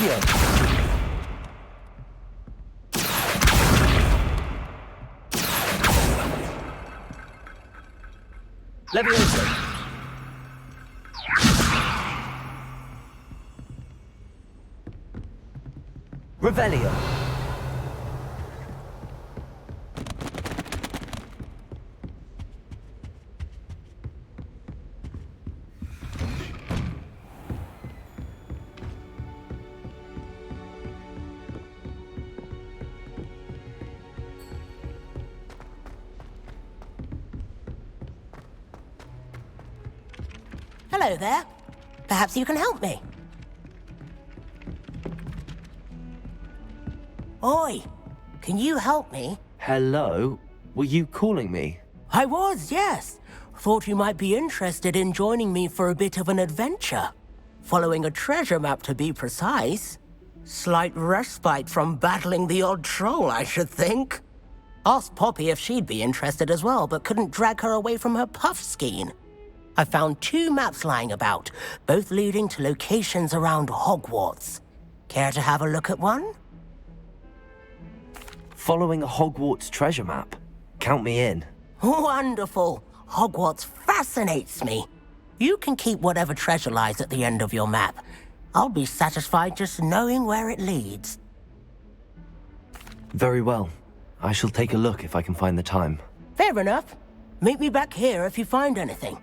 Accio. Levioso. Revelio. Hello there. Perhaps you can help me. Oi, can you help me? Hello? Were you calling me? I was, yes. Thought you might be interested in joining me for a bit of an adventure. Following a treasure map, to be precise. Slight respite from battling the odd troll, I should think. Asked Poppy if she'd be interested as well, but couldn't drag her away from her puff skein. I found 2 maps lying about, both leading to locations around Hogwarts. Care to have a look at one? Following a Hogwarts treasure map. Count me in. Wonderful. Hogwarts fascinates me. You can keep whatever treasure lies at the end of your map. I'll be satisfied just knowing where it leads. Very well. I shall take a look if I can find the time. Fair enough. Meet me back here if you find anything.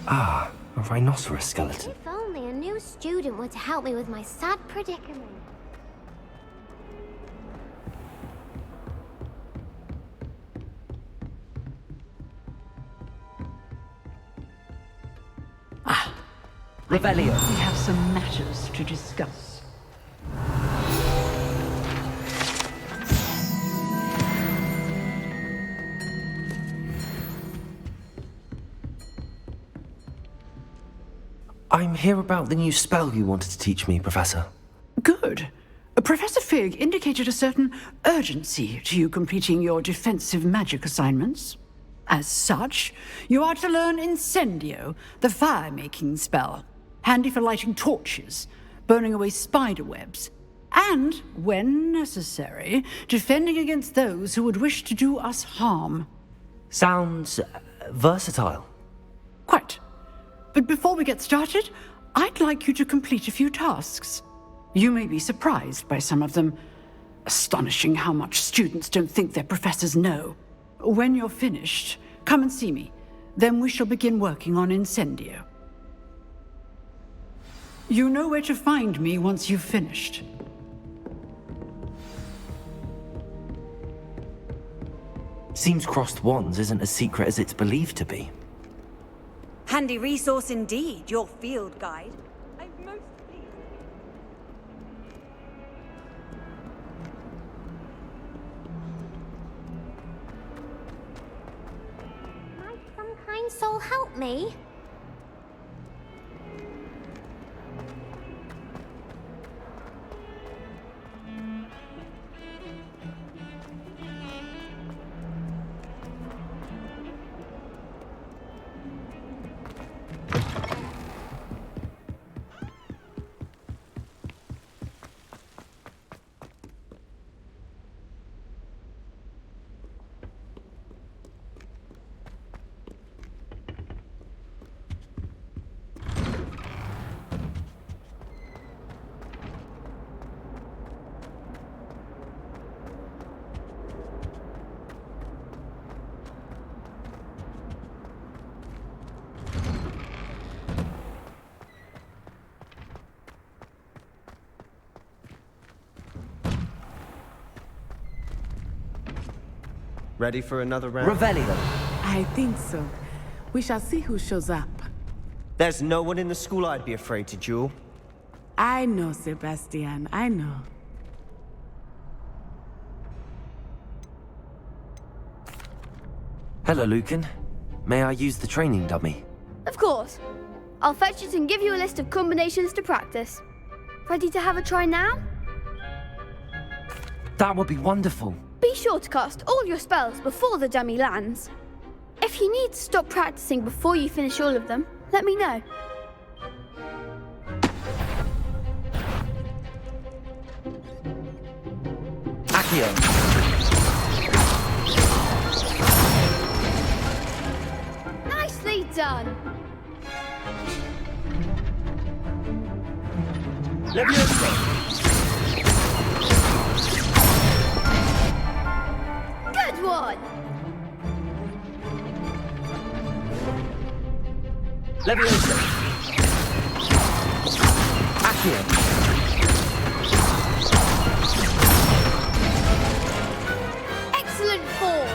Ah, a rhinoceros skeleton. If only a new student were to help me with my sad predicament. Revelio. We have some matters to discuss. I'm here about the new spell you wanted to teach me, Professor. Good. Professor Fig indicated a certain urgency to you completing your defensive magic assignments. As such, you are to learn Incendio, the fire-making spell, handy for lighting torches, burning away spider webs, and, when necessary, defending against those who would wish to do us harm. Sounds versatile. Quite. But before we get started, I'd like you to complete a few tasks. You may be surprised by some of them. Astonishing how much students don't think their professors know. When you're finished, come and see me. Then we shall begin working on Incendio. You know where to find me once you've finished. Seems crossed wands isn't as secret as it's believed to be. Handy resource indeed, your field guide. I'm most pleased. Might some kind soul help me? Ready for another round? Revelio. I think so. We shall see who shows up. There's no one in the school I'd be afraid to duel. I know, Sebastian, I know. Hello, Lucan. May I use the training dummy? Of course. I'll fetch it and give you a list of combinations to practice. Ready to have a try now? That would be wonderful. Be sure to cast all your spells before the dummy lands. If you need to stop practicing before you finish all of them, let me know. Accio. Nicely done. Leviosa! Good one. Leviosa. Accio. Excellent form.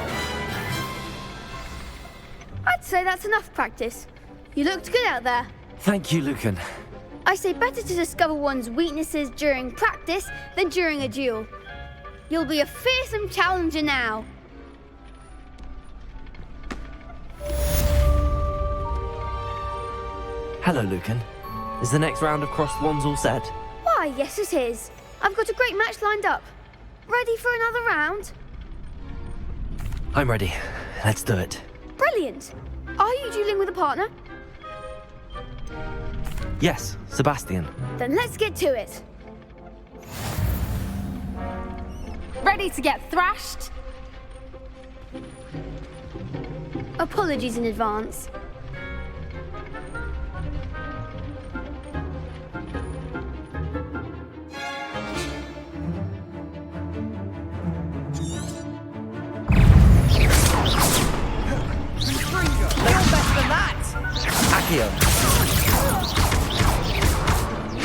I'd say that's enough practice. You looked good out there. Thank you, Lucan. I say better to discover one's weaknesses during practice than during a duel. You'll be a fearsome challenger now. Hello, Lucan. Is the next round of crossed wands all set? Why, yes it is. I've got a great match lined up. Ready for another round? I'm ready. Let's do it. Brilliant. Are you dueling with a partner? Yes, Sebastian. Then let's get to it. Ready to get thrashed? Apologies in advance. Accio.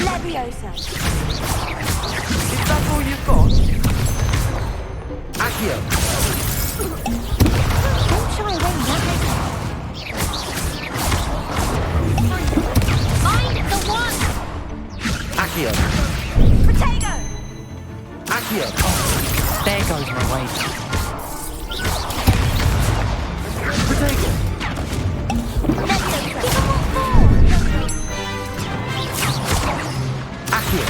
Leviosa. Is that all you've got? Accio. Don't shy away now. Find the one! Accio. Potato! Accio. There goes my weight. Potato. Accio.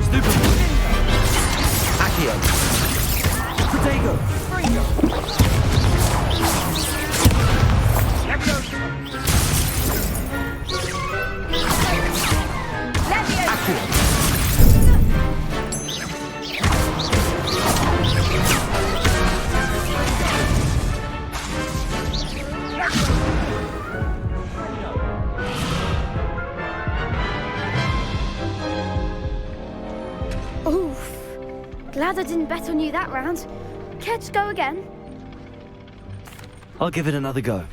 Stupid. Accio. Potato. Oof. Glad I didn't bet on you that round. Care to go again? I'll give it another go.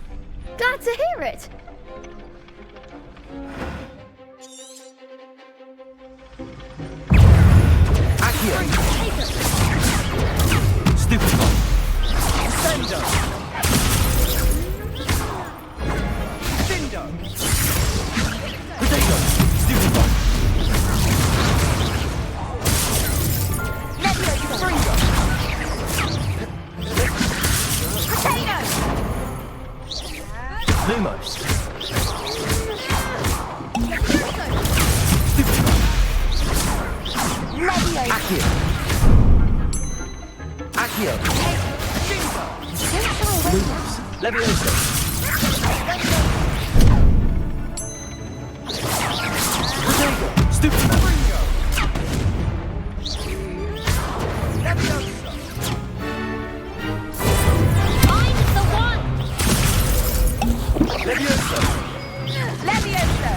Glad to hear it. Accio. Stupid one. Sendo! Findo! Potato. Stupid one. Lumos. Stupid one. Accio. Accio. Lumos. Leviosa. Potato. Stupid one. Find the one! Leviosa. Leviosa!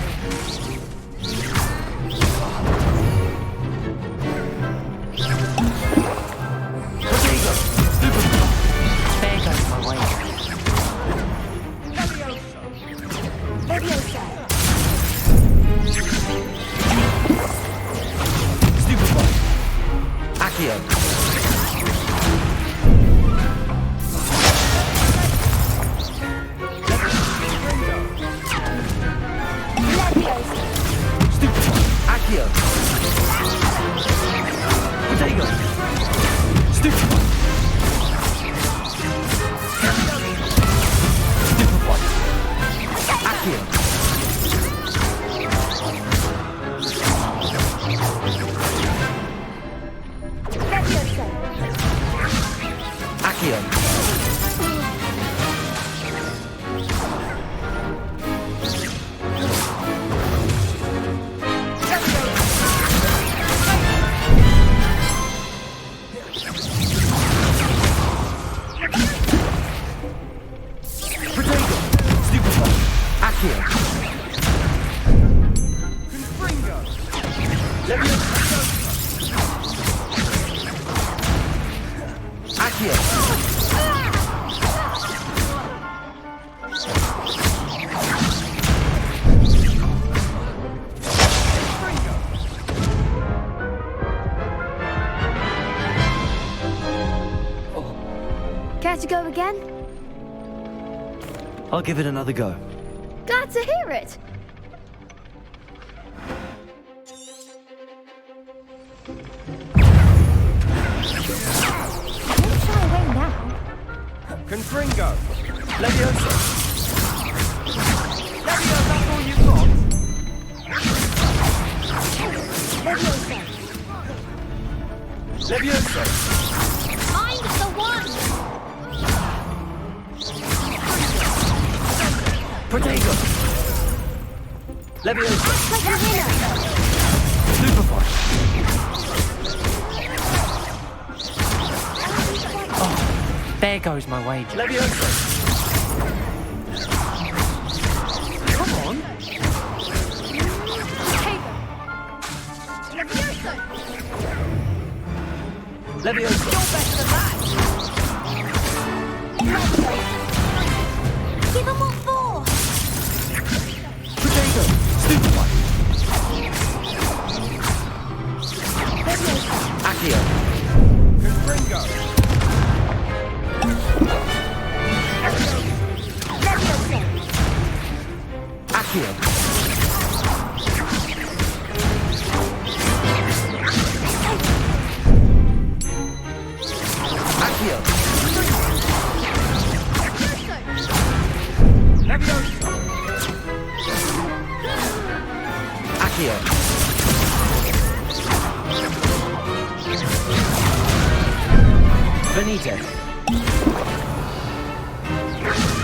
go again? I'll give it another go. Glad to hear it. Don't shy away now. Confringo! Levioso! Levio, that's all you've got? Levioso! I'm the one! Protego! Levioso! Like a winner! Superfly! Oh, there goes my wager. Levioso! Come on! Levioso! You're better than that! Give him what for! Protego! Superfly! Accio! Confringo! Accio! Accio! Levioso! Accio! Benito!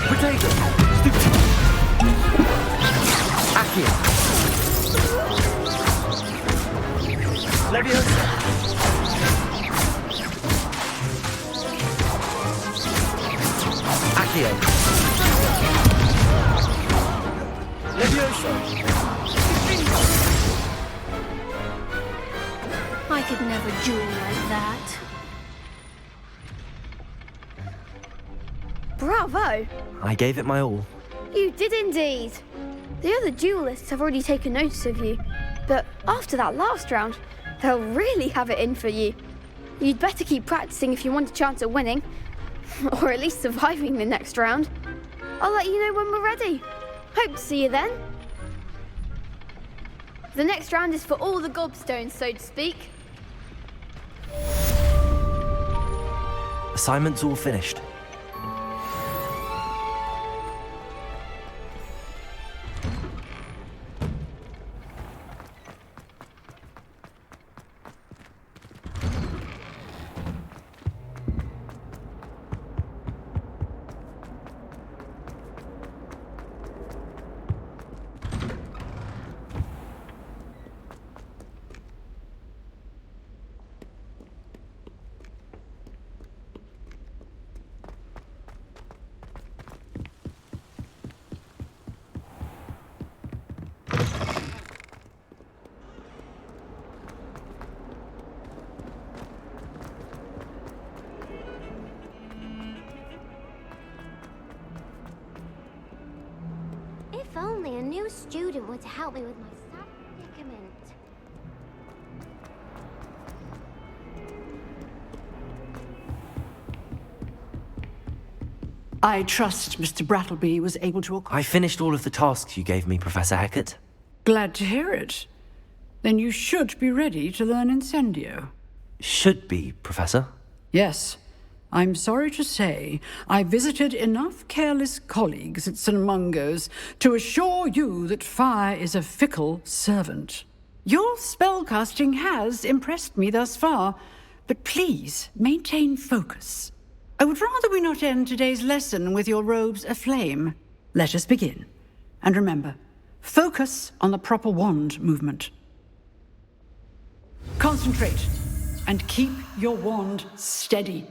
Protego! Superfly! Accio! Levioso! Accio! Levioso! I could never duel like that. Bravo! I gave it my all. You did indeed. The other duelists have already taken notice of you, but after that last round, they'll really have it in for you. You'd better keep practicing if you want a chance at winning, or at least surviving the next round. I'll let you know when we're ready. Hope to see you then. The next round is for all the gobstones, so to speak. Assignment's all finished. If only a new student were to help me with my sad predicament. I trust Mr. Brattleby was able to I finished all of the tasks you gave me, Professor Hecat. Glad to hear it. Then you should be ready to learn Incendio. Should be, Professor. Yes. I'm sorry to say I visited enough careless colleagues at St. Mungo's to assure you that fire is a fickle servant. Your spellcasting has impressed me thus far, but please maintain focus. I would rather we not end today's lesson with your robes aflame. Let us begin. And remember, focus on the proper wand movement. Concentrate and keep your wand steady.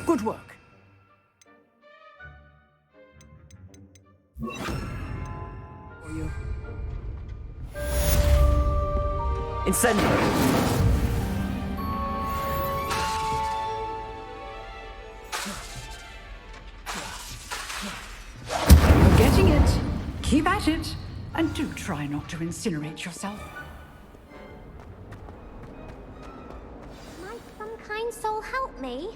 Good work. For you. Incendio! Keep at it, and do try not to incinerate yourself. Might some kind soul help me?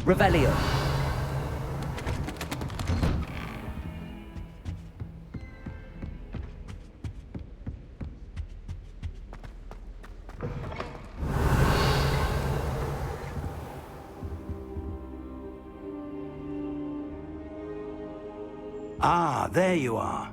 Revelio. Ah, there you are.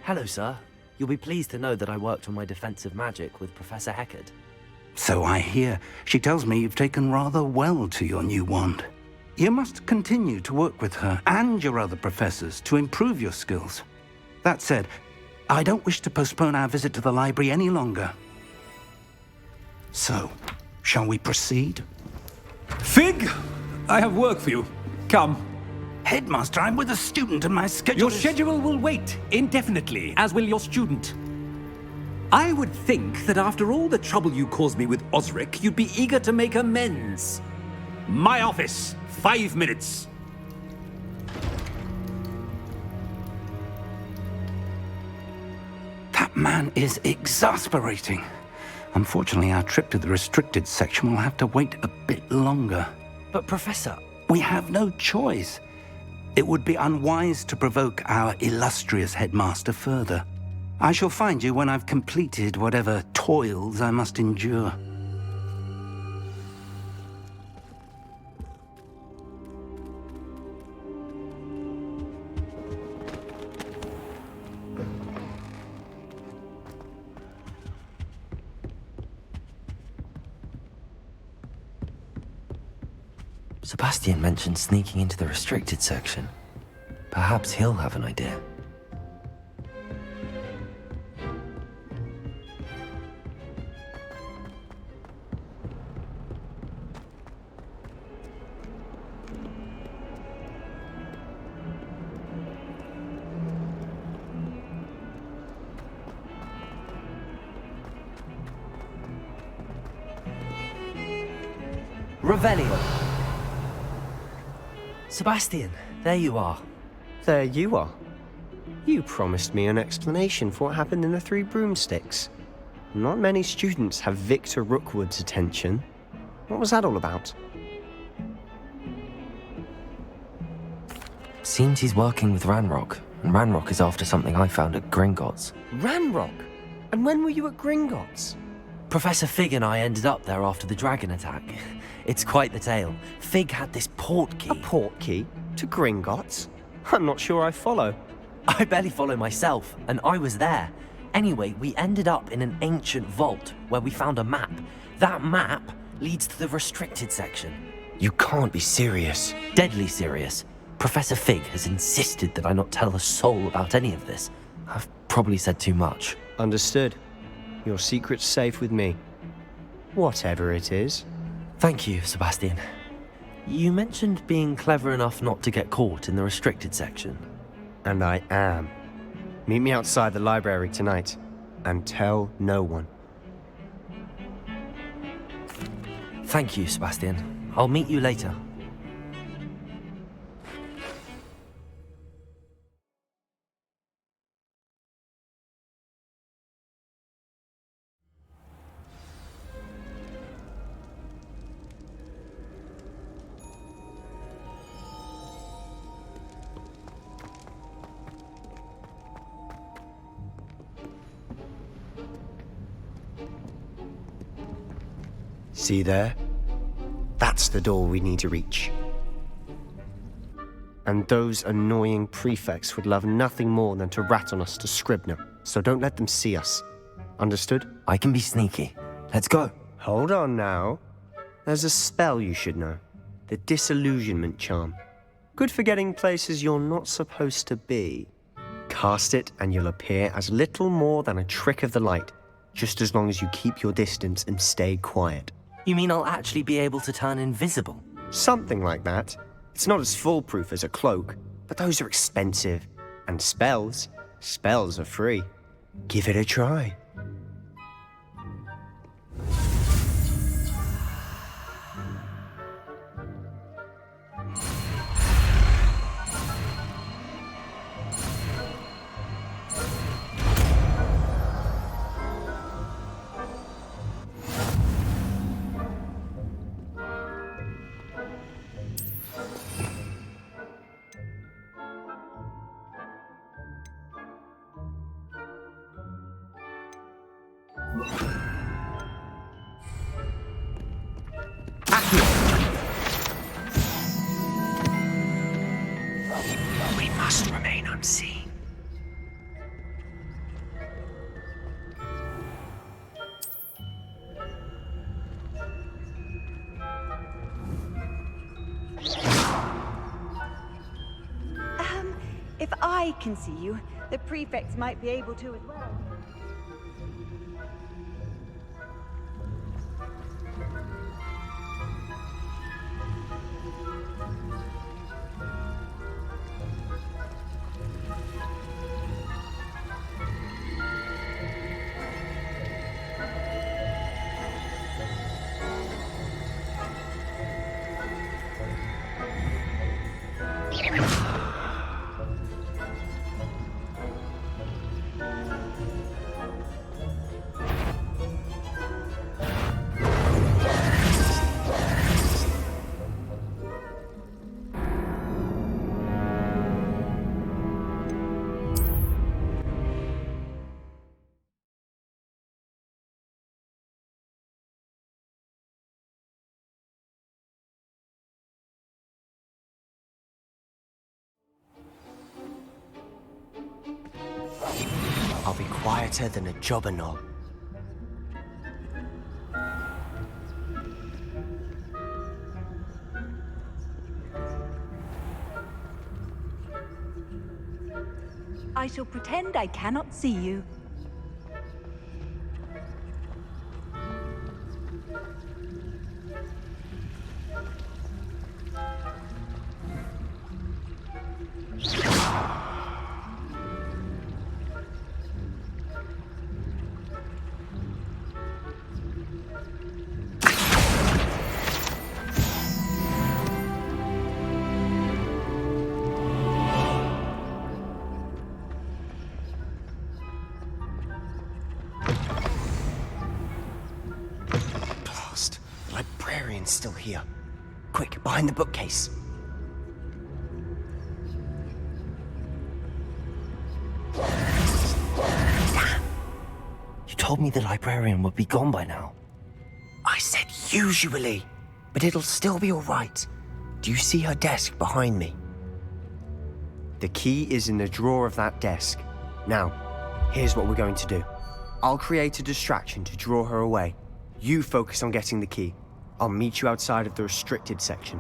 Hello, sir. You'll be pleased to know that I worked on my defensive magic with Professor Heckard. So I hear. She tells me you've taken rather well to your new wand. You must continue to work with her and your other professors to improve your skills. That said, I don't wish to postpone our visit to the library any longer. So, shall we proceed? Fig! I have work for you. Come. Headmaster, I'm with a student and my schedule Your is... schedule will wait indefinitely, as will your student. I would think that after all the trouble you caused me with Osric, you'd be eager to make amends. My office, 5 minutes. That man is exasperating. Unfortunately, our trip to the restricted section will have to wait a bit longer. But, Professor... We have no choice. It would be unwise to provoke our illustrious headmaster further. I shall find you when I've completed whatever toils I must endure. Sebastian mentioned sneaking into the restricted section. Perhaps he'll have an idea. Revelio. Sebastian, there you are. There you are. You promised me an explanation for what happened in the Three Broomsticks. Not many students have Victor Rookwood's attention. What was that all about? Seems he's working with Ranrock, and Ranrock is after something I found at Gringotts. Ranrock? And when were you at Gringotts? Professor Fig and I ended up there after the dragon attack. It's quite the tale. Fig had this port key. A port key? To Gringotts? I'm not sure I follow. I barely follow myself, and I was there. Anyway, we ended up in an ancient vault where we found a map. That map leads to the restricted section. You can't be serious. Deadly serious. Professor Fig has insisted that I not tell a soul about any of this. I've probably said too much. Understood. Your secret's safe with me. Whatever it is. Thank you, Sebastian. You mentioned being clever enough not to get caught in the restricted section. And I am. Meet me outside the library tonight, and tell no one. Thank you, Sebastian. I'll meet you later. See there? That's the door we need to reach. And those annoying prefects would love nothing more than to rat on us to Scribner, so don't let them see us. Understood? I can be sneaky. Let's go. Hold on now. There's a spell you should know. The Disillusionment Charm. Good for getting places you're not supposed to be. Cast it and you'll appear as little more than a trick of the light, just as long as you keep your distance and stay quiet. You mean I'll actually be able to turn invisible? Something like that. It's not as foolproof as a cloak, but those are expensive. And spells are free. Give it a try. We must remain unseen. If I can see you, the prefects might be able to as well. I'll be quieter than a jobberknoll. I shall pretend I cannot see you. Still here. Quick, behind the bookcase. Damn! You told me the librarian would be gone by now. I said usually, but it'll still be all right. Do you see her desk behind me? The key is in the drawer of that desk. Now, here's what we're going to do. I'll create a distraction to draw her away. You focus on getting the key. I'll meet you outside of the restricted section.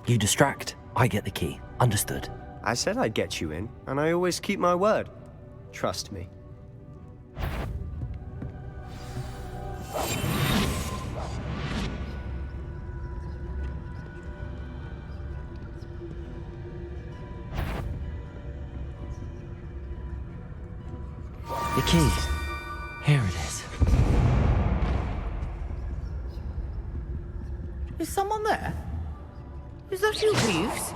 You distract, I get the key. Understood. I said I'd get you in, and I always keep my word. Trust me. The key. Here it is. Is someone there? Is that you, Peeves?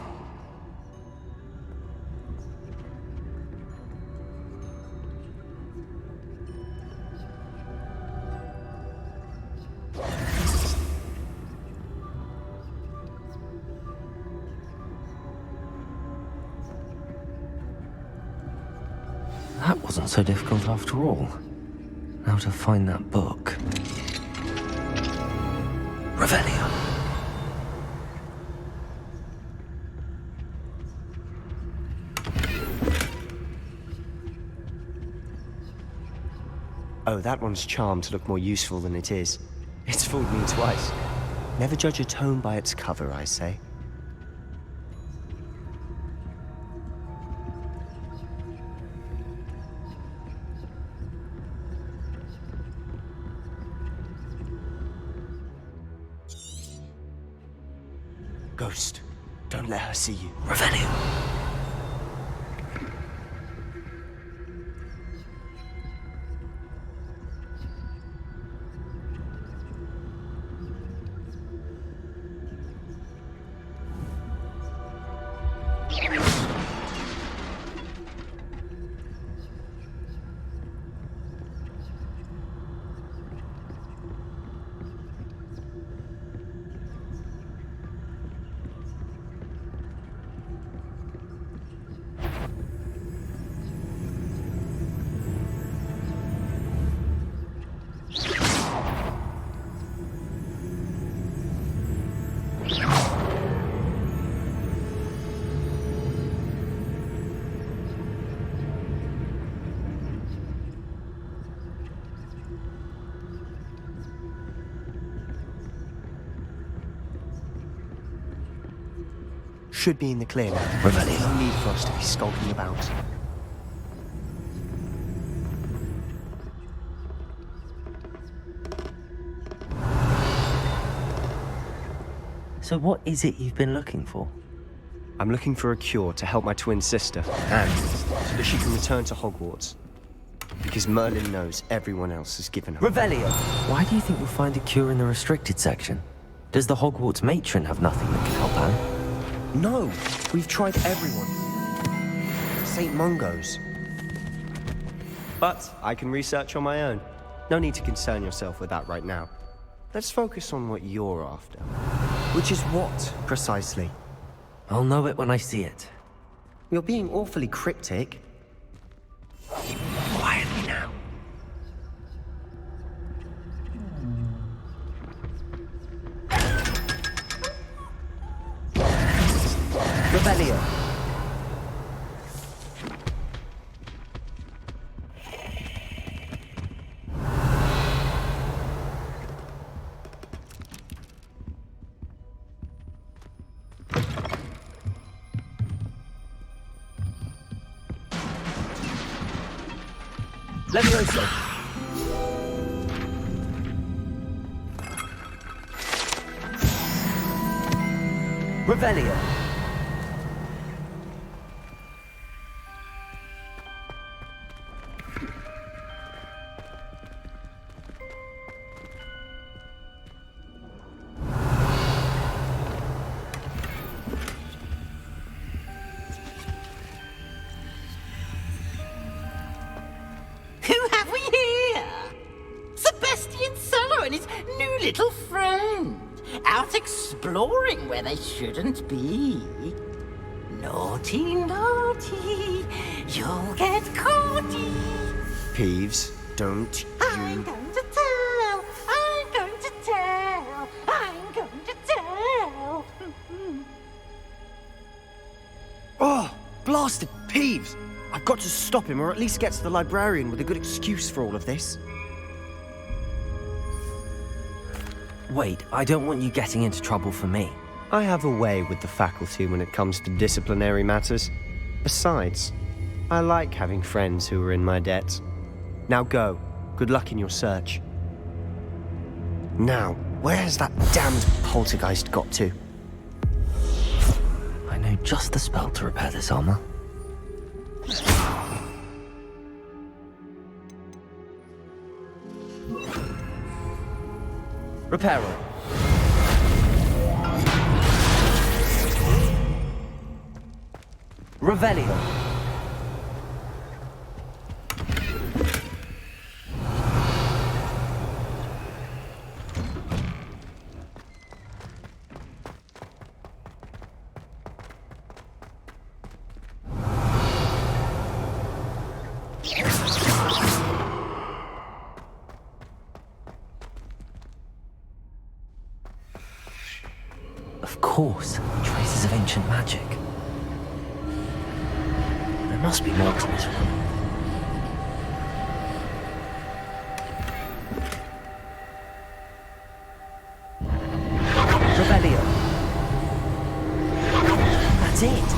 That wasn't so difficult after all. Now to find that book. Revelio. Oh, that one's charmed to look more useful than it is. It's fooled me twice. Never judge a tome by its cover, I say. Ghost, don't let her see you. Revelio. Should be in the clear now. Revelio. No need for us to be skulking about. So what is it you've been looking for? I'm looking for a cure to help my twin sister, and so that she can return to Hogwarts. Because Merlin knows everyone else has given her. Revelio! Why do you think we'll find a cure in the restricted section? Does the Hogwarts matron have nothing that can help Anne? No! We've tried everyone. St. Mungo's. But I can research on my own. No need to concern yourself with that right now. Let's focus on what you're after. Which is what, precisely? I'll know it when I see it. You're being awfully cryptic. Quietly now. Revelio. Levioso. Revelio. Who have we here? Sebastian Solo and his new little friend. Out exploring where they shouldn't be. Naughty, naughty, you'll get caughty. Peeves, don't I'm going to tell, I'm going to tell, I'm going to tell. Oh, blasted Peeves! I've got to stop him, or at least get to the librarian with a good excuse for all of this. Wait, I don't want you getting into trouble for me. I have a way with the faculty when it comes to disciplinary matters. Besides, I like having friends who are in my debt. Now go. Good luck in your search. Now, where has that damned poltergeist got to? I know just the spell to repair this armor. Repairer. Revelio. Of course, traces of ancient magic. There must be more to this room. Revelio. That's it.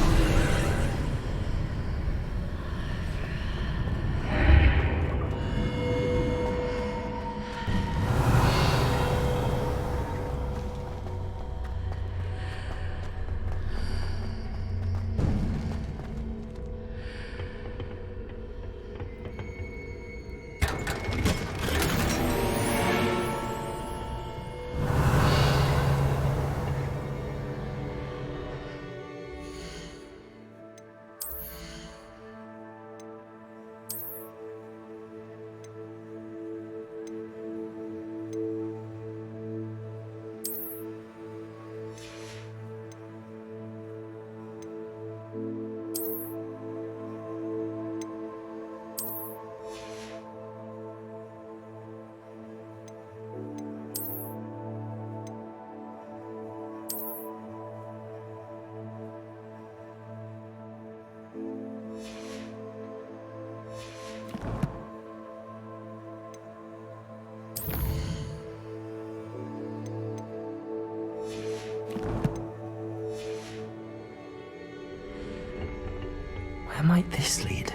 Where might this lead?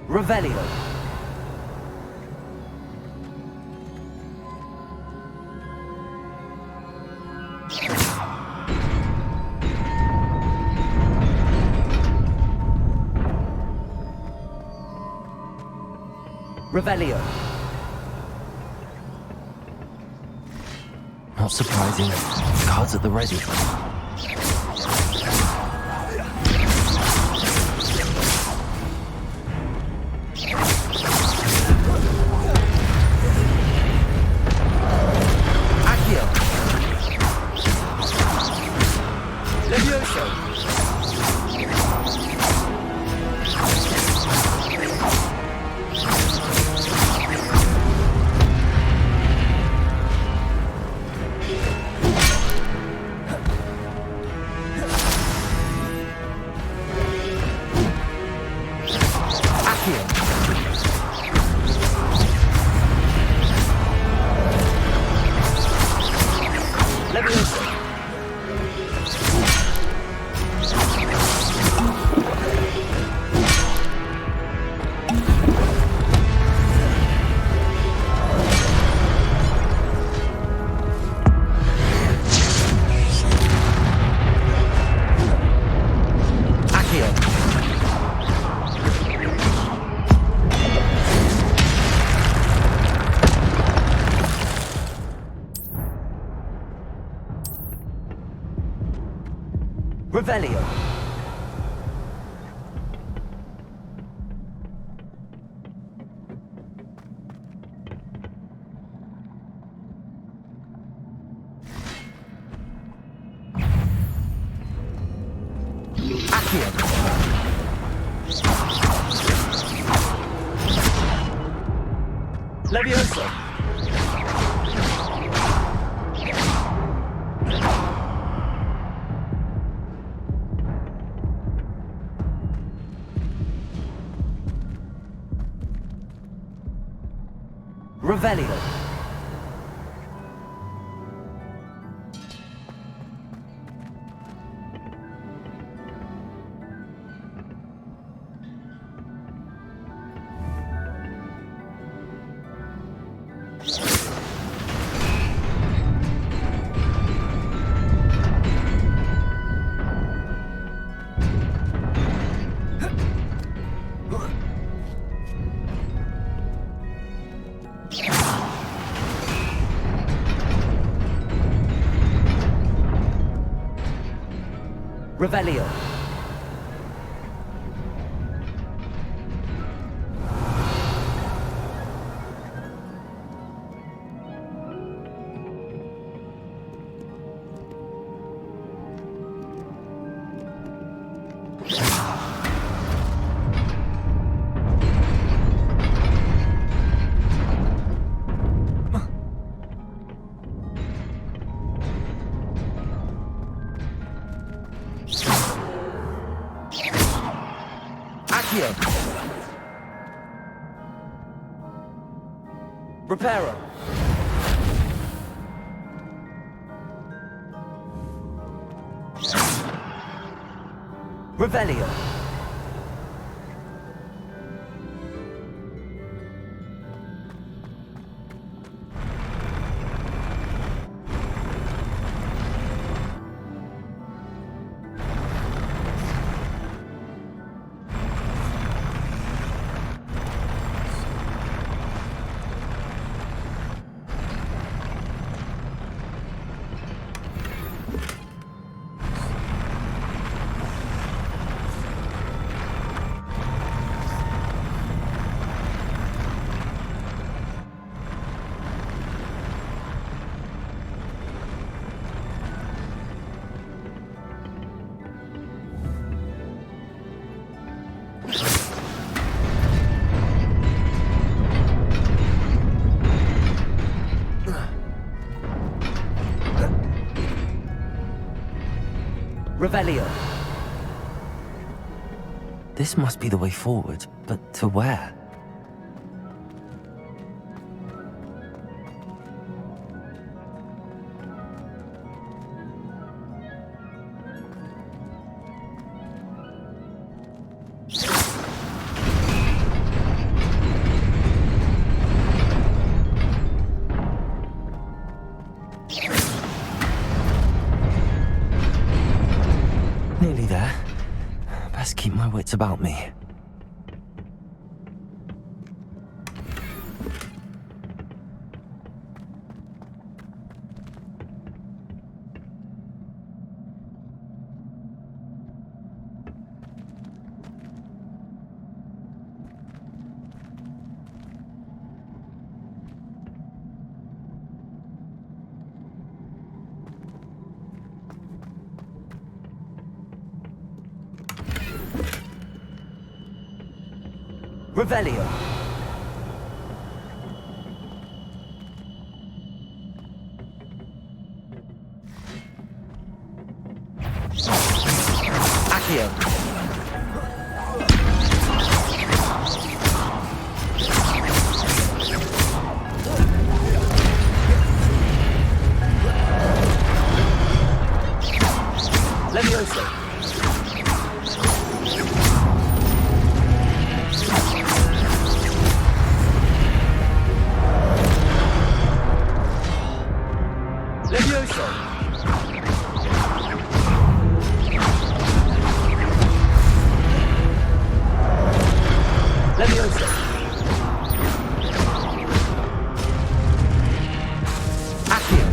Revelio. Revelio. Not surprising. Guards at the ready. Accio. Levioso. Revelio. Accio. Levioso. Revelio. Revelio. Accio. Reparo. Revelio. Revelio. This must be the way forward, but to where? Nearly there. Best keep my wits about me. Revelio. Accio. Levioso. Levioso. Levioso. Accio.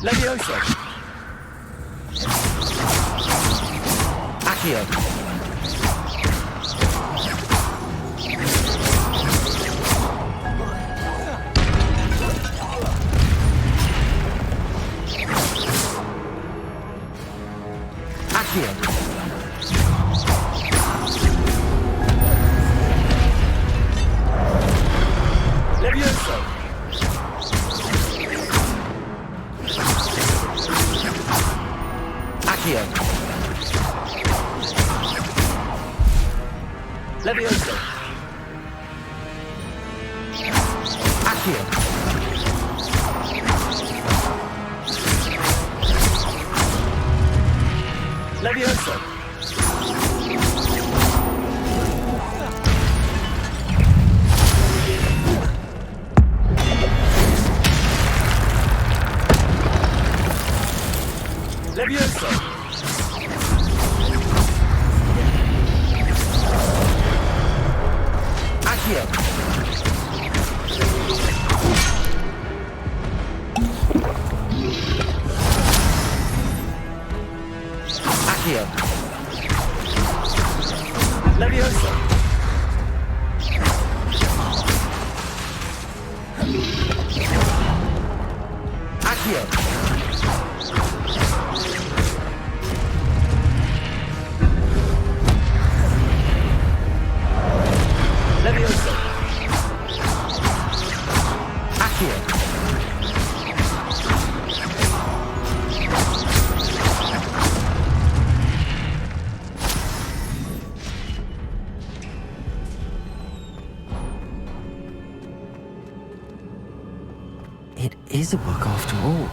Levioso. Accio. Accio. Levioso. Accio. Levioso. Accio. Levioso. Levioso. Accio. Accio. Levioso. Accio. Levioso. Accio. It is a book after all.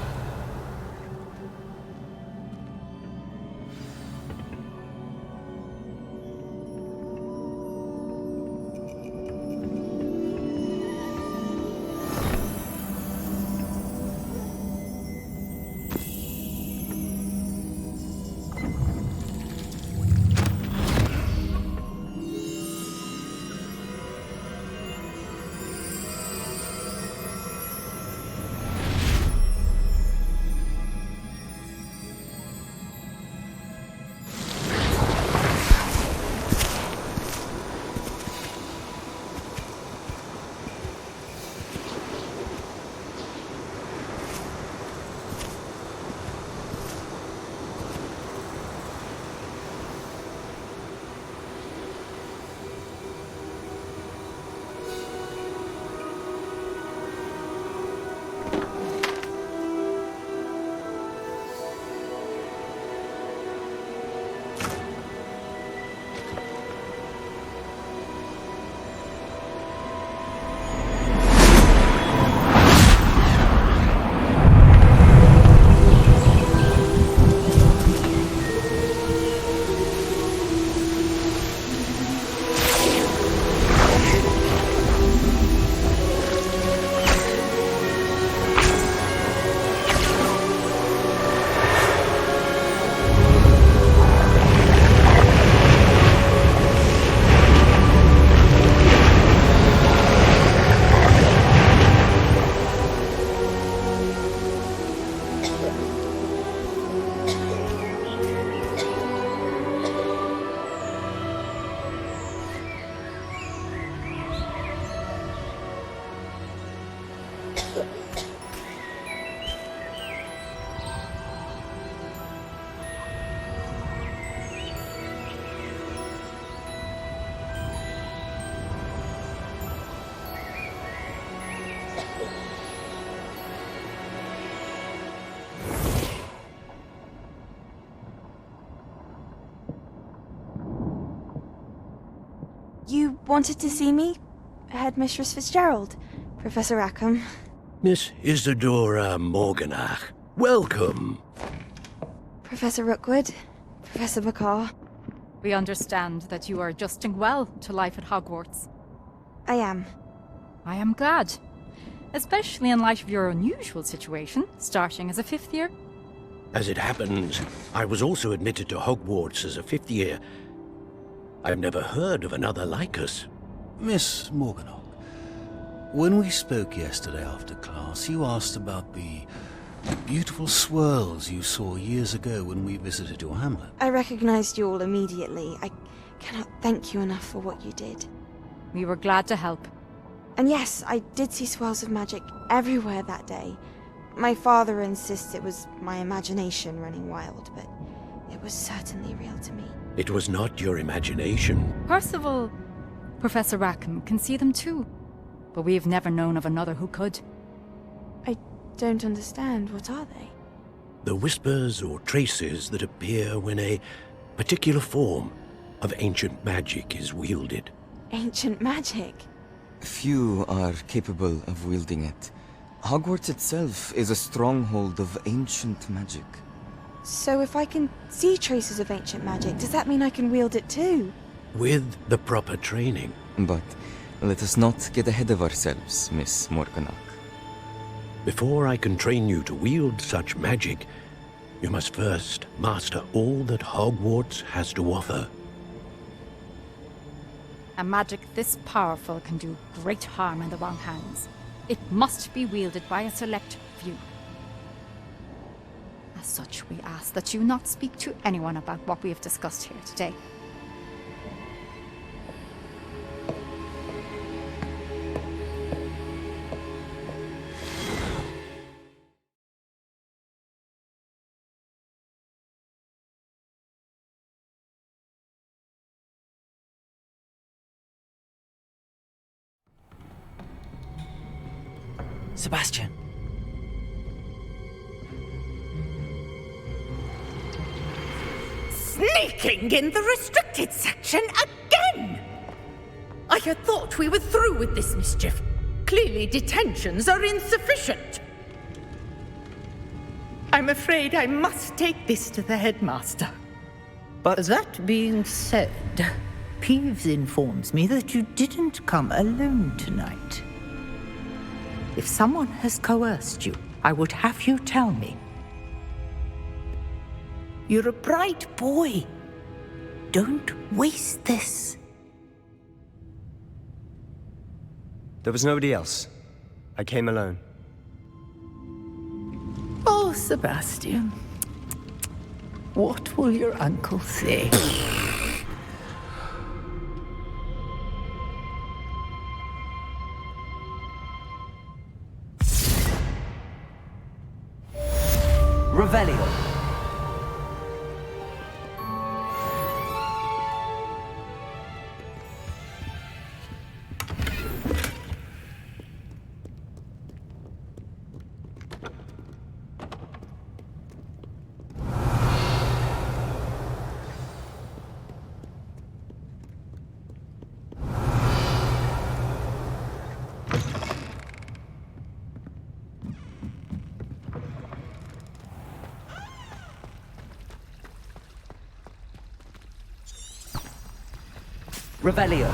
You wanted to see me? Headmistress Fitzgerald? Professor Rackham? Miss Isadora Morganach, welcome. Professor Rookwood? Professor Bakar? We understand that you are adjusting well to life at Hogwarts. I am. I am glad. Especially in light of your unusual situation, starting as a 5th year. As it happens, I was also admitted to Hogwarts as a 5th year. I've never heard of another like us. Miss Morganach, when we spoke yesterday after class, you asked about the beautiful swirls you saw years ago when we visited your hamlet. I recognized you all immediately. I cannot thank you enough for what you did. We were glad to help. And yes, I did see swirls of magic everywhere that day. My father insists it was my imagination running wild, but It was certainly real to me. It was not your imagination. Percival, Professor Rackham can see them too. But we've never known of another who could. I don't understand. What are they? The whispers or traces that appear when a particular form of ancient magic is wielded. Ancient magic? Few are capable of wielding it. Hogwarts itself is a stronghold of ancient magic. So if I can see traces of ancient magic, does that mean I can wield it too? With the proper training. But let us not get ahead of ourselves, Miss Morganach. Before I can train you to wield such magic, you must first master all that Hogwarts has to offer. A magic this powerful can do great harm in the wrong hands. It must be wielded by a select few. As such, we ask that you not speak to anyone about what we have discussed here today. Sebastian. Sneaking in the restricted section again! I had thought we were through with this mischief. Clearly detentions are insufficient. I'm afraid I must take this to the headmaster. But that being said, Peeves informs me that you didn't come alone tonight. If someone has coerced you, I would have you tell me. You're a bright boy. Don't waste this. There was nobody else. I came alone. Oh, Sebastian. What will your uncle say? Revelio. Revelio.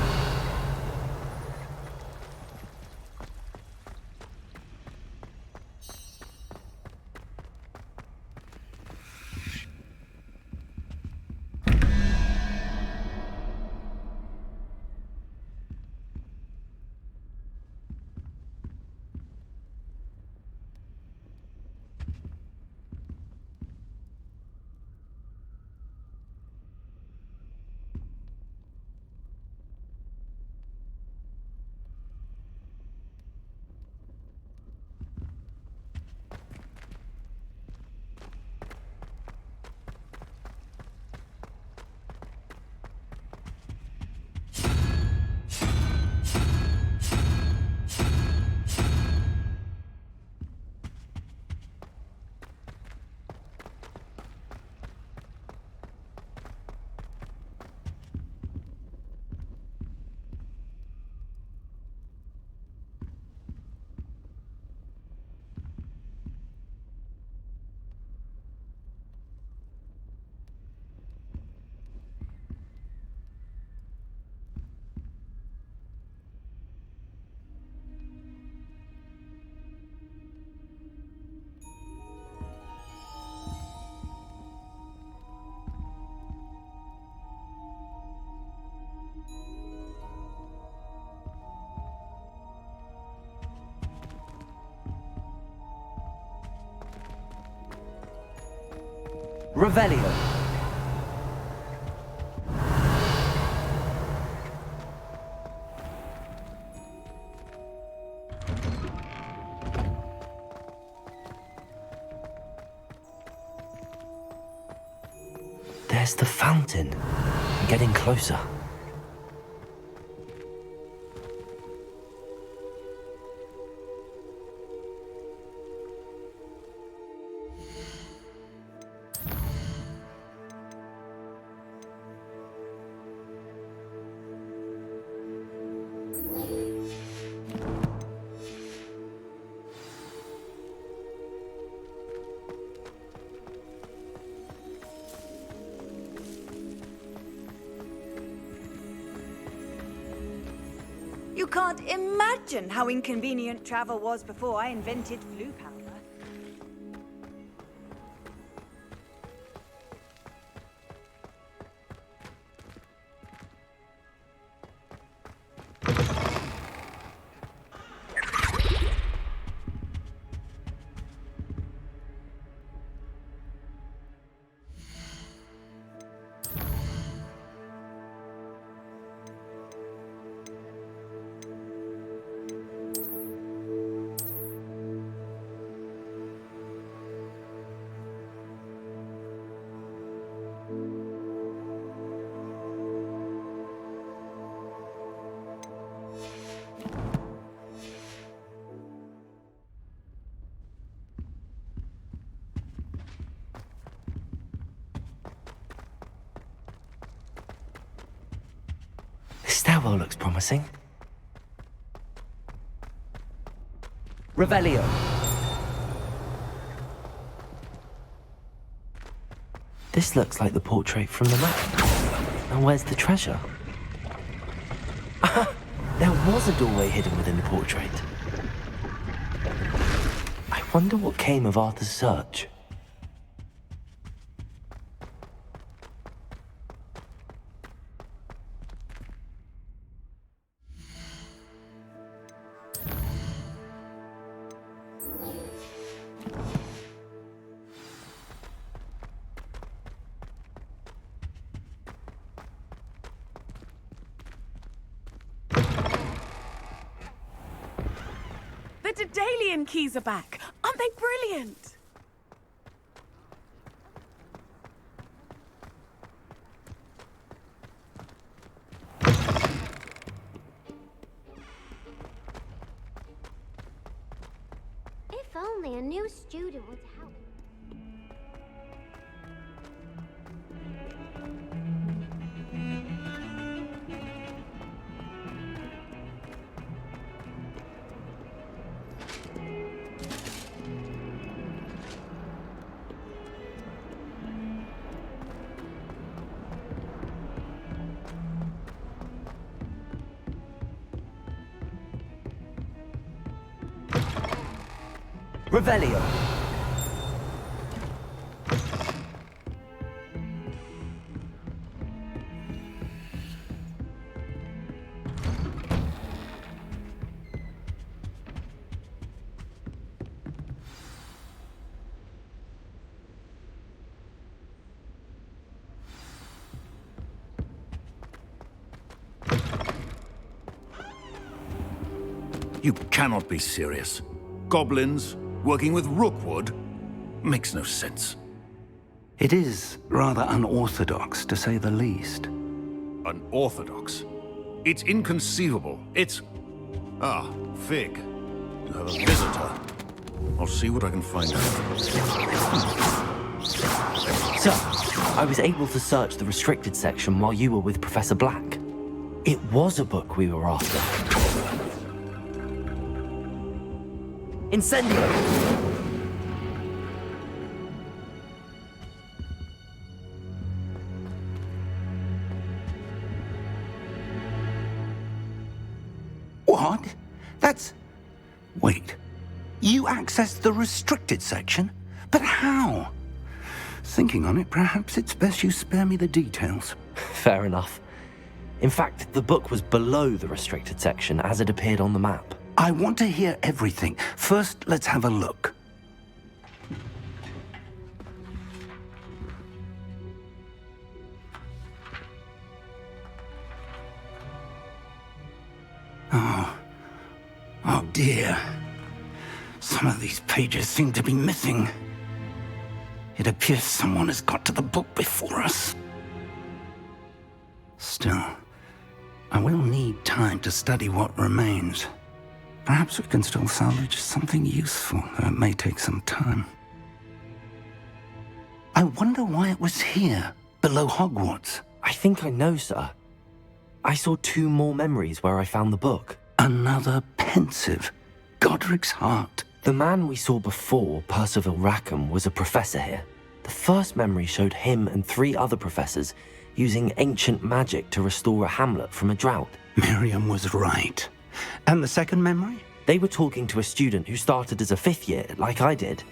Revelio. There's the fountain. I'm getting closer. You can't imagine how inconvenient travel was before I invented flu powder. This stairwell looks promising. Revelio. This looks like the portrait from the map. And where's the treasure? There was a doorway hidden within the portrait. I wonder what came of Arthur's search. The Daedalian keys are back. Aren't they brilliant? If only a new student would help. Revelio. You cannot be serious. Goblins working with Rookwood makes no sense. It is rather unorthodox, to say the least. Unorthodox? It's inconceivable. It's... Ah, Fig. You have a visitor. I'll see what I can find out. So, I was able to search the restricted section while you were with Professor Black. It was a book we were after. Incendio! What? That's... Wait. You accessed the restricted section? But how? Thinking on it, perhaps it's best you spare me the details. Fair enough. In fact, the book was below the restricted section as it appeared on the map. I want to hear everything. First, let's have a look. Oh dear. Some of these pages seem to be missing. It appears someone has got to the book before us. Still, I will need time to study what remains. Perhaps we can still salvage something useful, though it may take some time. I wonder why it was here, below Hogwarts. I think I know, sir. I saw 2 more memories where I found the book. Another pensive. Godric's heart. The man we saw before, Percival Rackham, was a professor here. The first memory showed him and 3 other professors using ancient magic to restore a hamlet from a drought. Miriam was right. And the second memory? They were talking to a student who started as a 5th year, like I did.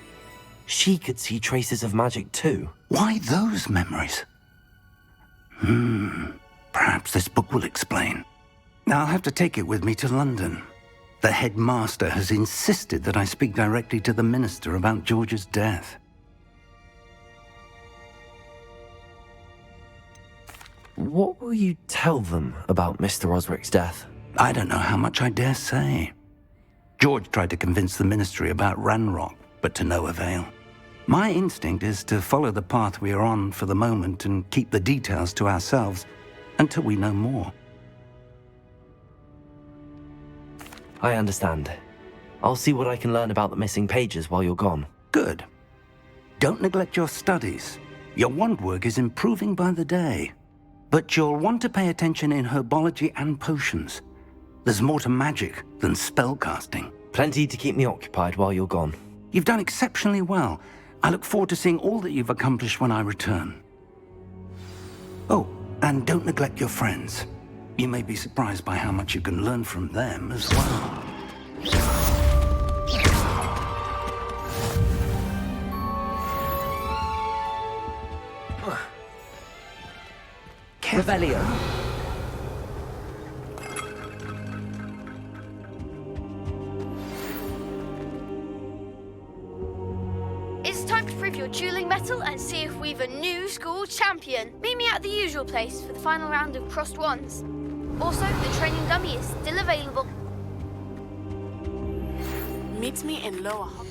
She could see traces of magic too. Why those memories? Perhaps this book will explain. I'll have to take it with me to London. The headmaster has insisted that I speak directly to the minister about George's death. What will you tell them about Mr. Osric's death? I don't know how much I dare say. George tried to convince the ministry about Ranrock, but to no avail. My instinct is to follow the path we are on for the moment and keep the details to ourselves until we know more. I understand. I'll see what I can learn about the missing pages while you're gone. Good. Don't neglect your studies. Your wand work is improving by the day. But you'll want to pay attention in herbology and potions. There's more to magic than spellcasting. Plenty to keep me occupied while you're gone. You've done exceptionally well. I look forward to seeing all that you've accomplished when I return. Oh, and don't neglect your friends. You may be surprised by how much you can learn from them as well. Revelio. It's time to prove your dueling mettle and see if we've a new school champion. Meet me at the usual place for the final round of crossed wands. Also, the training dummy is still available. Meet me in Lower Hogwarts.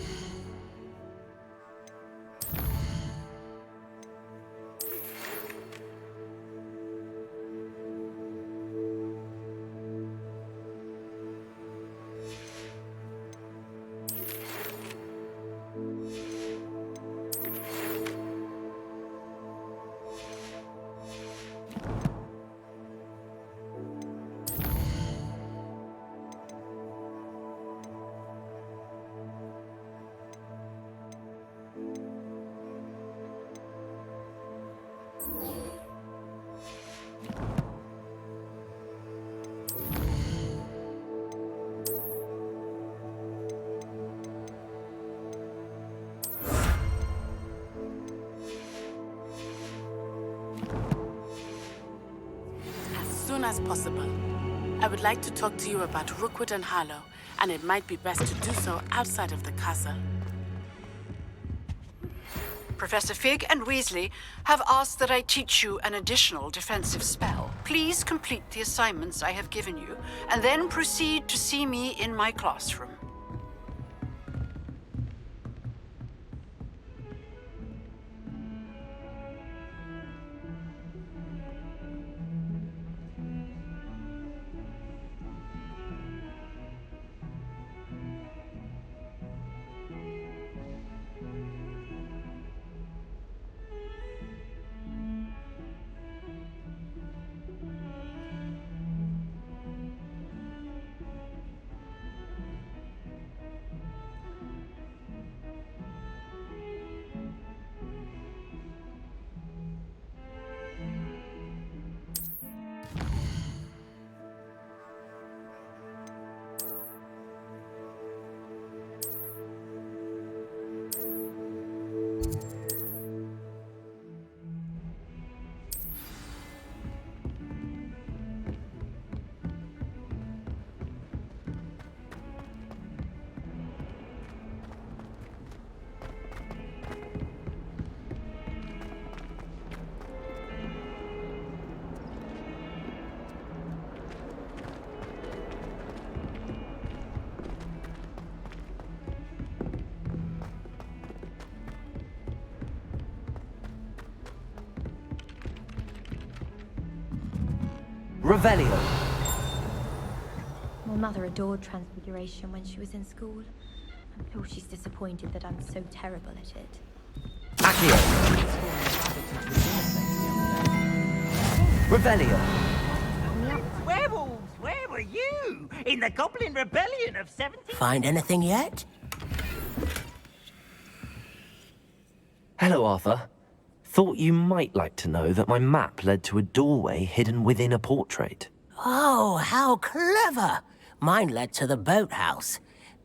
As possible. I would like to talk to you about Rookwood and Harlow, and it might be best to do so outside of the castle. Professor Fig and Weasley have asked that I teach you an additional defensive spell. Please complete the assignments I have given you, and then proceed to see me in my classroom. Revelio. My mother adored Transfiguration when she was in school. I'm sure she's disappointed that I'm so terrible at it. Accio. Revelio. Werewolves, where were you? In the Goblin Rebellion of 17... Find anything yet? Hello, Arthur. Thought you might like to know that my map led to a doorway hidden within a portrait. Oh, how clever! Mine led to the boathouse.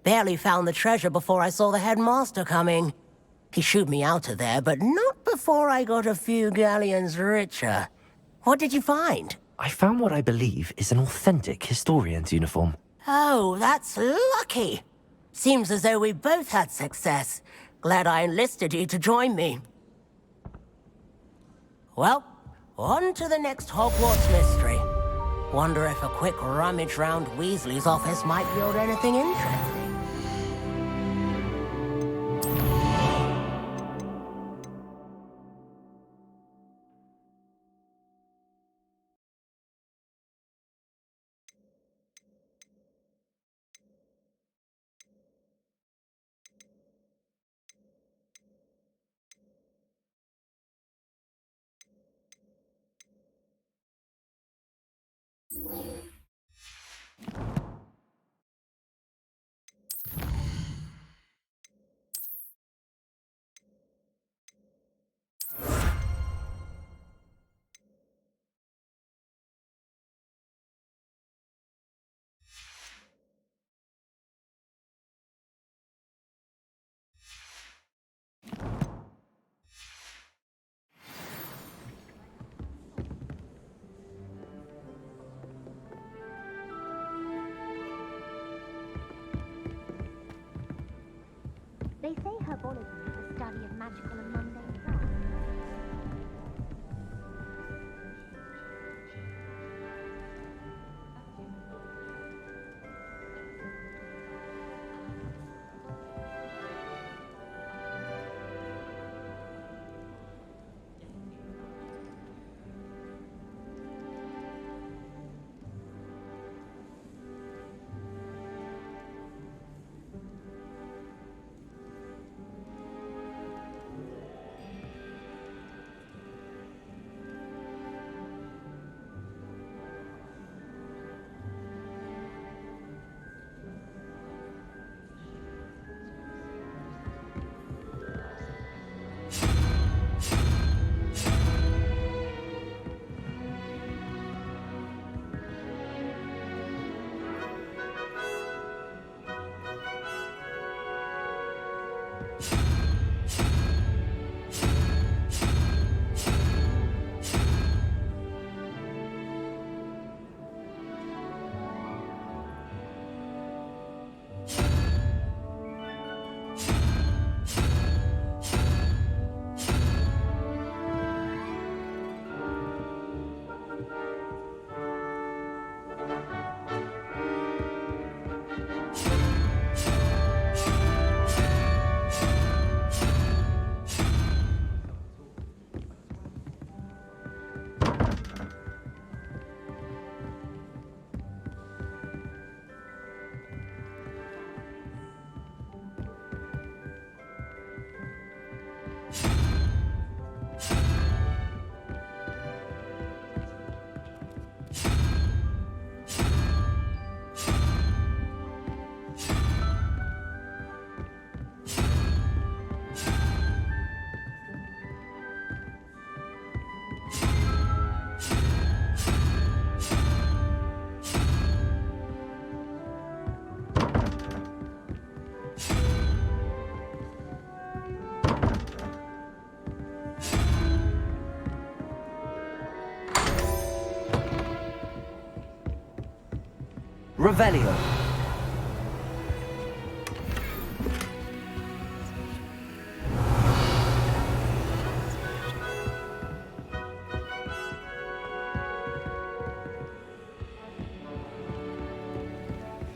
Barely found the treasure before I saw the headmaster coming. He shooed me out of there, but not before I got a few galleons richer. What did you find? I found what I believe is an authentic historian's uniform. Oh, that's lucky. Seems as though we both had success. Glad I enlisted you to join me. Well, on to the next Hogwarts mystery. Wonder if a quick rummage round Weasley's office might yield anything interesting. They say herbology is the study of magical and mundane plants. Revelio.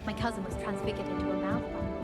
My cousin was transfigured into a mouth bundle.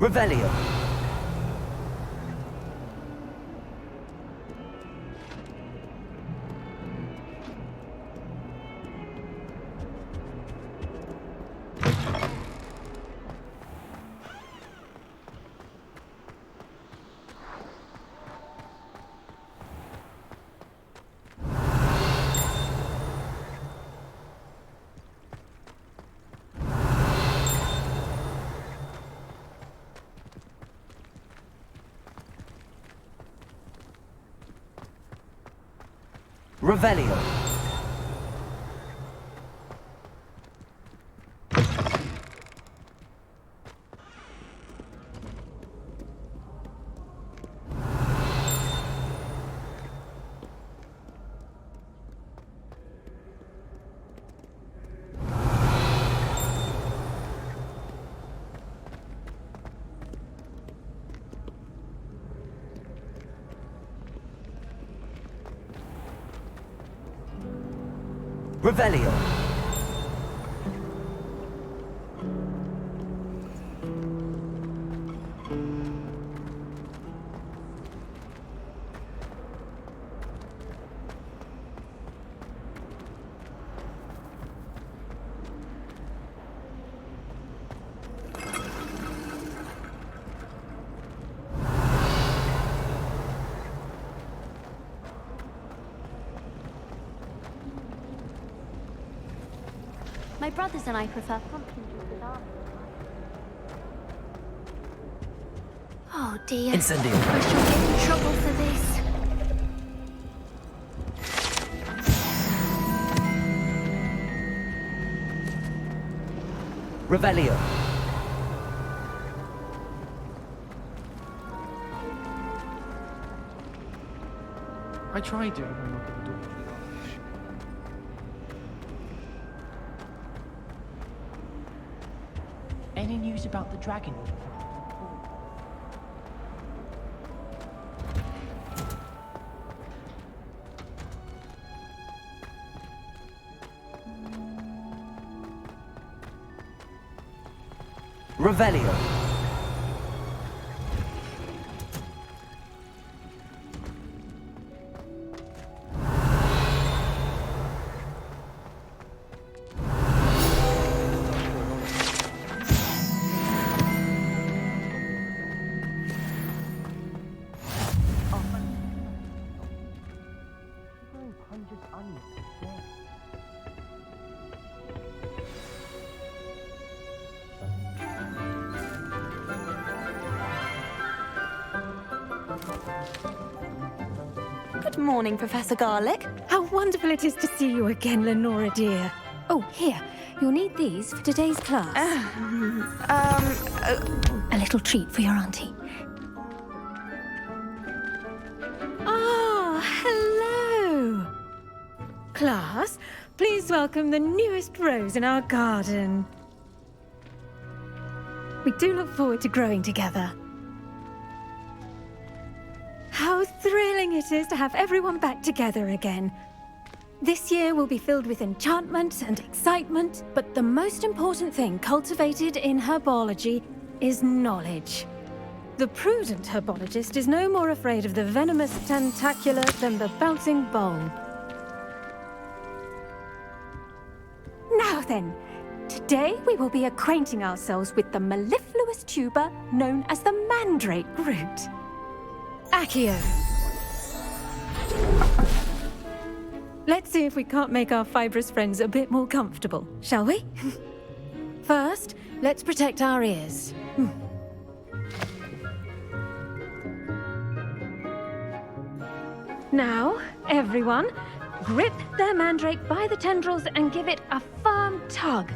Revelio. Revelio. Revelio. My brothers and I prefer pumpkin juice with almonds. Oh dear. Incendio. I shall get in trouble for this. Revelio. I tried to open the door. Any news about the dragon? Revelio. Good morning, Professor Garlick. How wonderful it is to see you again, Lenora dear. Oh, here. You'll need these for today's class. A little treat for your auntie. Ah, hello. Class, please welcome the newest rose in our garden. We do look forward to growing together. How thrilling it is to have everyone back together again. This year will be filled with enchantment and excitement, but the most important thing cultivated in herbology is knowledge. The prudent herbologist is no more afraid of the venomous tentacula than the bouncing bulb. Now then, today we will be acquainting ourselves with the mellifluous tuber known as the mandrake root. Accio. Let's see if we can't make our fibrous friends a bit more comfortable, shall we? First, let's protect our ears. Now, everyone, grip their mandrake by the tendrils and give it a firm tug.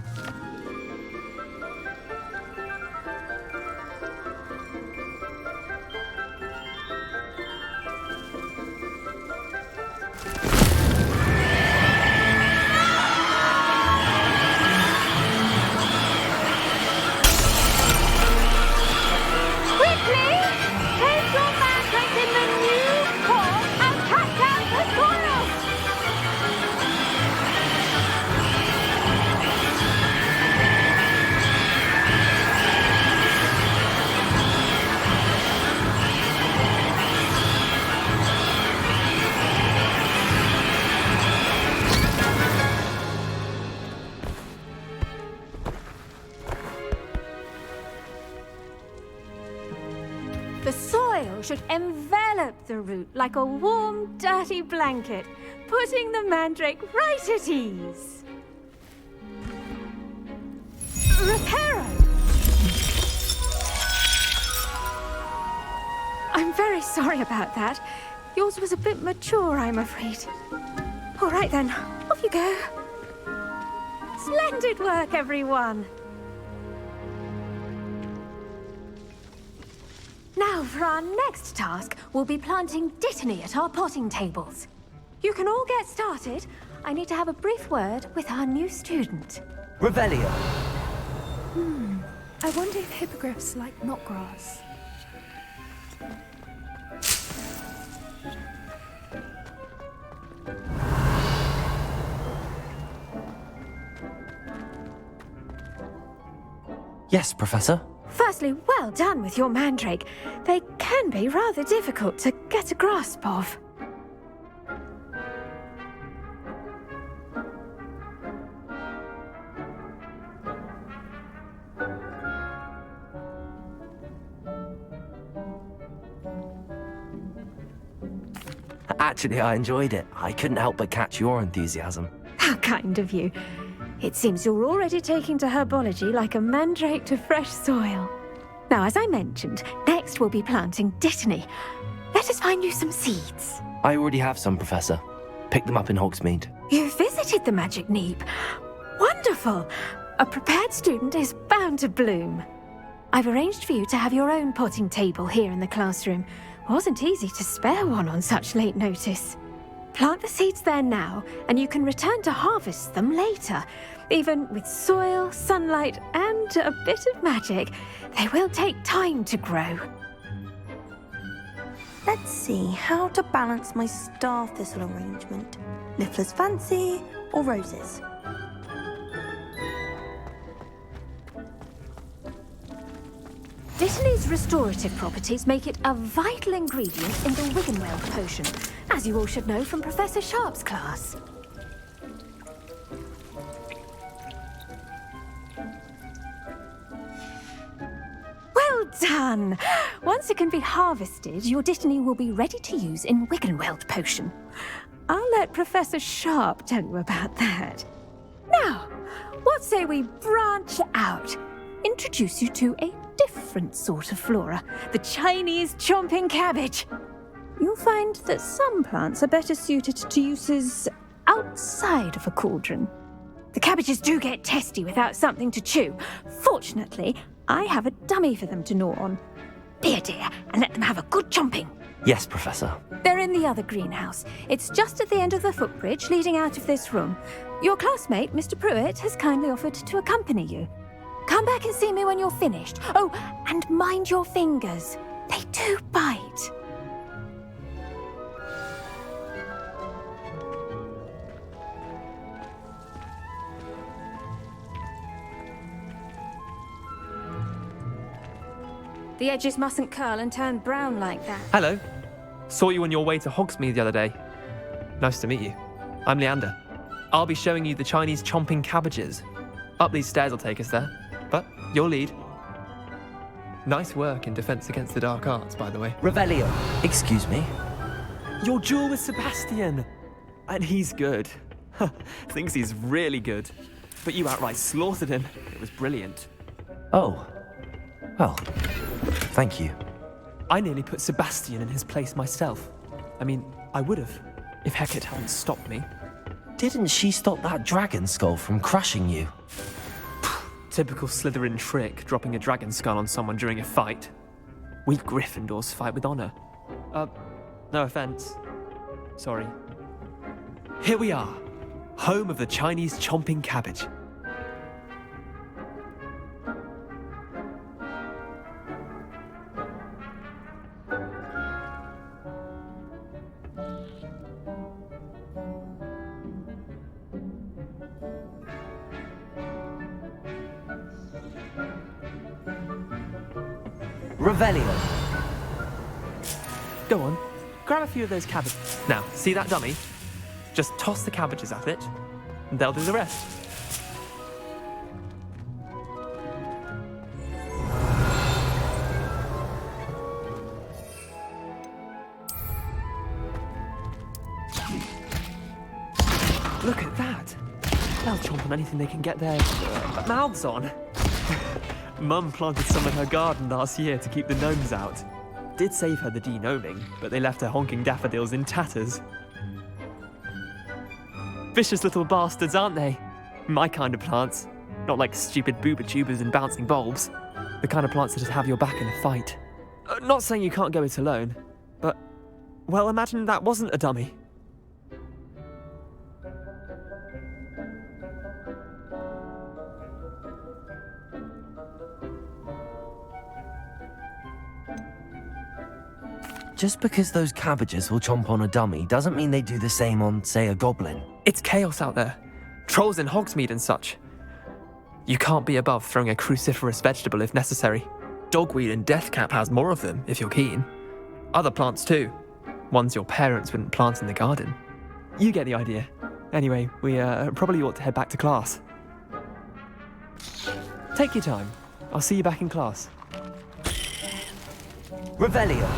should envelop the root like a warm, dirty blanket, putting the mandrake right at ease. Reparo! I'm very sorry about that. Yours was a bit mature, I'm afraid. All right then, off you go. Splendid work, everyone. Now, for our next task, we'll be planting dittany at our potting tables. You can all get started. I need to have a brief word with our new student. Revelio. I wonder if hippogriffs like knotgrass. Yes, Professor. Firstly, well done with your mandrake. They can be rather difficult to get a grasp of. Actually, I enjoyed it. I couldn't help but catch your enthusiasm. How kind of you. It seems you're already taking to herbology like a mandrake to fresh soil. Now, as I mentioned, next we'll be planting dittany. Let us find you some seeds. I already have some, Professor. Picked them up in Hogsmeade. You visited the Magic Neep. Wonderful! A prepared student is bound to bloom. I've arranged for you to have your own potting table here in the classroom. Wasn't easy to spare one on such late notice. Plant the seeds there now, and you can return to harvest them later. Even with soil, sunlight, and a bit of magic, they will take time to grow. Let's see how to balance my star thistle arrangement. Niffler's fancy or roses? Dittany's restorative properties make it a vital ingredient in the Wiggenweld potion, as you all should know from Professor Sharp's class. Well done! Once it can be harvested, your dittany will be ready to use in Wiggenweld potion. I'll let Professor Sharp tell you about that. Now, what say we branch out? Introduce you to a different sort of flora, the Chinese chomping cabbage. You'll find that some plants are better suited to uses outside of a cauldron. The cabbages do get testy without something to chew. Fortunately, I have a dummy for them to gnaw on. Be a dear and let them have a good chomping. Yes, Professor. They're in the other greenhouse. It's just at the end of the footbridge leading out of this room. Your classmate, Mr. Pruitt, has kindly offered to accompany you. Come back and see me when you're finished. Oh, and mind your fingers. They do bite. The edges mustn't curl and turn brown like that. Hello. Saw you on your way to Hogsmeade the other day. Nice to meet you. I'm Leander. I'll be showing you the Chinese chomping cabbages. Up these stairs will take us there. But your lead. Nice work in Defense Against the Dark Arts, by the way. Revelio. Excuse me? Your duel with Sebastian. And he's good. Thinks he's really good. But you outright slaughtered him. It was brilliant. Oh. Well, thank you. I nearly put Sebastian in his place myself. I mean, I would have, if Hecate hadn't stopped me. Didn't she stop that dragon skull from crushing you? Typical Slytherin trick, dropping a dragon skull on someone during a fight. We Gryffindors fight with honor. No offense. Sorry. Here we are, home of the Chinese chomping cabbage. Revelio. Go on, grab a few of those cabbages. Now, see that dummy? Just toss the cabbages at it, and they'll do the rest. Look at that! They'll chomp on anything they can get their mouths on. Mum planted some in her garden last year to keep the gnomes out. Did save her the de-gnoming, but they left her honking daffodils in tatters. Vicious little bastards, aren't they? My kind of plants. Not like stupid booba tubers and bouncing bulbs. The kind of plants that just have your back in a fight. Not saying you can't go it alone, but, well, imagine that wasn't a dummy. Just because those cabbages will chomp on a dummy doesn't mean they do the same on, say, a goblin. It's chaos out there. Trolls in Hogsmeade and such. You can't be above throwing a cruciferous vegetable if necessary. Dogweed and Deathcap has more of them, if you're keen. Other plants too. Ones your parents wouldn't plant in the garden. You get the idea. Anyway, we probably ought to head back to class. Take your time. I'll see you back in class. Revelio.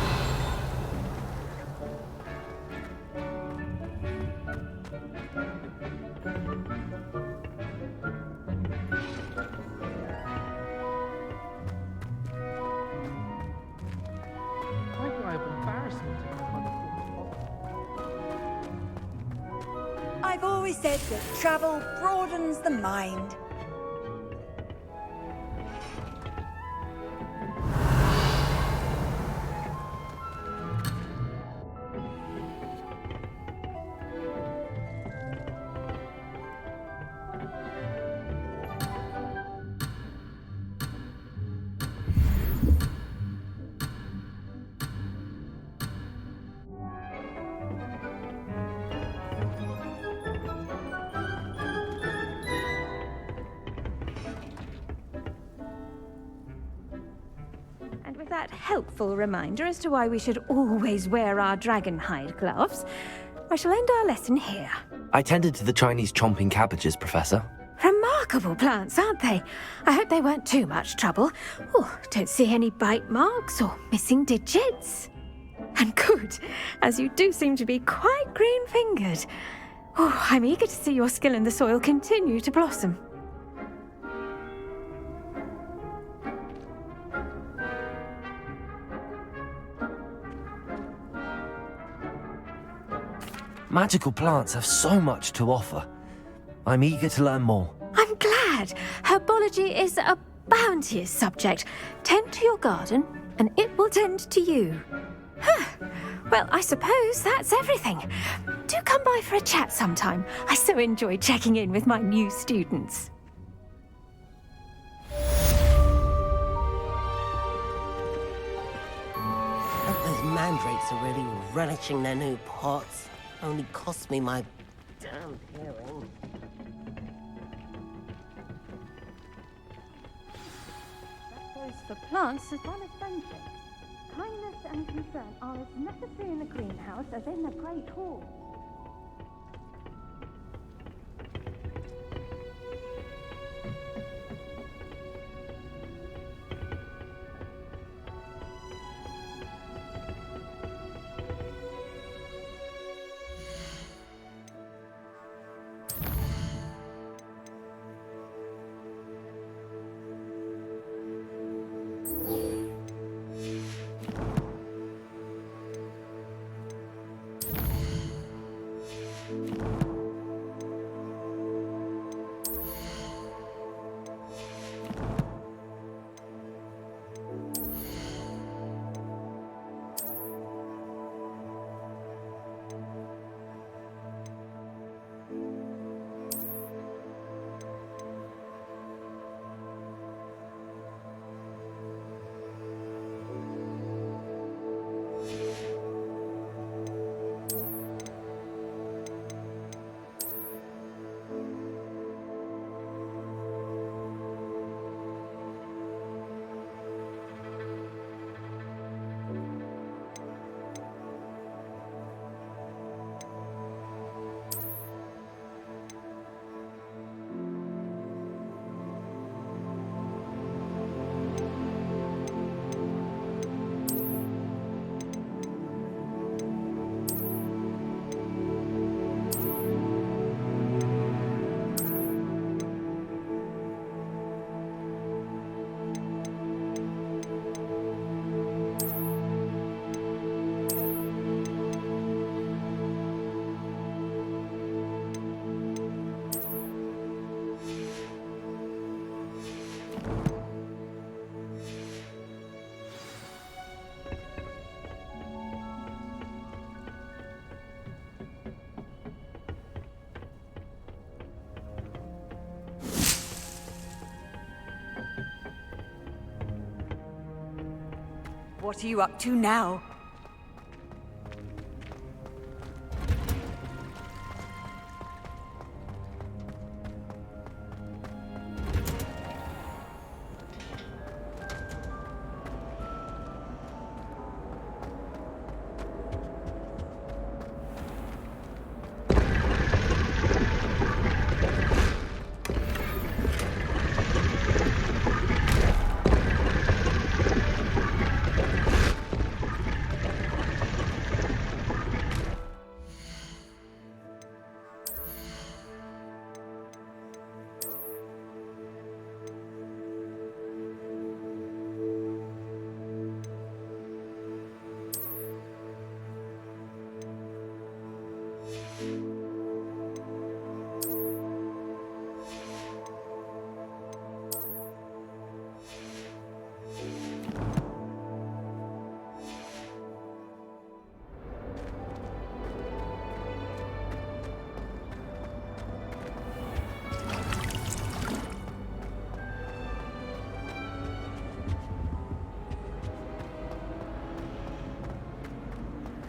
I've always said that travel broadens the mind. And with that helpful reminder as to why we should always wear our dragonhide gloves, I shall end our lesson here. I tended to the Chinese chomping cabbages, Professor. Remarkable plants, aren't they? I hope they weren't too much trouble. Oh, don't see any bite marks or missing digits. And good, as you do seem to be quite green-fingered. Oh, I'm eager to see your skill in the soil continue to blossom. Magical plants have so much to offer. I'm eager to learn more. I'm glad. Herbology is a bounteous subject. Tend to your garden, and it will tend to you. Well, I suppose that's everything. Do come by for a chat sometime. I so enjoy checking in with my new students. Those mandrakes are really relishing their new pots. Only cost me my damn hearing. That goes for plants as well as friendship. Kindness and concern are as necessary in the greenhouse as in the Great Hall. What are you up to now?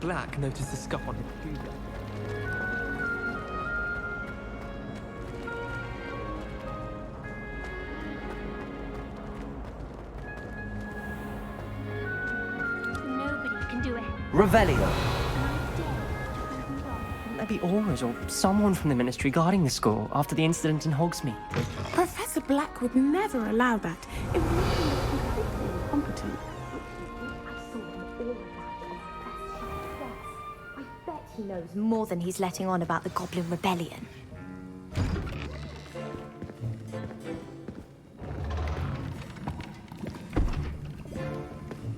Black noticed the scuff on his cougar. Nobody can do it. Revelio. Maybe Aura's or someone from the Ministry guarding the school after the incident in Hogsmeade. Professor Black would never allow that. It would make him look completely incompetent. I bet he knows more than he's letting on about the Goblin Rebellion.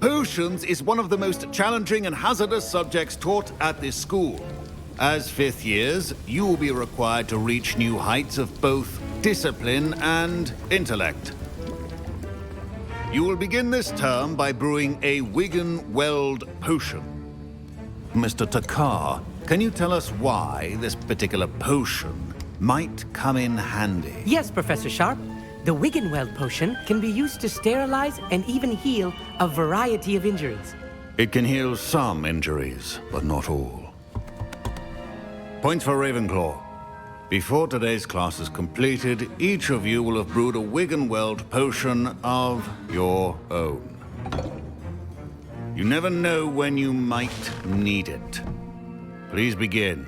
Potions is one of the most challenging and hazardous subjects taught at this school. As fifth years, you will be required to reach new heights of both discipline and intellect. You will begin this term by brewing a Wigan-Weld potion. Mr. Takar, can you tell us why this particular potion might come in handy? Yes, Professor Sharp. The Wiggenweld potion can be used to sterilize and even heal a variety of injuries. It can heal some injuries, but not all. Points for Ravenclaw. Before today's class is completed, each of you will have brewed a Wiggenweld potion of your own. You never know when you might need it. Please begin.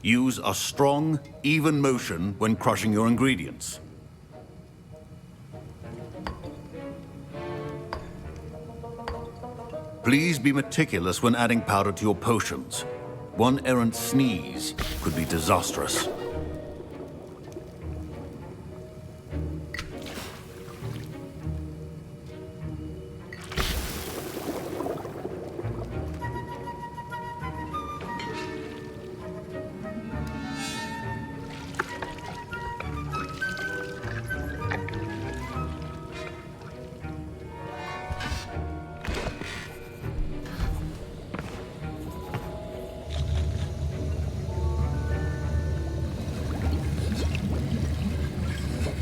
Use a strong, even motion when crushing your ingredients. Please be meticulous when adding powder to your potions. One errant sneeze could be disastrous.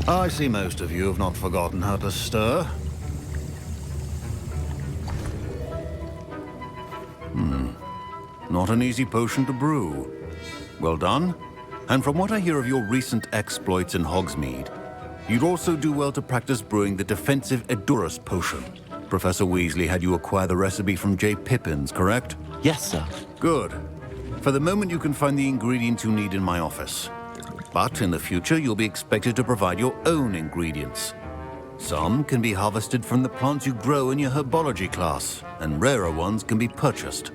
I see most of you have not forgotten how to stir. Not an easy potion to brew. Well done. And from what I hear of your recent exploits in Hogsmeade, you'd also do well to practice brewing the defensive Edurus potion. Professor Weasley had you acquire the recipe from J. Pippins, correct? Yes, sir. Good. For the moment, you can find the ingredients you need in my office. But in the future, you'll be expected to provide your own ingredients. Some can be harvested from the plants you grow in your herbology class, and rarer ones can be purchased.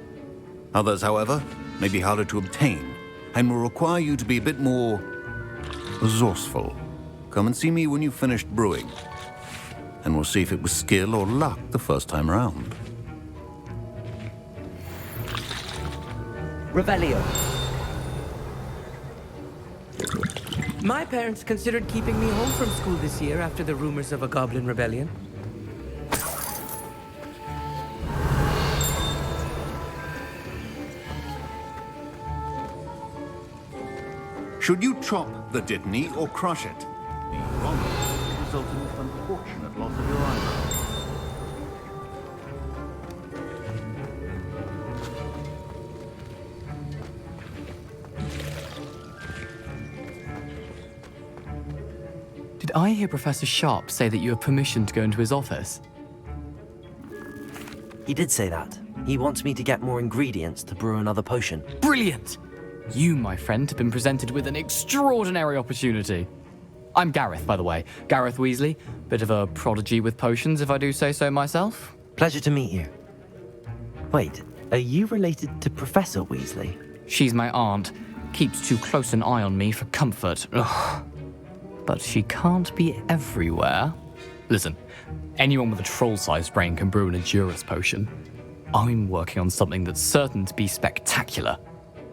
Others, however, may be harder to obtain, and will require you to be a bit more resourceful. Come and see me when you've finished brewing, and we'll see if it was skill or luck the first time round. Revelio. My parents considered keeping me home from school this year after the rumors of a Goblin Rebellion. Should you chop the Dittany or crush it, the wrong will result in the unfortunate loss of your eyebrow. Did I hear Professor Sharp say that you have permission to go into his office? He did say that. He wants me to get more ingredients to brew another potion. Brilliant! You, my friend, have been presented with an extraordinary opportunity. I'm Gareth, by the way. Gareth Weasley. Bit of a prodigy with potions, if I do say so myself. Pleasure to meet you. Wait, are you related to Professor Weasley? She's my aunt. Keeps too close an eye on me for comfort. Ugh. But she can't be everywhere. Listen, anyone with a troll-sized brain can brew an Edurus potion. I'm working on something that's certain to be spectacular.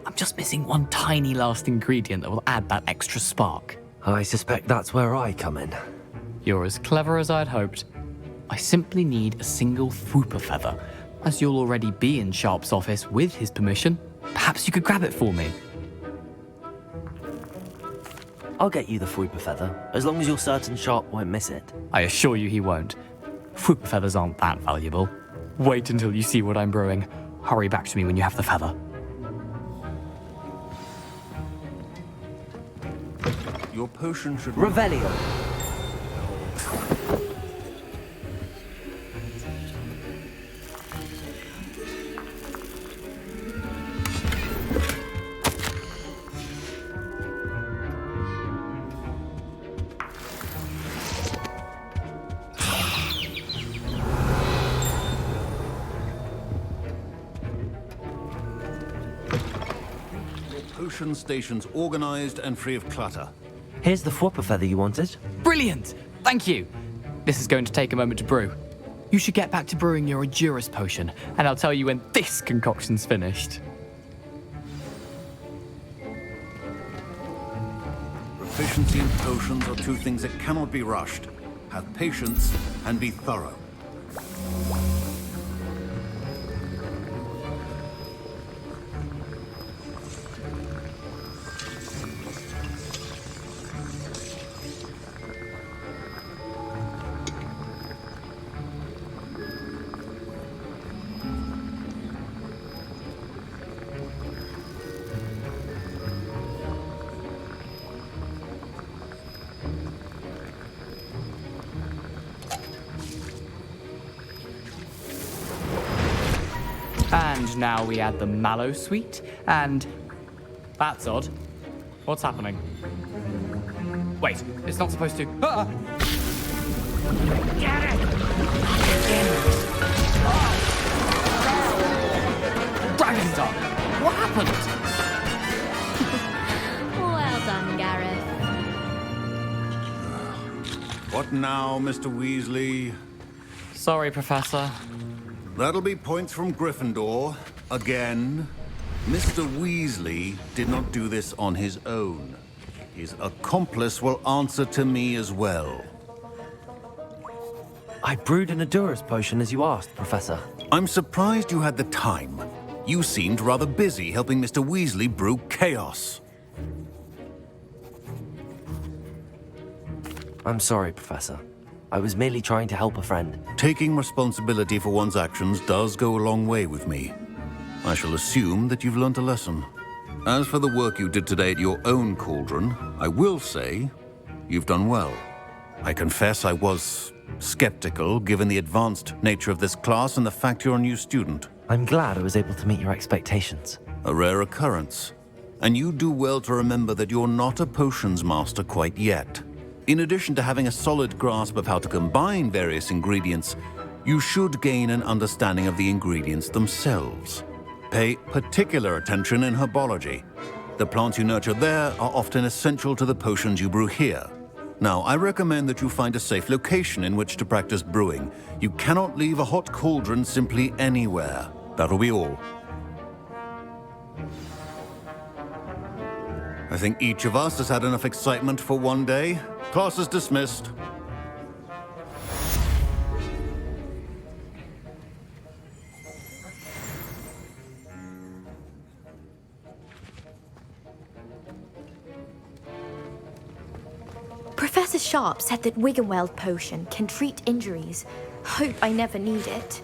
I'm just missing one tiny last ingredient that will add that extra spark. I suspect that's where I come in. You're as clever as I'd hoped. I simply need a single Fwooper feather. As you'll already be in Sharp's office with his permission, perhaps you could grab it for me. I'll get you the Fwooper feather, as long as you're certain Sharp won't miss it. I assure you he won't. Fwooper feathers aren't that valuable. Wait until you see what I'm brewing. Hurry back to me when you have the feather. Your potion should... Revelio. Potion stations organized and free of clutter. Here's the Fwooper feather you wanted. Brilliant! Thank you! This is going to take a moment to brew. You should get back to brewing your Edurus potion, and I'll tell you when this concoction's finished. Proficiency in potions are two things that cannot be rushed. Have patience and be thorough. And now we add the mallow sweet, and... That's odd. What's happening? Wait, it's not supposed to... Ah! Get it! Dragon Dog! What happened? Well done, Gareth. What now, Mr. Weasley? Sorry, Professor. That'll be points from Gryffindor. Again. Mr. Weasley did not do this on his own. His accomplice will answer to me as well. I brewed an Edurus potion as you asked, Professor. I'm surprised you had the time. You seemed rather busy helping Mr. Weasley brew chaos. I'm sorry, Professor. I was merely trying to help a friend. Taking responsibility for one's actions does go a long way with me. I shall assume that you've learnt a lesson. As for the work you did today at your own cauldron, I will say you've done well. I confess I was skeptical, given the advanced nature of this class and the fact you're a new student. I'm glad I was able to meet your expectations. A rare occurrence. And you do well to remember that you're not a potions master quite yet. In addition to having a solid grasp of how to combine various ingredients, you should gain an understanding of the ingredients themselves. Pay particular attention in herbology. The plants you nurture there are often essential to the potions you brew here. Now, I recommend that you find a safe location in which to practice brewing. You cannot leave a hot cauldron simply anywhere. That'll be all. I think each of us has had enough excitement for one day. Class is dismissed. Professor Sharp said that Wiggenweld potion can treat injuries. Hope I never need it.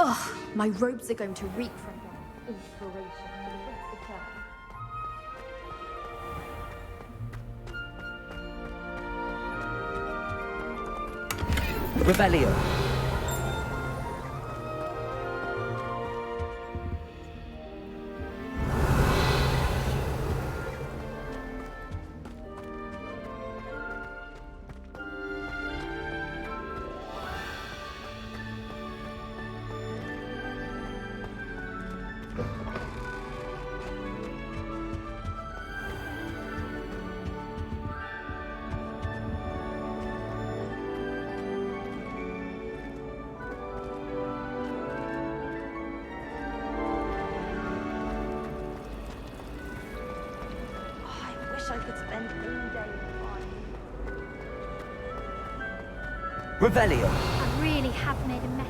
Ugh, my robes are going to reek from that inspiration for the rest of term. Revelio. I could spend all day in Revelio. I really have made a mess.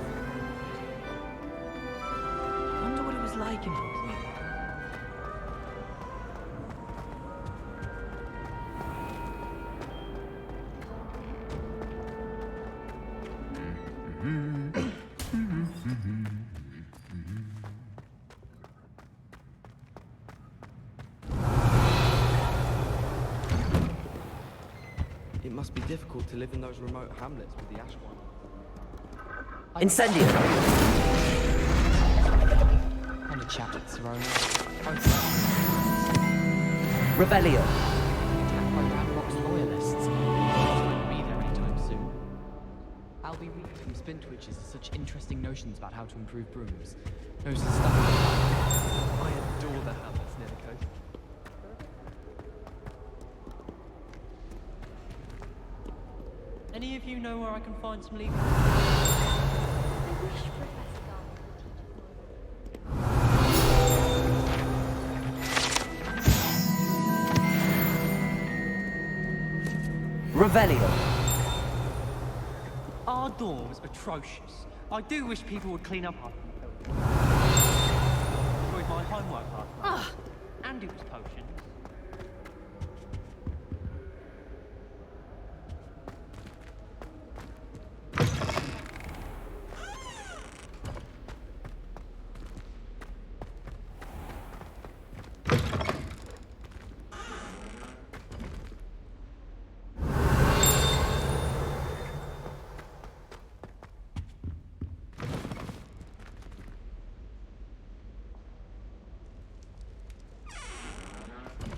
I wonder what it was like in Hogsmeade. It must be difficult to live in those remote hamlets with the ash one. Incendio. And a chat with Serona. Revelio. Attacked by Ramrock's loyalists. Won't be there anytime soon. I'll be reading from Spintwitches such interesting notions about how to improve brooms. Knows the stuff. I adore the hamlets near the coast. Any of you know where I can find some legal? I wish Professor Revelio. Our dorm's atrocious. I do wish people would clean up after themselves. Enjoyed my homework last night. And it was potions.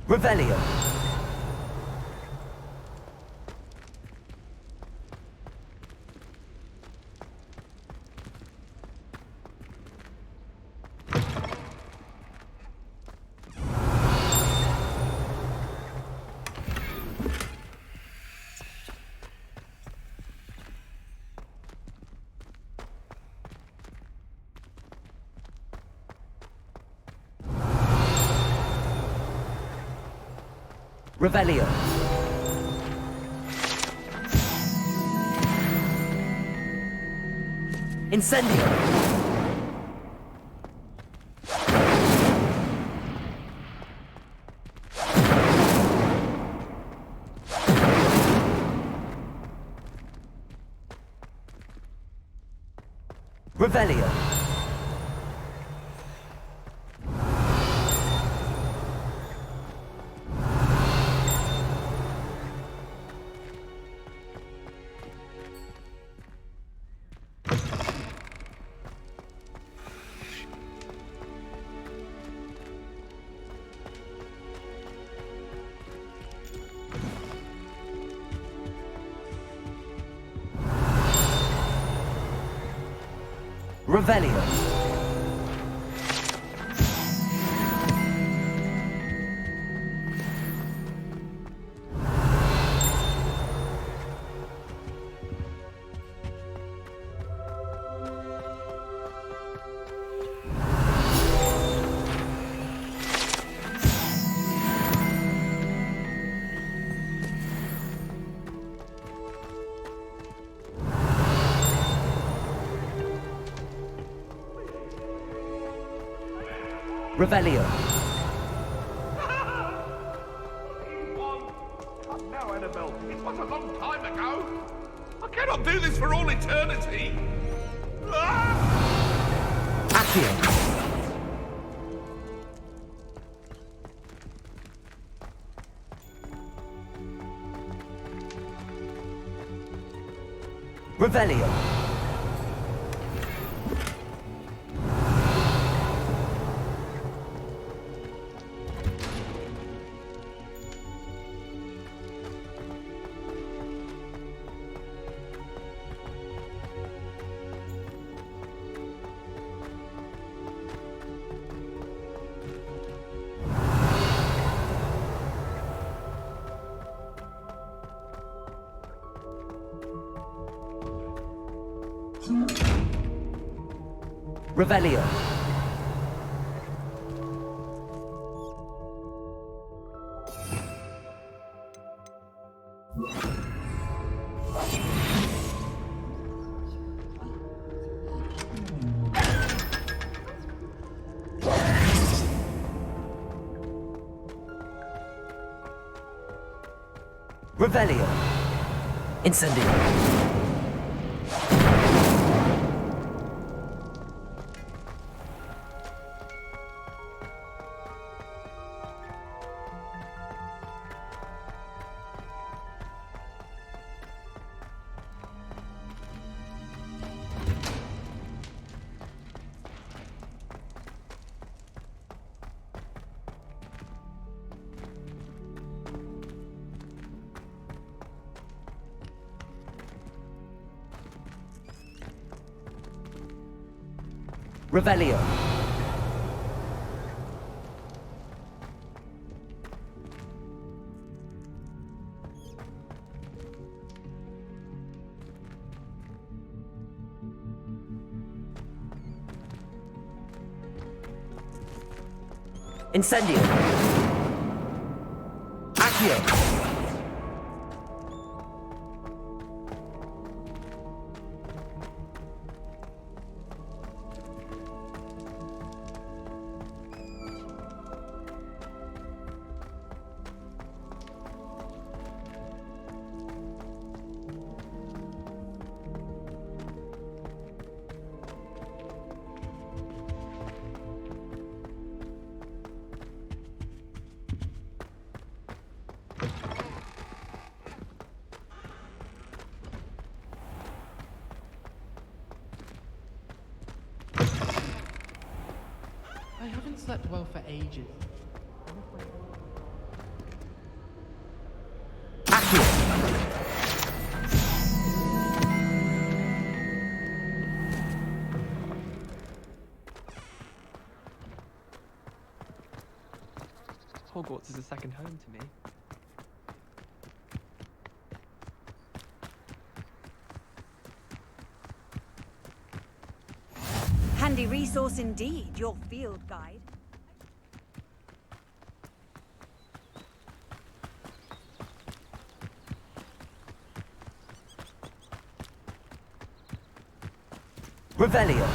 Revelio. Revelio. Incendio. Revelio. Revelio. Revelio. Now, Annabelle, it was a long time ago. I cannot do this for all eternity. Accio. Revelio. Revelio. Revelio. Incendio. Revelio. Incendio. Accio. I haven't slept well for ages. Hogwarts is a second home to me. Handy resource indeed, your field guide. Revelio.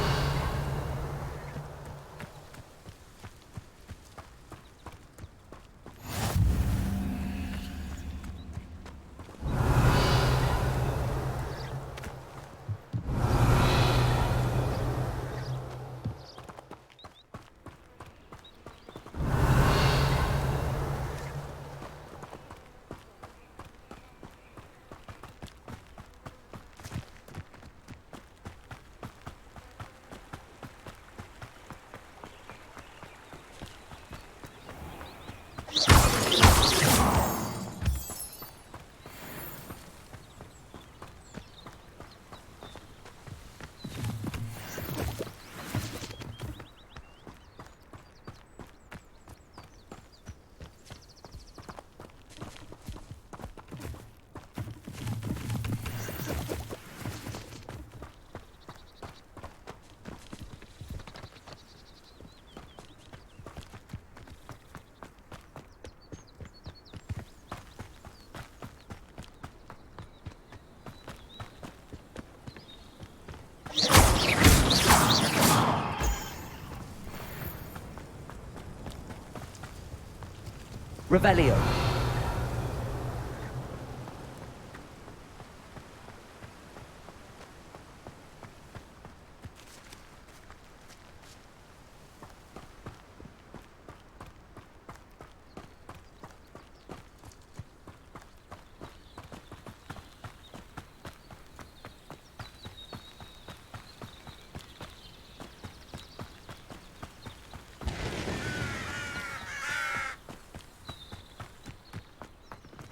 Revelio.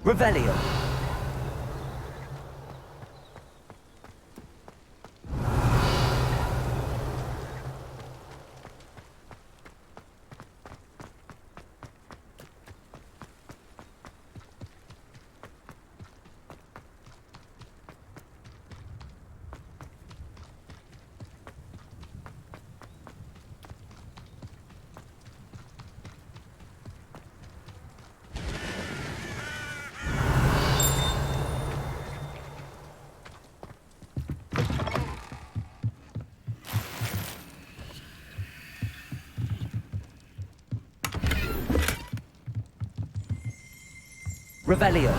Revelio. Revelio.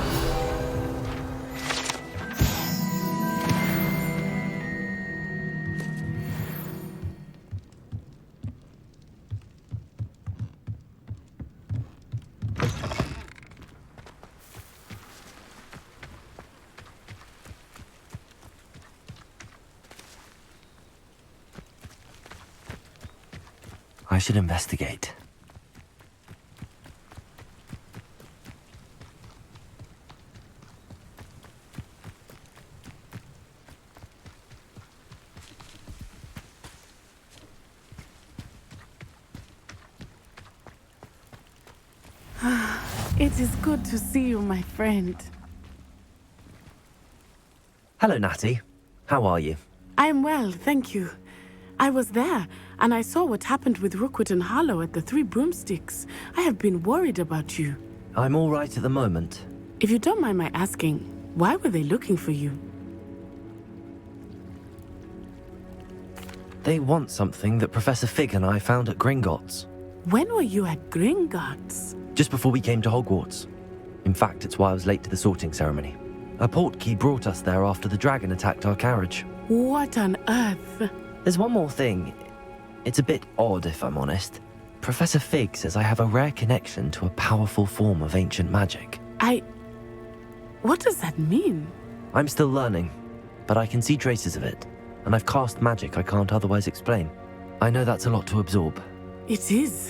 I should investigate. It is good to see you, my friend. Hello, Natty. How are you? I am well, thank you. I was there, and I saw what happened with Rookwood and Harlow at the Three Broomsticks. I have been worried about you. I'm all right at the moment. If you don't mind my asking, why were they looking for you? They want something that Professor Fig and I found at Gringotts. When were you at Gringotts? Just before we came to Hogwarts. In fact, it's why I was late to the sorting ceremony. A portkey brought us there after the dragon attacked our carriage. What on earth? There's one more thing. It's a bit odd, if I'm honest. Professor Fig says I have a rare connection to a powerful form of ancient magic. What does that mean? I'm still learning, but I can see traces of it, and I've cast magic I can't otherwise explain. I know that's a lot to absorb. It is.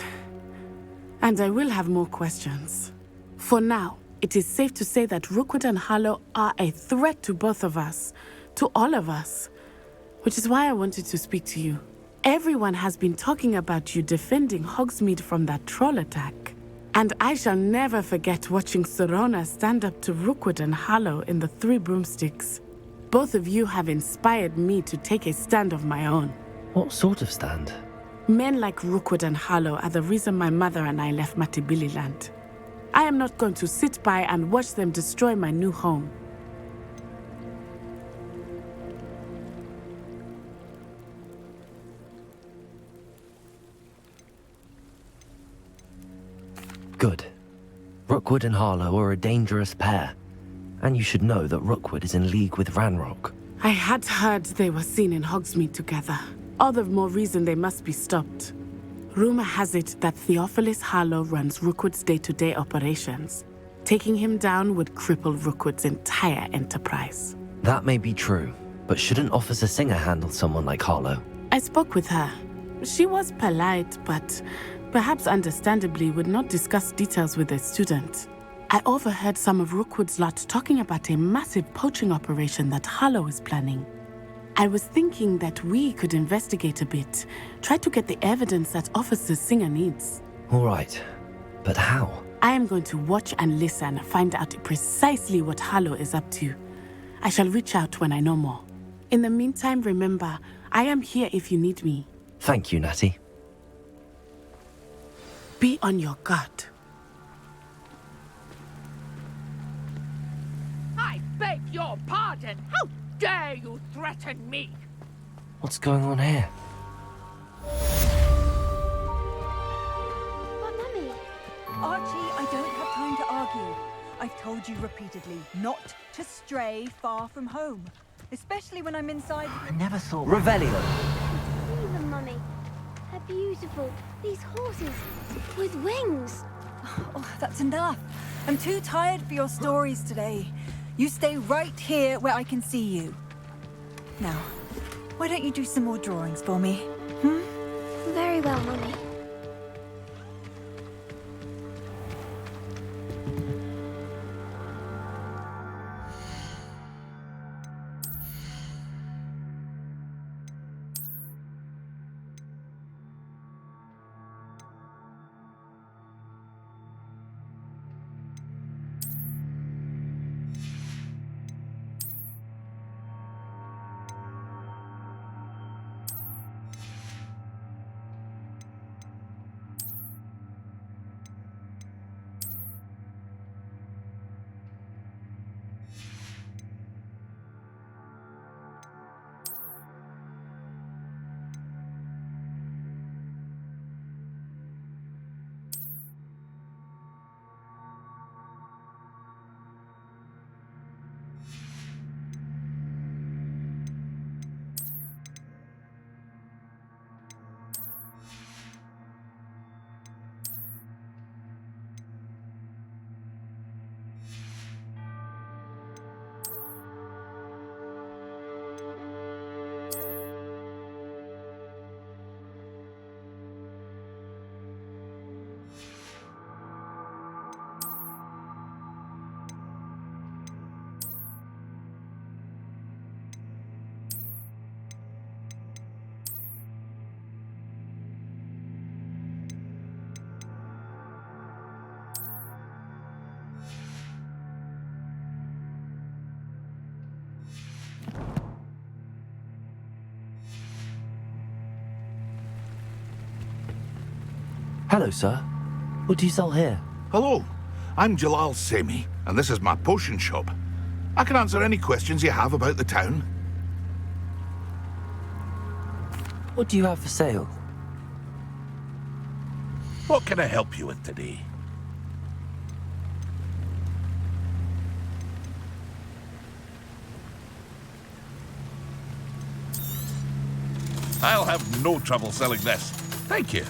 And I will have more questions. For now, it is safe to say that Rookwood and Harlow are a threat to both of us, to all of us, which is why I wanted to speak to you. Everyone has been talking about you defending Hogsmeade from that troll attack. And I shall never forget watching Serona stand up to Rookwood and Harlow in the Three Broomsticks. Both of you have inspired me to take a stand of my own. What sort of stand? Men like Rookwood and Harlow are the reason my mother and I left Matibili-land. I am not going to sit by and watch them destroy my new home. Good. Rookwood and Harlow are a dangerous pair. And you should know that Rookwood is in league with Ranrock. I had heard they were seen in Hogsmeade together. All the more reason they must be stopped. Rumor has it that Theophilus Harlow runs Rookwood's day-to-day operations. Taking him down would cripple Rookwood's entire enterprise. That may be true, but shouldn't Officer Singer handle someone like Harlow? I spoke with her. She was polite, but perhaps understandably would not discuss details with a student. I overheard some of Rookwood's lot talking about a massive poaching operation that Harlow is planning. I was thinking that we could investigate a bit, try to get the evidence that Officer Singer needs. All right, but how? I am going to watch and listen, find out precisely what Harlow is up to. I shall reach out when I know more. In the meantime, remember, I am here if you need me. Thank you, Natty. Be on your guard. I beg your pardon. How dare you threaten me? What's going on here? But Mummy, Archie, I don't have time to argue. I've told you repeatedly not to stray far from home. Especially when I'm inside. I never thought... Revelio. See them, Mummy. They're beautiful. These horses with wings. Oh, that's enough. I'm too tired for your stories today. You stay right here where I can see you. Now, why don't you do some more drawings for me? Very well, Mummy. Hello, sir. What do you sell here? Hello, I'm Jalal Semi, and this is my potion shop. I can answer any questions you have about the town. What do you have for sale? What can I help you with today? I'll have no trouble selling this. Thank you.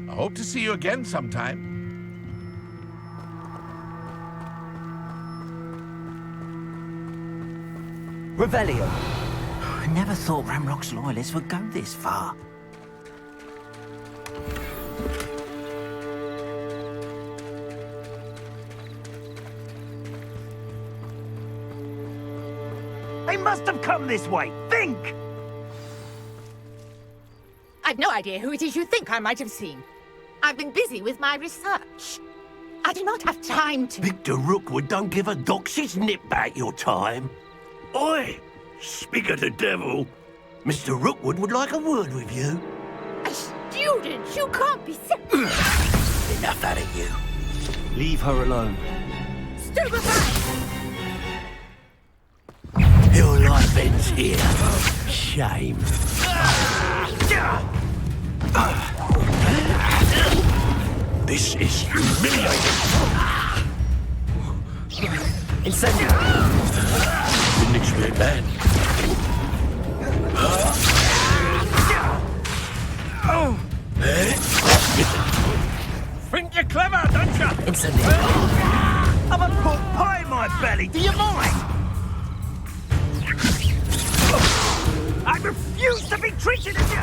I hope to see you again sometime. Revelio. I never thought Ramrock's loyalists would go this far. They must have come this way. Think! I've no idea who it is you think I might have seen. I've been busy with my research. I do not have time to... Victor Rookwood don't give a doxy's nip back your time. Oi! Speak of the devil. Mr. Rookwood would like a word with you. A student? You can't be... Enough out of you. Leave her alone. Stupefy! Your life ends here. Shame. This is humiliating. Incendio! Didn't expect that. Think you're clever, don't you? Incendio! I'm a pork pie in my belly. Do you mind? I refuse to be treated as you.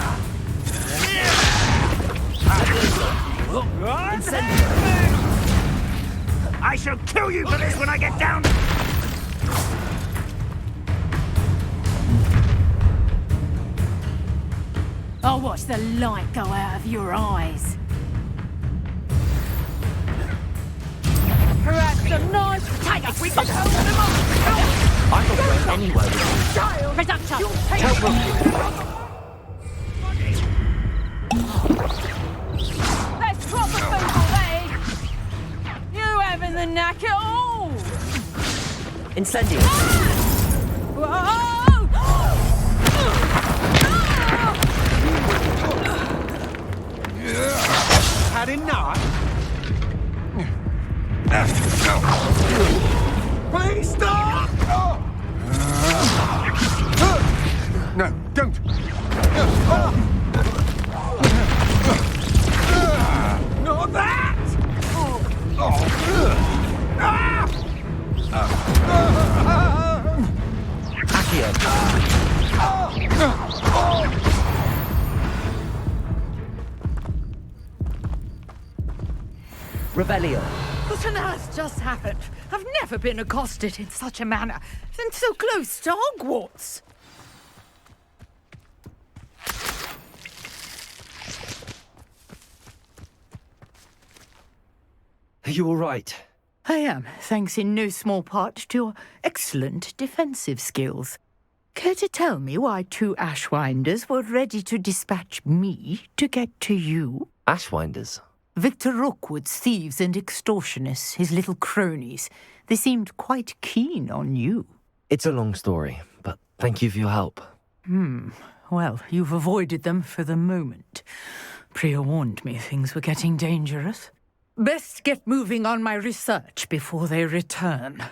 I shall kill you for this when I get down. I'll watch the light go out of your eyes. Perhaps a nice tiger. We can hold them up. I'm not going anywhere with you. Child, presumption. Tell Rookwood. Let's drop a food, eh? the knacker. Oh! Incendio. Had enough? Please stop! No, don't! Not that! Revelio. What on earth just happened? I've never been accosted in such a manner, and so close to Hogwarts. Are you all right? I am, thanks in no small part to your excellent defensive skills. Care to tell me why 2 Ashwinders were ready to dispatch me to get to you? Ashwinders? Victor Rookwood's thieves and extortionists, his little cronies. They seemed quite keen on you. It's a long story, but thank you for your help. Well, you've avoided them for the moment. Priya warned me things were getting dangerous. Best get moving on my research before they return.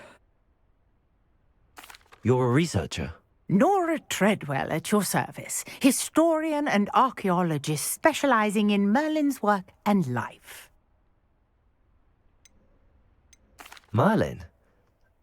You're a researcher? Nora Treadwell at your service, historian and archaeologist specializing in Merlin's work and life. Merlin?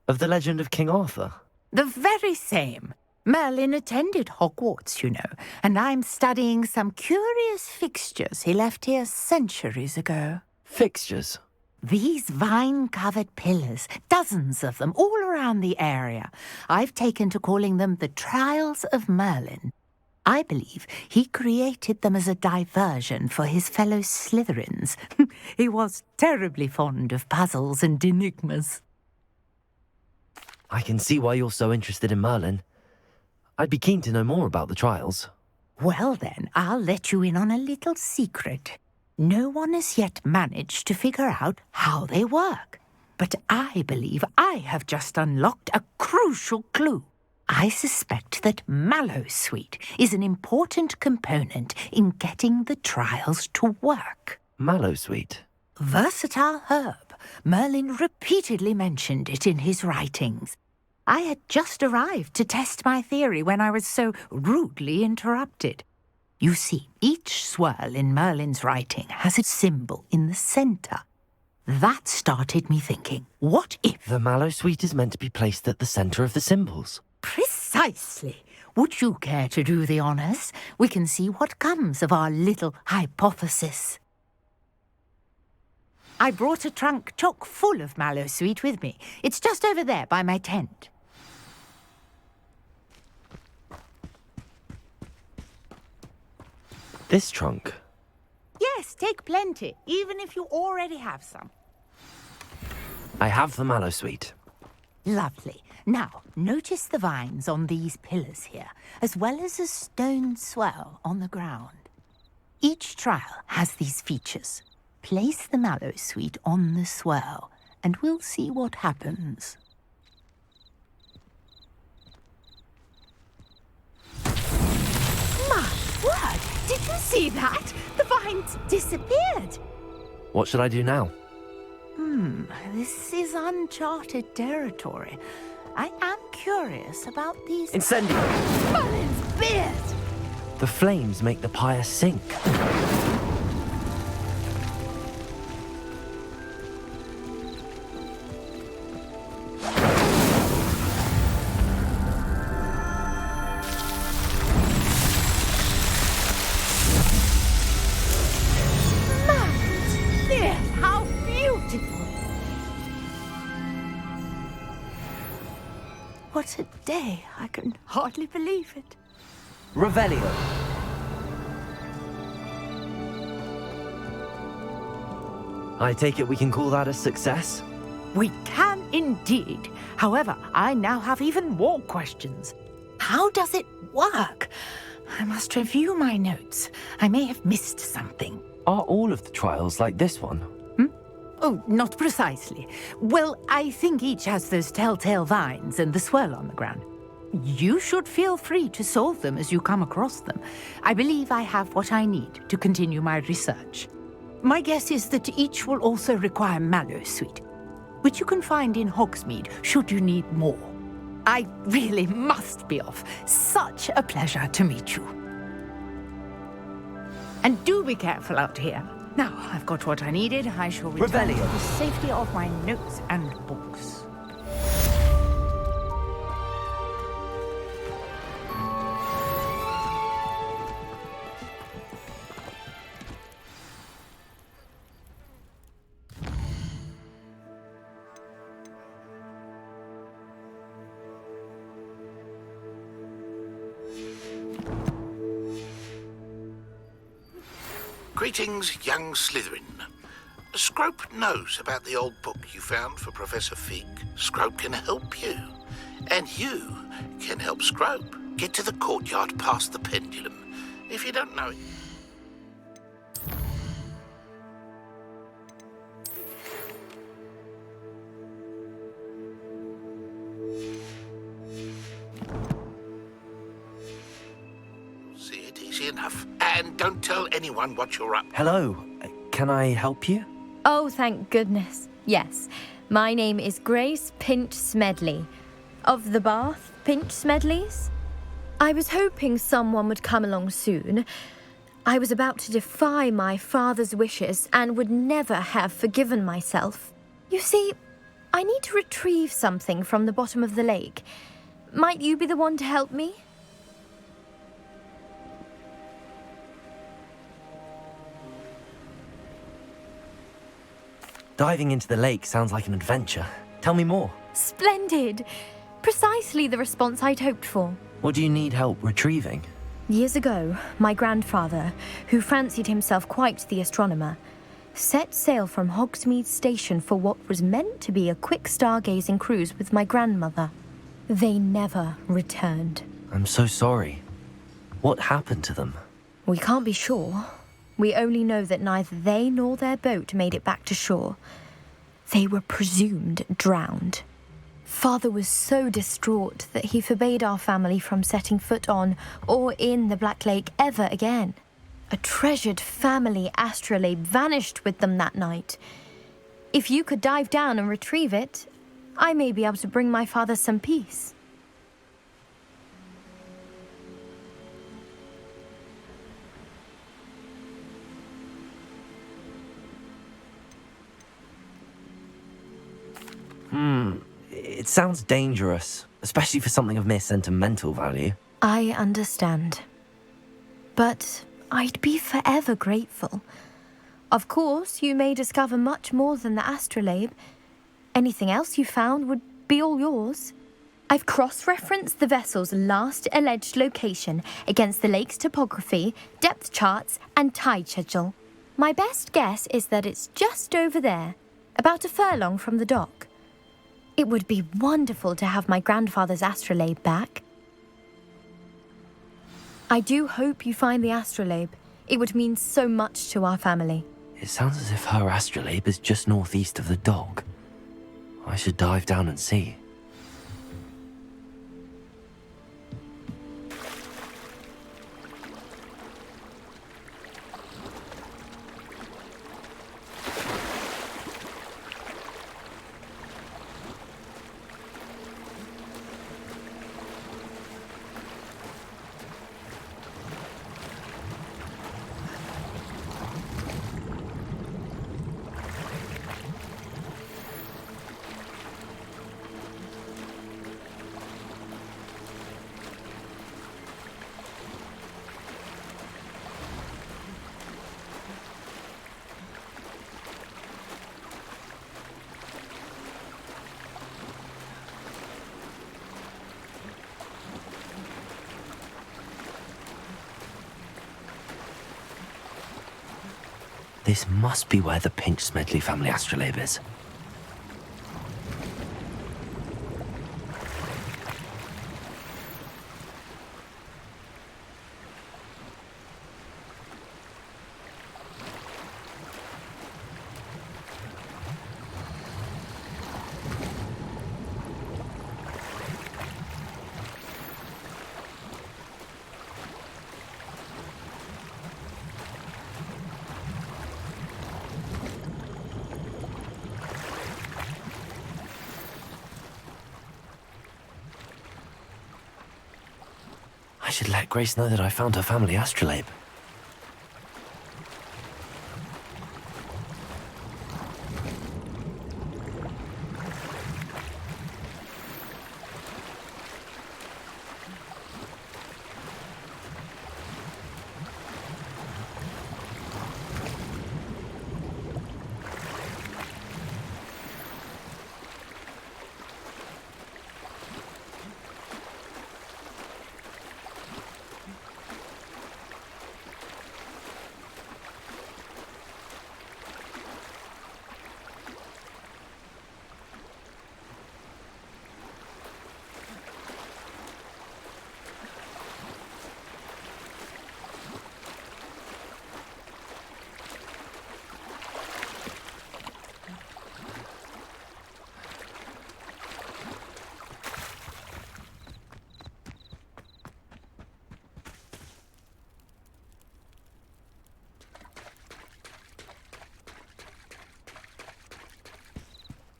Of the legend of King Arthur? The very same. Merlin attended Hogwarts, you know, and I'm studying some curious fixtures he left here centuries ago. Fixtures? These vine-covered pillars, dozens of them, all around the area. I've taken to calling them the Trials of Merlin. I believe he created them as a diversion for his fellow Slytherins. He was terribly fond of puzzles and enigmas. I can see why you're so interested in Merlin. I'd be keen to know more about the trials. Well then, I'll let you in on a little secret. No one has yet managed to figure out how they work. But I believe I have just unlocked a crucial clue. I suspect that Mallowsweet is an important component in getting the trials to work. Mallowsweet? Versatile herb. Merlin repeatedly mentioned it in his writings. I had just arrived to test my theory when I was so rudely interrupted. You see, each swirl in Merlin's writing has a symbol in the centre. That started me thinking, what if... The Mallowsweet is meant to be placed at the centre of the symbols. Precisely. Would you care to do the honours? We can see what comes of our little hypothesis. I brought a trunk chock full of Mallowsweet with me. It's just over there by my tent. This trunk? Yes, take plenty, even if you already have some. I have the Mallowsweet. Lovely. Now, notice the vines on these pillars here, as well as a stone swell on the ground. Each trial has these features. Place the Mallowsweet on the swell, and we'll see what happens. My word! Did you see that? The vines disappeared. What should I do now? This is uncharted territory. I am curious about these... Incendio! Merlin's beard! The flames make the pyre sink. How beautiful! What a day! I can hardly believe it. Revelio. I take it we can call that a success? We can indeed. However, I now have even more questions. How does it work? I must review my notes. I may have missed something. Are all of the trials like this one? Oh, not precisely. Well, I think each has those telltale vines and the swirl on the ground. You should feel free to solve them as you come across them. I believe I have what I need to continue my research. My guess is that each will also require mallowsweet, which you can find in Hogsmeade should you need more. I really must be off. Such a pleasure to meet you. And do be careful out here. Now, I've got what I needed. I shall return to the safety of my notes and books. Greetings, young Slytherin. Scrope knows about the old book you found for Professor Fig. Scrope can help you. And you can help Scrope get to the courtyard past the pendulum. If you don't know it... See it easy enough. And don't tell anyone what you're up. Hello, can I help you? Oh, thank goodness. Yes. My name is Grace Pinch Smedley. Of the Bath Pinch Smedleys. I was hoping someone would come along soon. I was about to defy my father's wishes and would never have forgiven myself. You see, I need to retrieve something from the bottom of the lake. Might you be the one to help me? Diving into the lake sounds like an adventure. Tell me more. Splendid! Precisely the response I'd hoped for. What do you need help retrieving? Years ago, my grandfather, who fancied himself quite the astronomer, set sail from Hogsmeade Station for what was meant to be a quick stargazing cruise with my grandmother. They never returned. I'm so sorry. What happened to them? We can't be sure. We only know that neither they nor their boat made it back to shore. They were presumed drowned. Father was so distraught that he forbade our family from setting foot on or in the Black Lake ever again. A treasured family astrolabe vanished with them that night. If you could dive down and retrieve it, I may be able to bring my father some peace. It sounds dangerous, especially for something of mere sentimental value. I understand. But I'd be forever grateful. Of course, you may discover much more than the astrolabe. Anything else you found would be all yours. I've cross-referenced the vessel's last alleged location against the lake's topography, depth charts, and tide schedule. My best guess is that it's just over there, about a furlong from the dock. It would be wonderful to have my grandfather's astrolabe back. I do hope you find the astrolabe. It would mean so much to our family. It sounds as if her astrolabe is just northeast of the dock. I should dive down and see. This must be where the Pinch Smedley family astrolabe is. should let Grace know that I found her family astrolabe.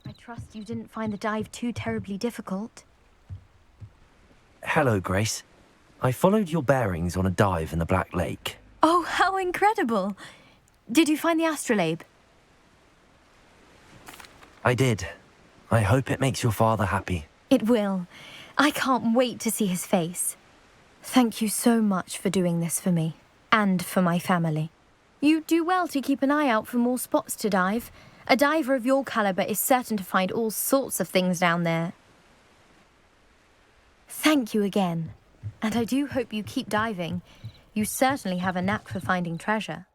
I trust you didn't find the dive too terribly difficult. Hello, Grace. I followed your bearings on a dive in the Black Lake. Oh, how incredible! Did you find the astrolabe? I did. I hope it makes your father happy. It will. I can't wait to see his face. Thank you so much for doing this for me, and for my family. You do well to keep an eye out for more spots to dive. A diver of your caliber is certain to find all sorts of things down there. Thank you again. And I do hope you keep diving. You certainly have a knack for finding treasure.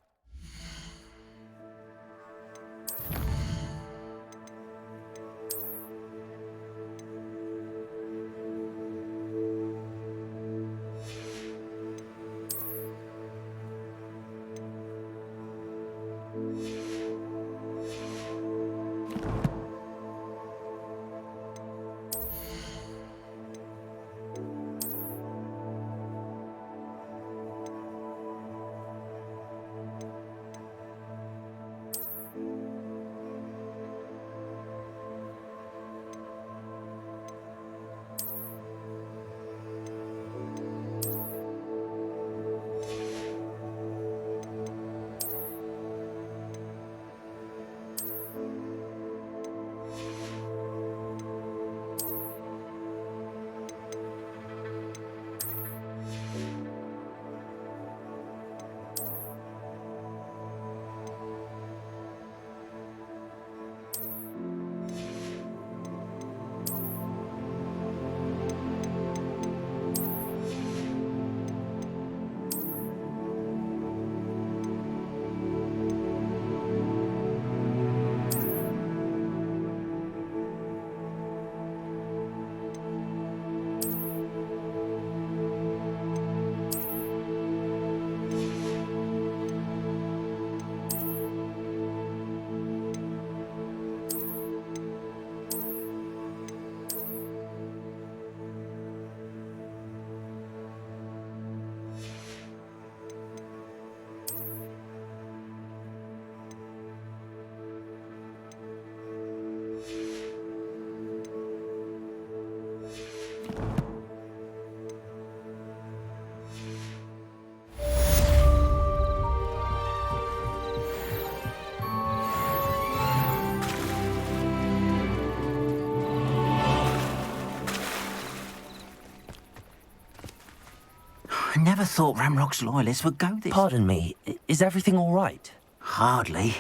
I never thought Ramrock's loyalists would go this... Pardon me, is everything all right? Hardly.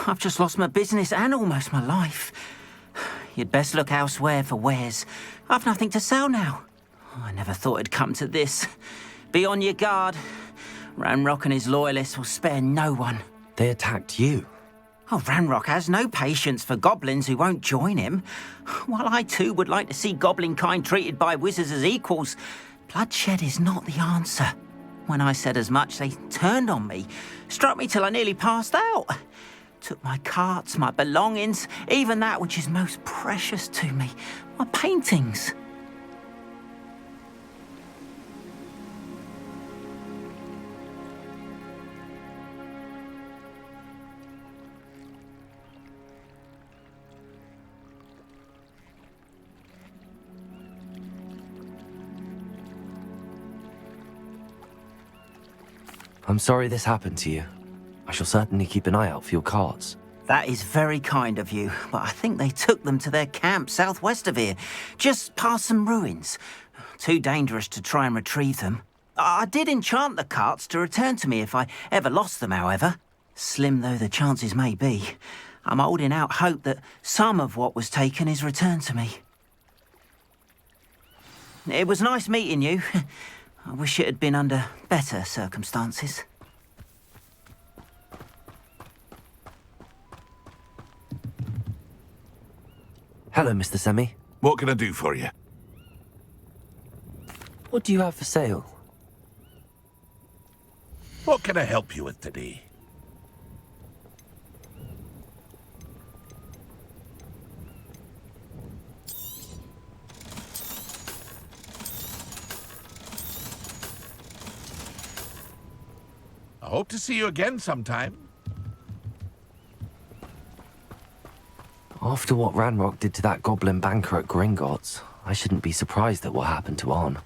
I've just lost my business and almost my life. You'd best look elsewhere for wares. I've nothing to sell now. I never thought it'd come to this. Be on your guard. Ramrock and his loyalists will spare no one. They attacked you. Oh, Ramrock has no patience for goblins who won't join him. While I too would like to see goblin kind treated by wizards as equals, bloodshed is not the answer. When I said as much, they turned on me, struck me till I nearly passed out. Took my carts, my belongings, even that which is most precious to me, my paintings. I'm sorry this happened to you. I shall certainly keep an eye out for your carts. That is very kind of you, but I think they took them to their camp southwest of here, just past some ruins. Too dangerous to try and retrieve them. I did enchant the carts to return to me if I ever lost them, however. Slim though the chances may be, I'm holding out hope that some of what was taken is returned to me. It was nice meeting you. I wish it had been under better circumstances. Hello, Mr. Semi. What can I do for you? What do you have for sale? What can I help you with today? I hope to see you again sometime. After what Ranrock did to that goblin banker at Gringotts, I shouldn't be surprised at what happened to Arn.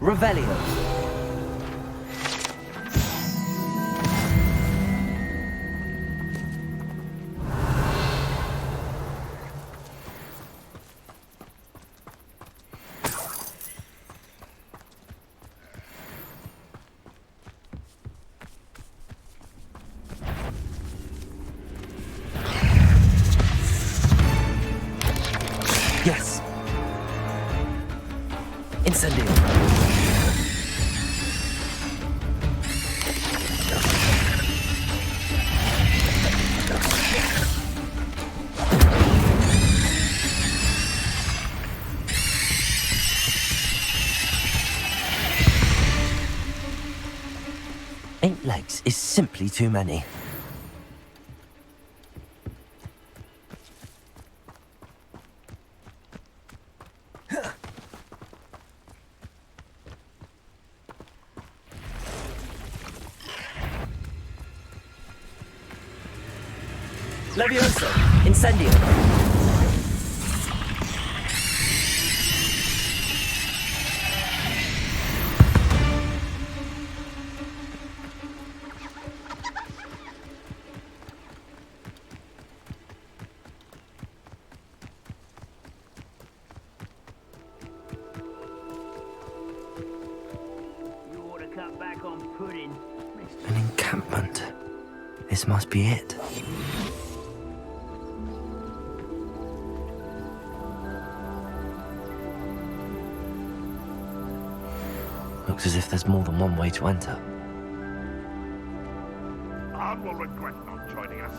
Revelio. Yes. Incendio. Eight legs is simply too many. Levioso. Incendio. An encampment. This must be it. Looks as if there's more than one way to enter. Arn will regret not joining us.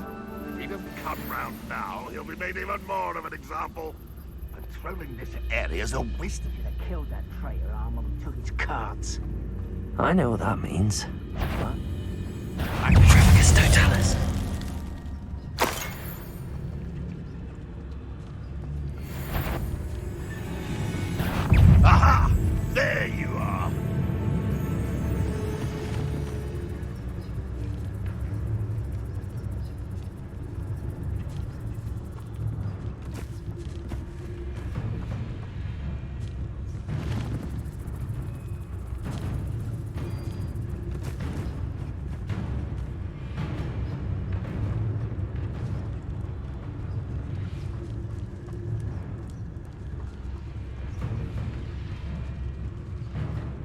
If he doesn't come round now, he'll be made even more of an example. Patrolling this area's a waste of you. They killed that traitor, Arm, and took his carts. I know what that means. What? Petrificus Totalis. Aha! There you are.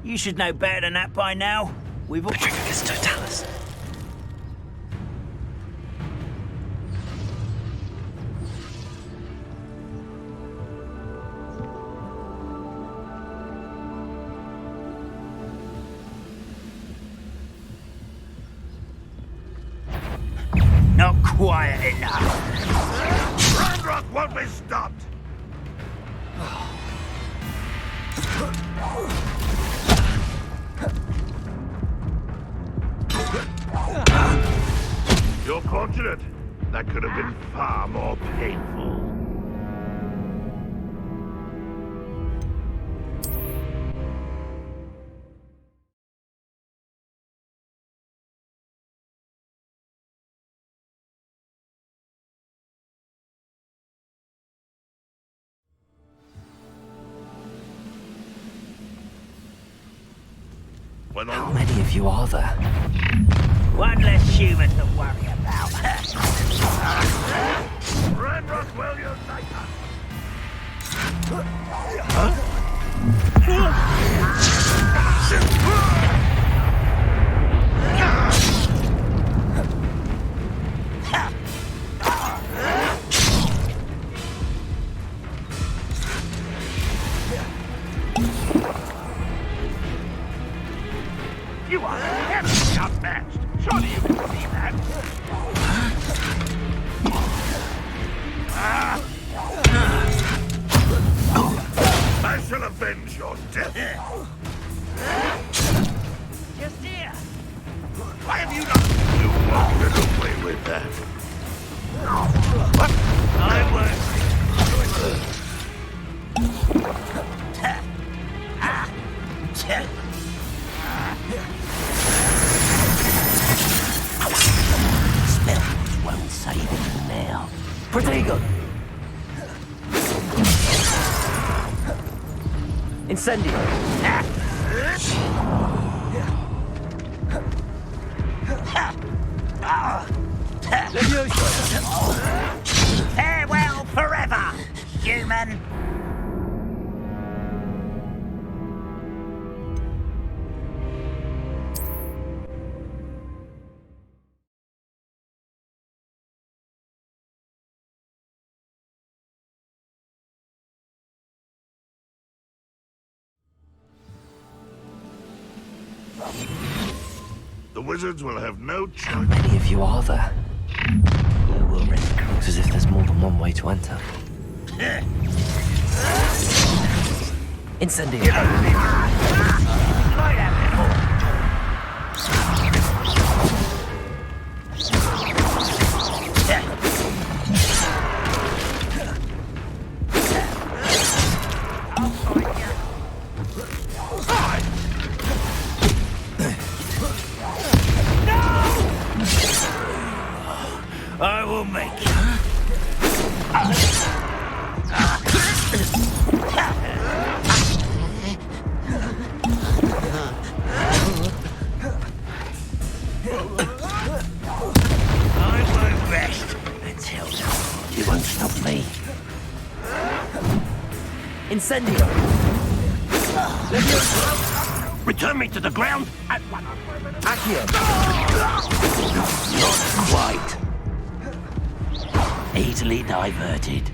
You should know better than that by now. We've all... Petrificus Totalis. Not quiet enough. Ranrock won't be stopped. Your Unfortunate. That could have been far more painful. How many of you are there? One less human to worry about. Run, Rockwell, you're later. You are heavily outmatched. Surely you can see that. I shall avenge your death. Just here. Why have you not? You won't get away with that. What? I was. Spells won't save him now. Pretty good. Incendio. Farewell forever, human. The wizards will have no choice. How many of you are there? You will Looks as if there's more than one way to enter. Incendio. I will make you. I won't rest until you won't stop me. Incendio. Return me to the ground at once. Accio. Not quite. Easily diverted.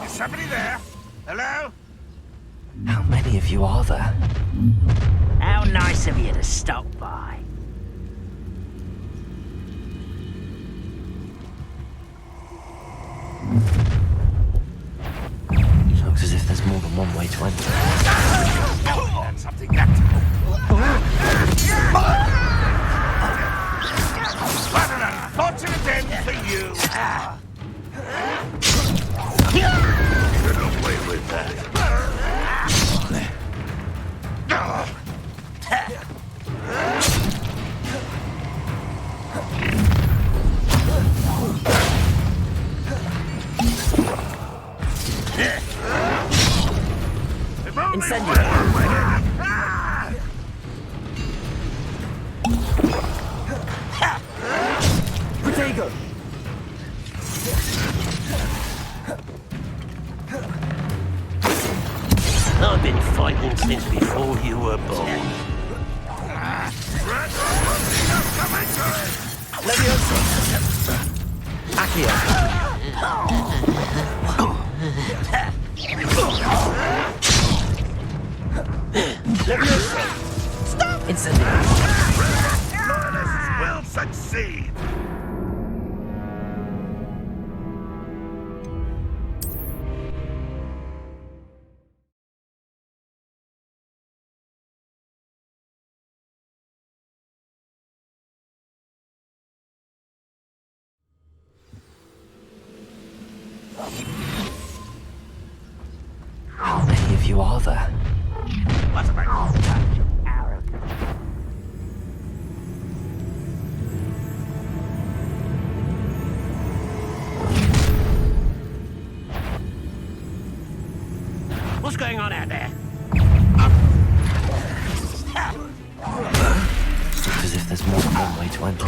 Is somebody there? Hello? How many of you are there? How nice of you to stop by. Looks as if there's more than one way to enter. That's something that. What an unfortunate end for you. Get away with that. Incendio. Protego. I've been fighting since before you were born. Levioso. Accio. Levioso. How many of you are there? What about touch of arrogance? What's going on out there? Looks as if there's more than one way to enter.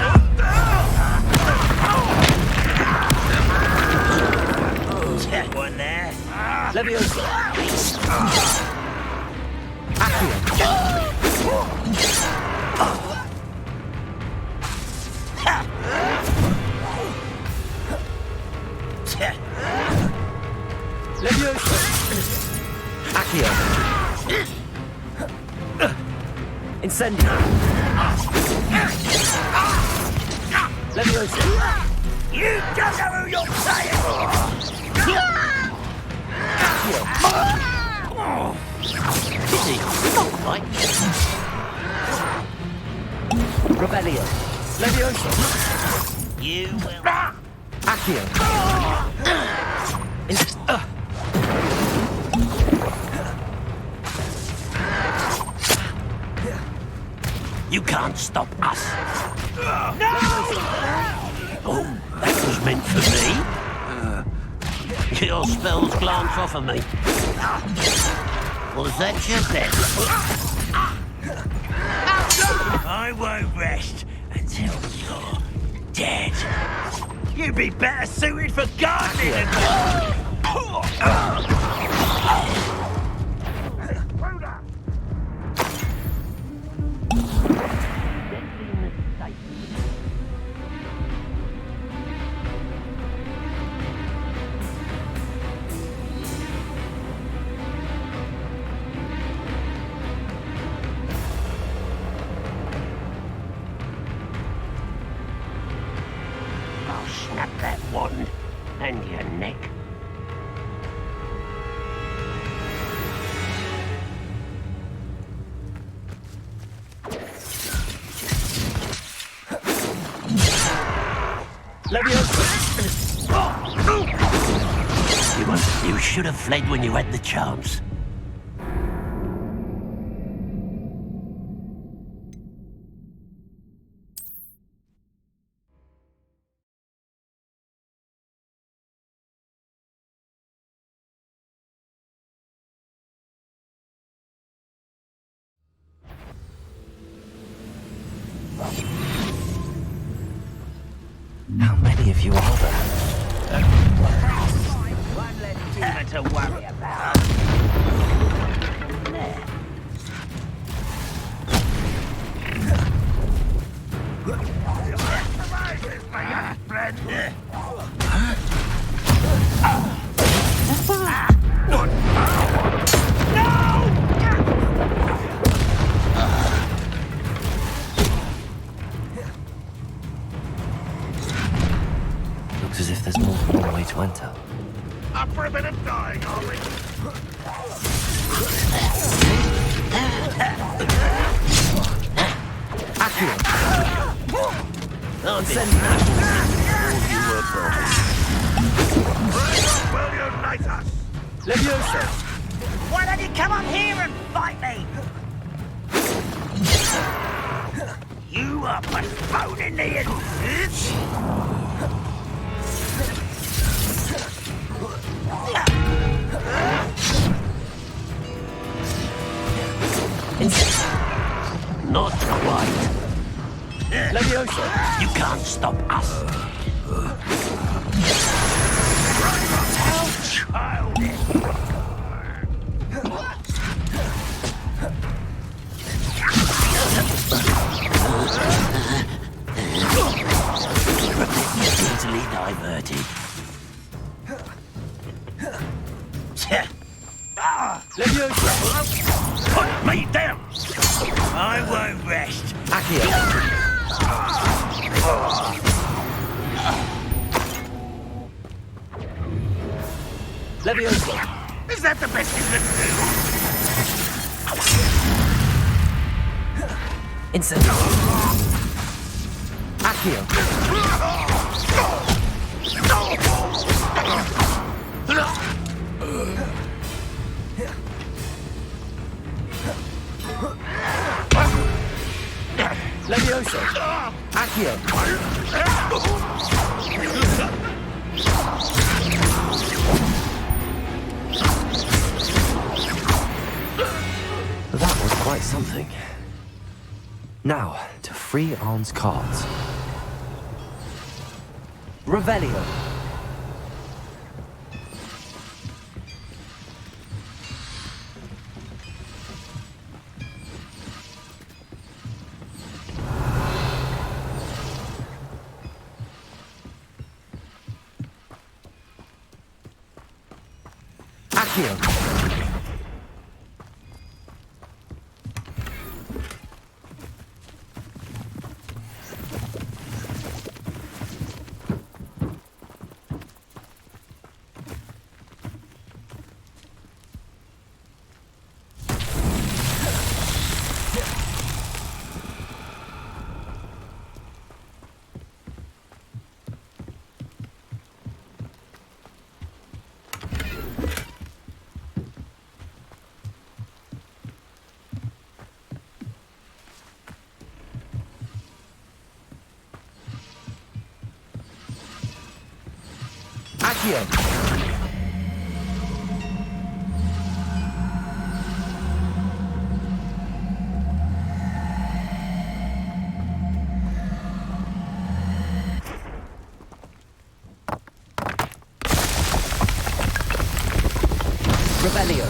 Check one there. Leviosa. Leviosa. Accio. Incendio. Leviosa. You don't know who you're playing for! Busy. Right. Rebellion. Leviosa. You will... Accio. You can't stop us. No! Oh, that was meant for me. Your spells glance off of me. Was that your best? I won't rest until you're dead. You'd be better suited for gardening than... I'll snap that wand and your neck. You should have fled when you had the chance. How many of you are there? One less demon to worry about. There. Looks as if there's more than one way to enter. Up for a bit of dying, are we? I'll send you were Bring up, will you, knight us? Leviosa. Why don't you come up here and fight me? You are postponing the itch. Not quite. Leviosa. You can't stop us. How childish. Easily diverted. Leviosa. Put me down. I won't rest. Accio. Leviosa. Is that the best you can do? Incendio. Accio. Furioso! Accio! That was quite something. Now, to free Arn's cards. Revelio! Accio! Accio! Revelio!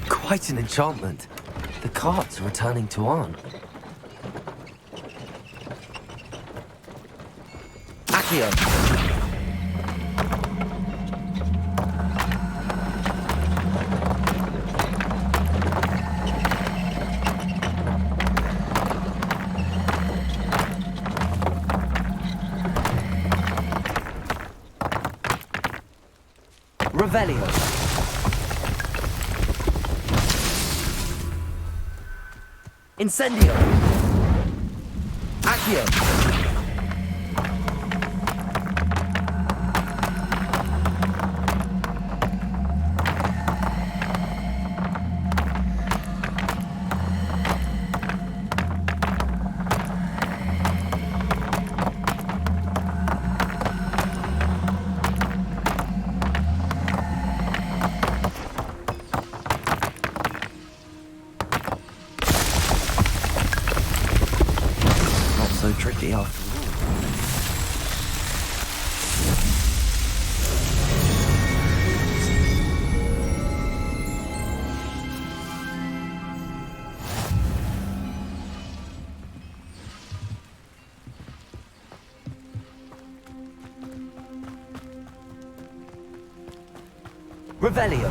Quite an enchantment. The cards are returning to Arn. Accio! Revelio! Incendio! Accio! So tricky after all. Revelio!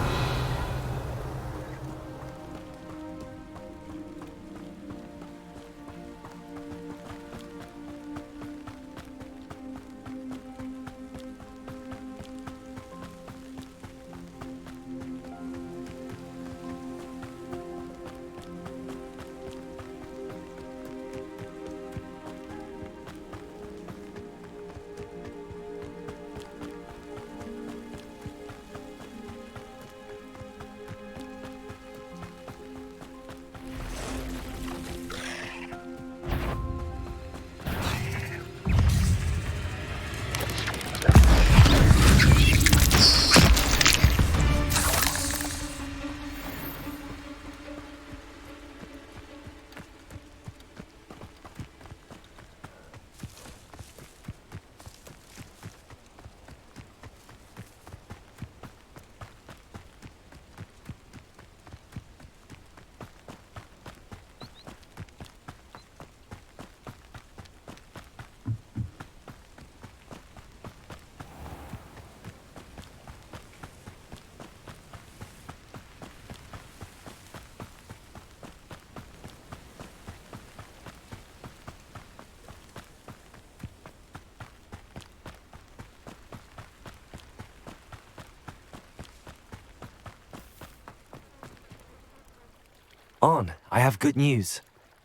Arn, I have good news.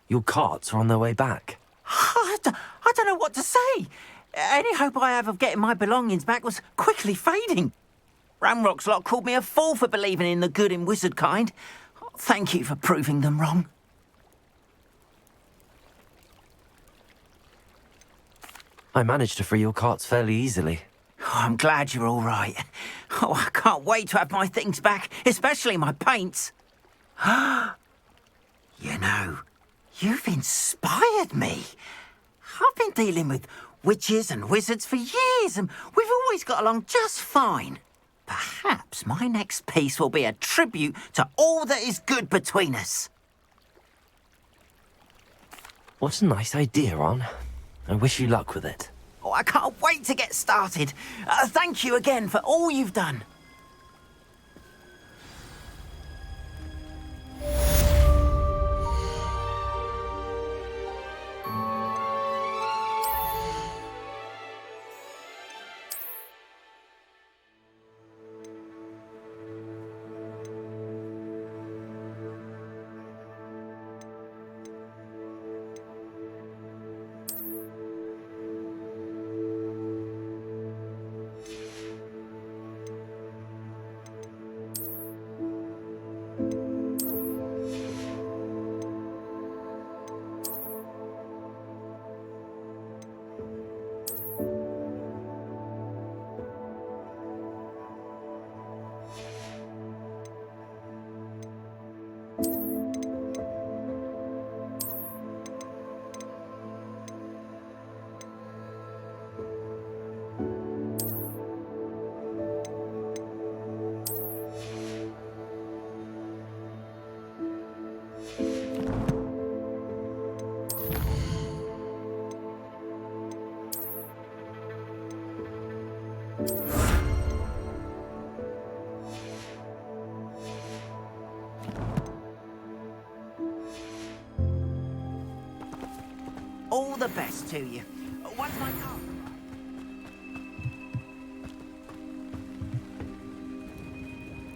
Your carts are on their way back. I don't know what to say. Any hope I have of getting my belongings back was quickly fading. Ramrock's lot called me a fool for believing in the good in wizard kind. Thank you for proving them wrong. I managed to free your carts fairly easily. Oh, I'm glad you're all right. Oh, I can't wait to have my things back, especially my paints. You know, you've inspired me. I've been dealing with witches and wizards for years, and we've always got along just fine. Perhaps my next piece will be a tribute to all that is good between us. What a nice idea, Ron. I wish you luck with it. Oh, I can't wait to get started. Thank you again for all you've done. All the best to you. What's my car?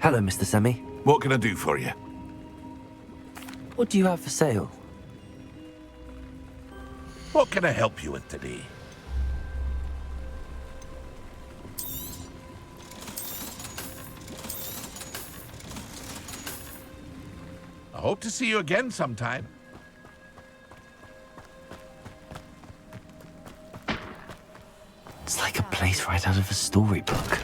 Hello, Mr. Semi. What can I do for you? What do you have for sale? What can I help you with today? I hope to see you again sometime. It's like a place right out of a storybook.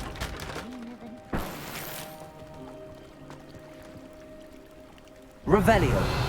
Revelio.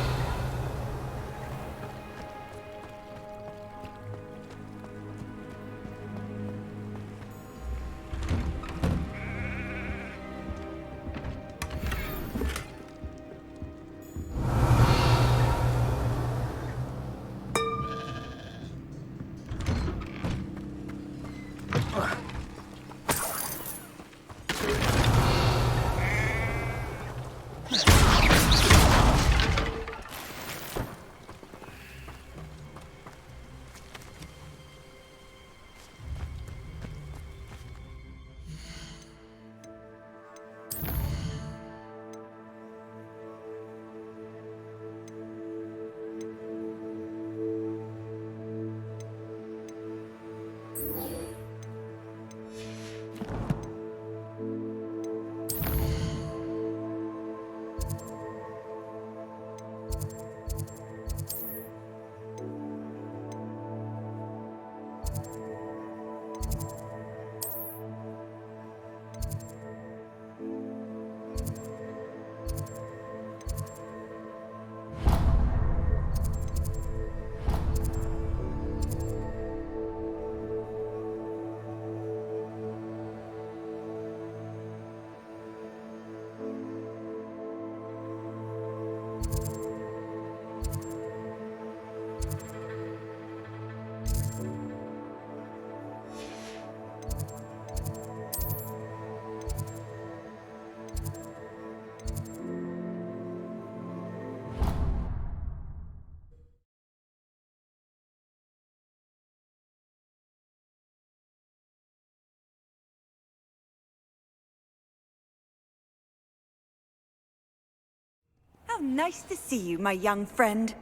How nice to see you, my young friend.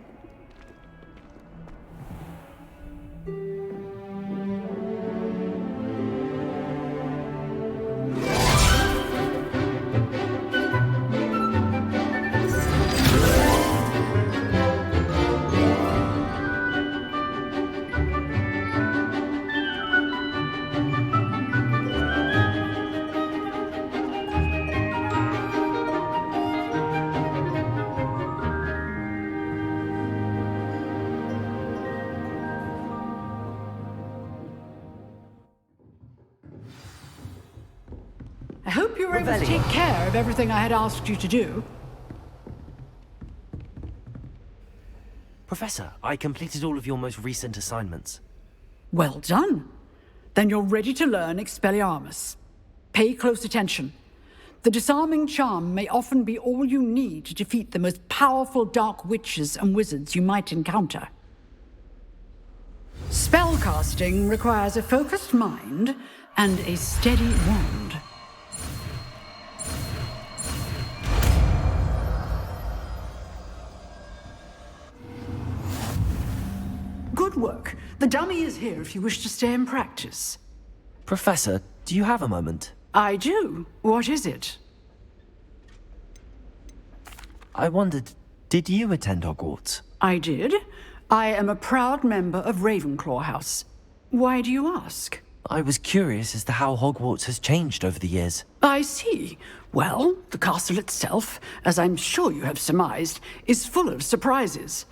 hope you were able to take care of everything I had asked you to do. Professor, I completed all of your most recent assignments. Well done. Then you're ready to learn Expelliarmus. Pay close attention. The disarming charm may often be all you need to defeat the most powerful dark witches and wizards you might encounter. Spellcasting requires a focused mind and a steady wand. Good work. The dummy is here if you wish to stay and practice. Professor, do you have a moment? I do. What is it? I wondered, did you attend Hogwarts? I did. I am a proud member of Ravenclaw House. Why do you ask? I was curious as to how Hogwarts has changed over the years. I see. Well, the castle itself, as I'm sure you have surmised, is full of surprises.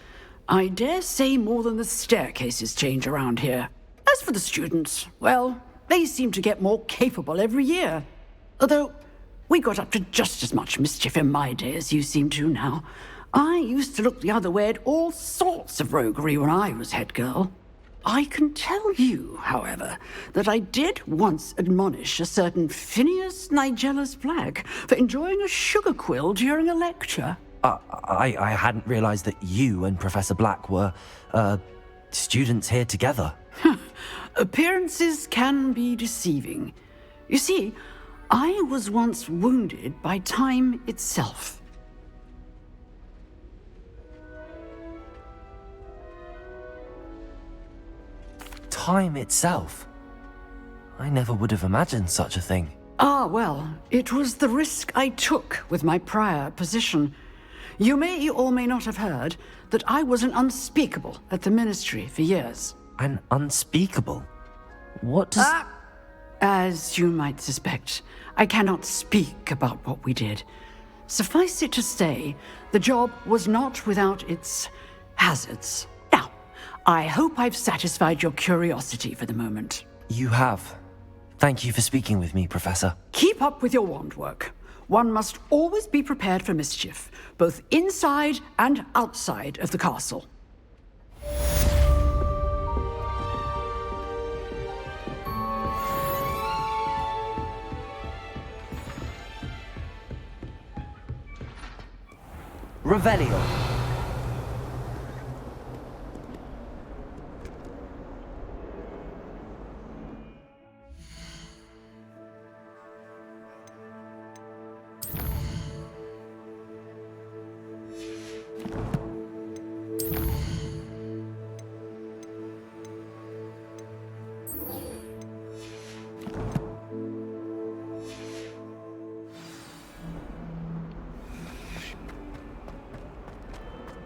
I dare say more than the staircases change around here. As for the students, well, they seem to get more capable every year. Although, we got up to just as much mischief in my day as you seem to now. I used to look the other way at all sorts of roguery when I was head girl. I can tell you, however, that I did once admonish a certain Phineas Nigellus Black for enjoying a sugar quill during a lecture. I hadn't realized that you and Professor Black were, students here together. Appearances can be deceiving. You see, I was once wounded by time itself. Time itself? I never would have imagined such a thing. Ah, well, it was the risk I took with my prior position. You may or may not have heard that I was an unspeakable at the Ministry for years. An unspeakable? What does... As you might suspect, I cannot speak about what we did. Suffice it to say, the job was not without its hazards. Now, I hope I've satisfied your curiosity for the moment. You have. Thank you for speaking with me, Professor. Keep up with your wand work. One must always be prepared for mischief, both inside and outside of the castle. Revelio.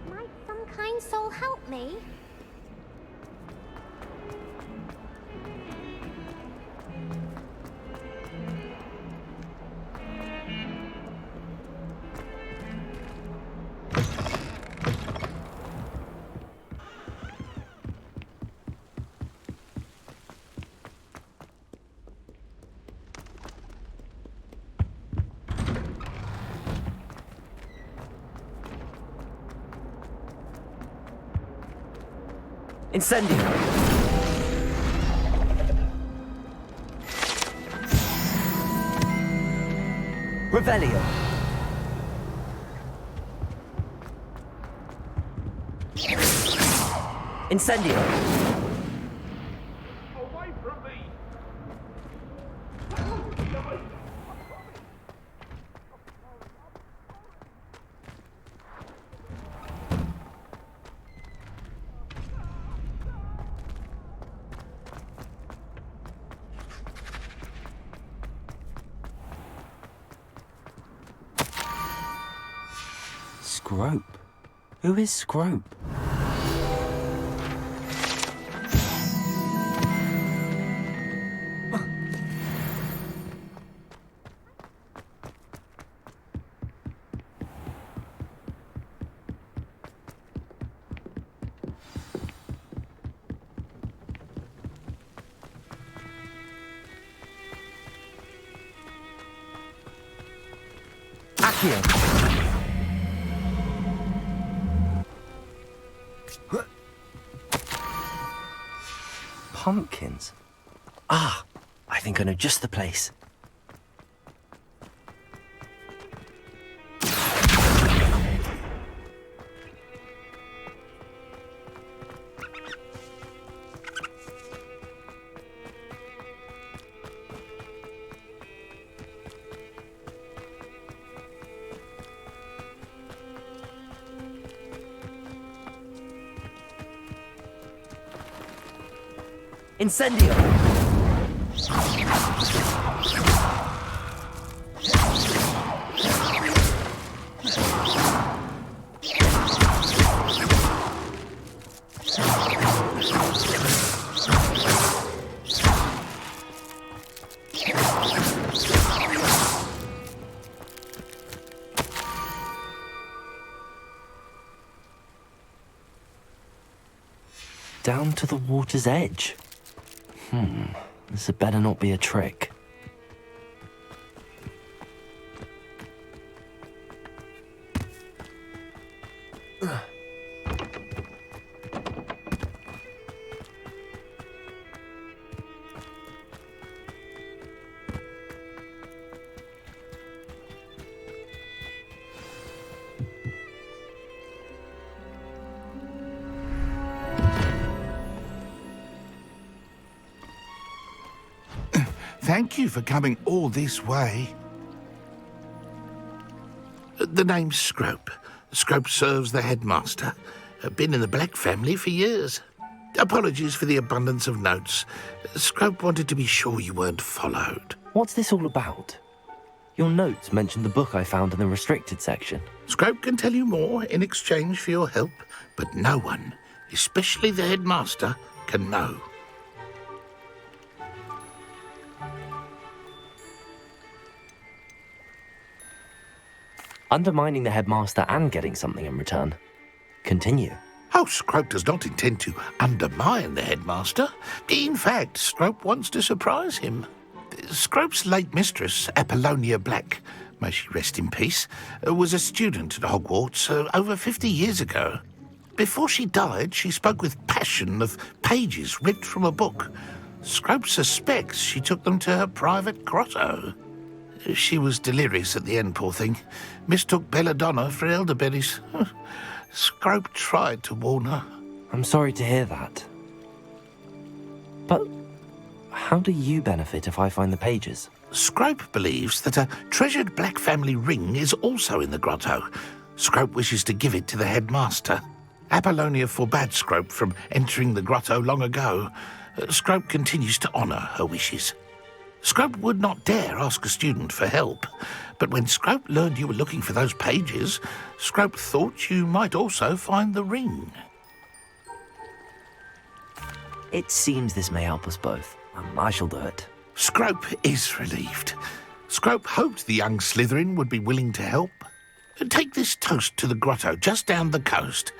Might some kind soul help me? Incendio. Revelio. Incendio. Away from me! Scrope? Who is Scrope? Here. Pumpkins. Ah, I think I know just the place. Incendio! Down to the water's edge. This had better not be a trick. Thank you for coming all this way. The name's Scrope. Scrope serves the headmaster. Been in the Black family for years. Apologies for the abundance of notes. Scrope wanted to be sure you weren't followed. What's this all about? Your notes mentioned the book I found in the restricted section. Scrope can tell you more in exchange for your help, but no one, especially the headmaster, can know. Undermining the headmaster and getting something in return. Continue. Oh, Scrope does not intend to undermine the headmaster. In fact, Scrope wants to surprise him. Scrope's late mistress, Apollonia Black, may she rest in peace, was a student at Hogwarts over 50 years ago. Before she died, she spoke with passion of pages ripped from a book. Scrope suspects she took them to her private grotto. She was delirious at the end, poor thing. Mistook belladonna for elderberries. Scrope tried to warn her. I'm sorry to hear that. But how do you benefit if I find the pages? Scrope believes that a treasured Black family ring is also in the grotto. Scrope wishes to give it to the headmaster. Apollonia forbade Scrope from entering the grotto long ago. Scrope continues to honour her wishes. Scrope would not dare ask a student for help, but when Scrope learned you were looking for those pages, Scrope thought you might also find the ring. It seems this may help us both. I shall do it. Scrope is relieved. Scrope hoped the young Slytherin would be willing to help. Take this toast to the grotto just down the coast.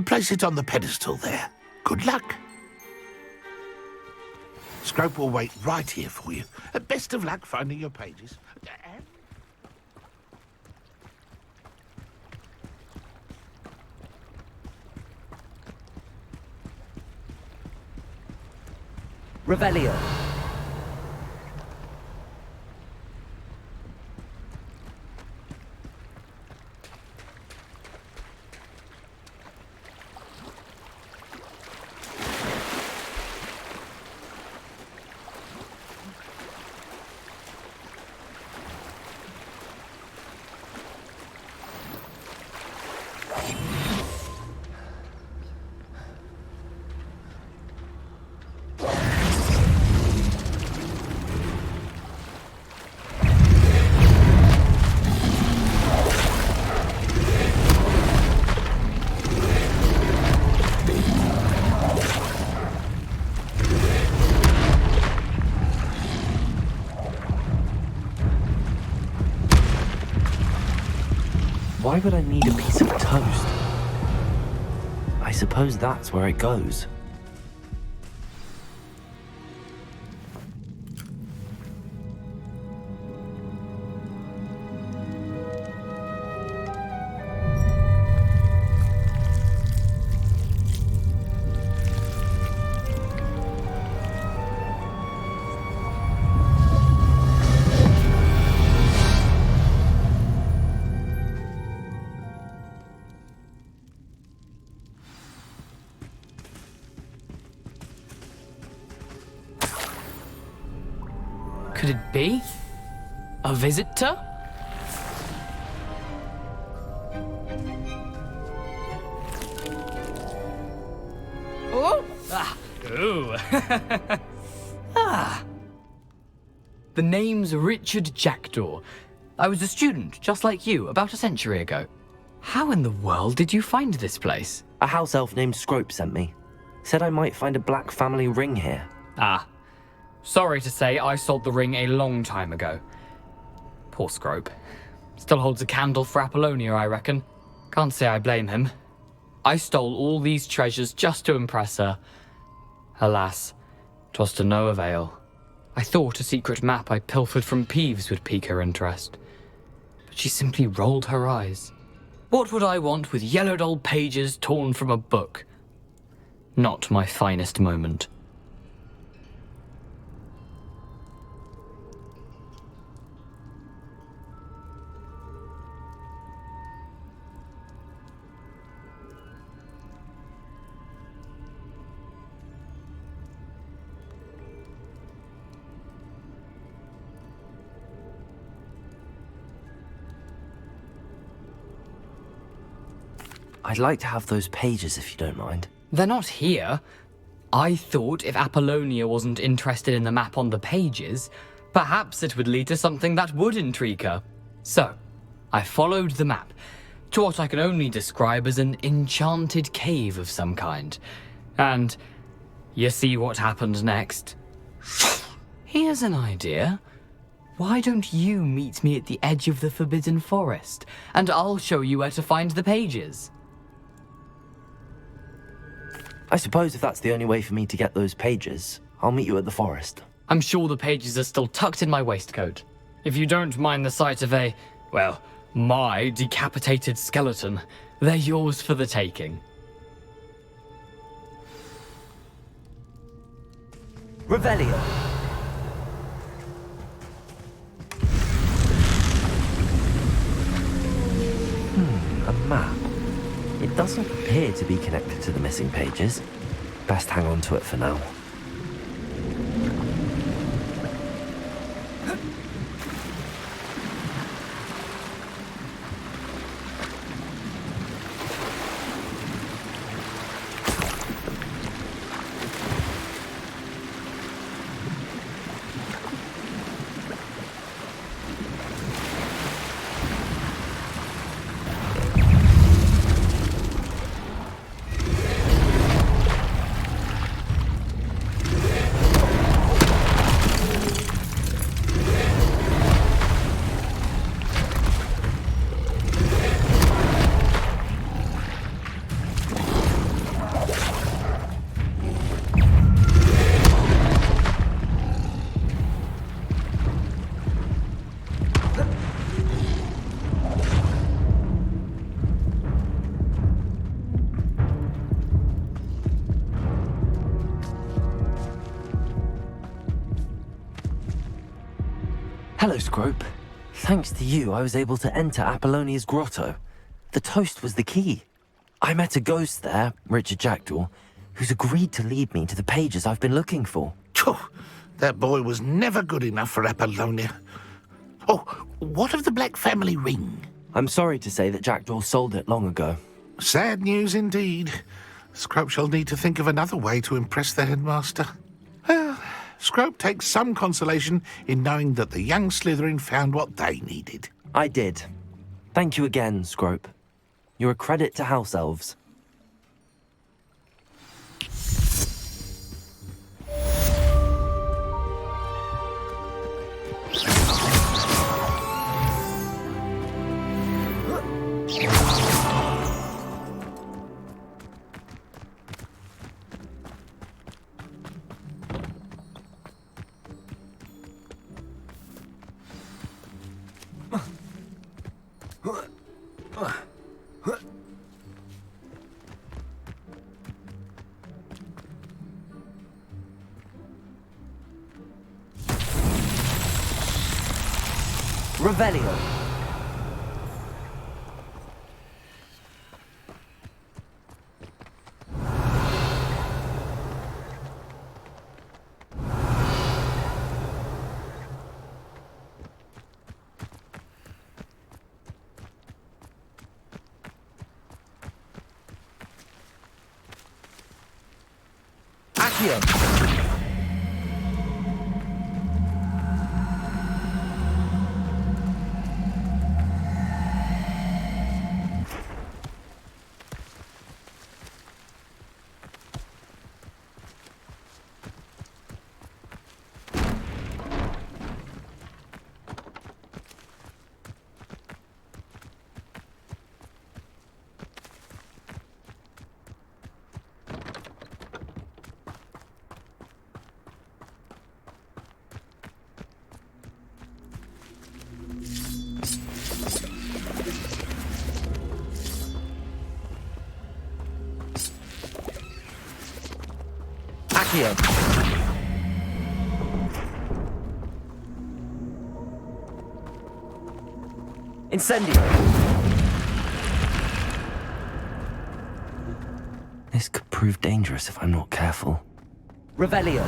Place it on the pedestal there. Good luck. Scrope will wait right here for you. Best of luck finding your pages. Revelio. Why would I need a piece of toast? I suppose that's where it goes. could it be? A visitor? Oh! Ah! Ooh! Ah! The name's Richard Jackdaw. I was a student, just like you, about a century ago. How in the world did you find this place? A house elf named Scrope sent me. Said I might find a black family ring here. Ah. Sorry to say, I sold the ring a long time ago. Poor Scrope. Still holds a candle for Apollonia, I reckon. Can't say I blame him. I stole all these treasures just to impress her. Alas, 'twas to no avail. I thought a secret map I pilfered from Peeves would pique her interest. But she simply rolled her eyes. What would I want with yellowed old pages torn from a book? Not my finest moment. I'd like to have those pages if you don't mind. They're not here. I thought if Apollonia wasn't interested in the map on the pages, perhaps it would lead to something that would intrigue her. So, I followed the map to what I can only describe as an enchanted cave of some kind. And you see what happened next? Here's an idea. Why don't you meet me at the edge of the Forbidden Forest, and I'll show you where to find the pages? I suppose if that's the only way for me to get those pages, I'll meet you at the forest. I'm sure the pages are still tucked in my waistcoat. If you don't mind the sight of well, my decapitated skeleton, they're yours for the taking. Revelio. A map. It doesn't appear to be connected to the missing pages. Best hang on to it for now. Hello, Scrope. Thanks to you, I was able to enter Apollonia's grotto. The toast was the key. I met a ghost there, Richard Jackdaw, who's agreed to lead me to the pages I've been looking for. That boy was never good enough for Apollonia. Oh, what of the Black family ring? I'm sorry to say that Jackdaw sold it long ago. Sad news indeed. Scrope shall need to think of another way to impress the headmaster. Well, Scrope takes some consolation in knowing that the young Slytherin found what they needed. I did. Thank you again, Scrope. You're a credit to house elves. Revelio. Accio! Accio! Incendio! This could prove dangerous if I'm not careful. Revelio!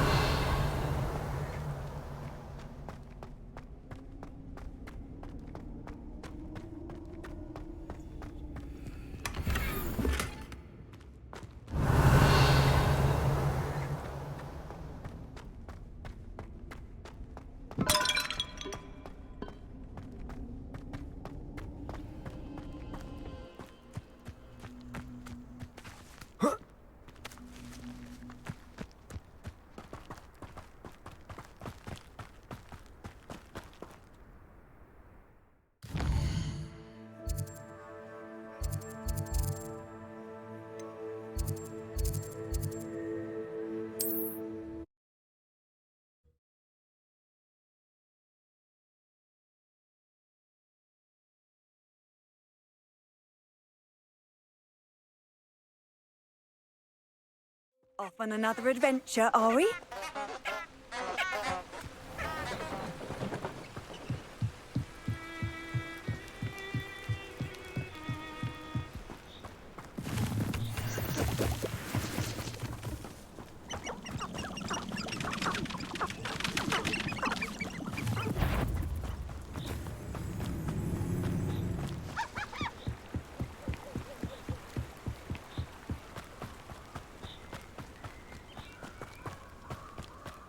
Off on another adventure, are we?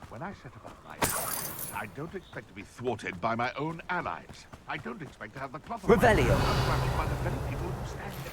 When I set about my alliance, I don't expect to be thwarted by my own allies. I don't expect to have the cloth of my Revelio. unraveled by the very people who stand it.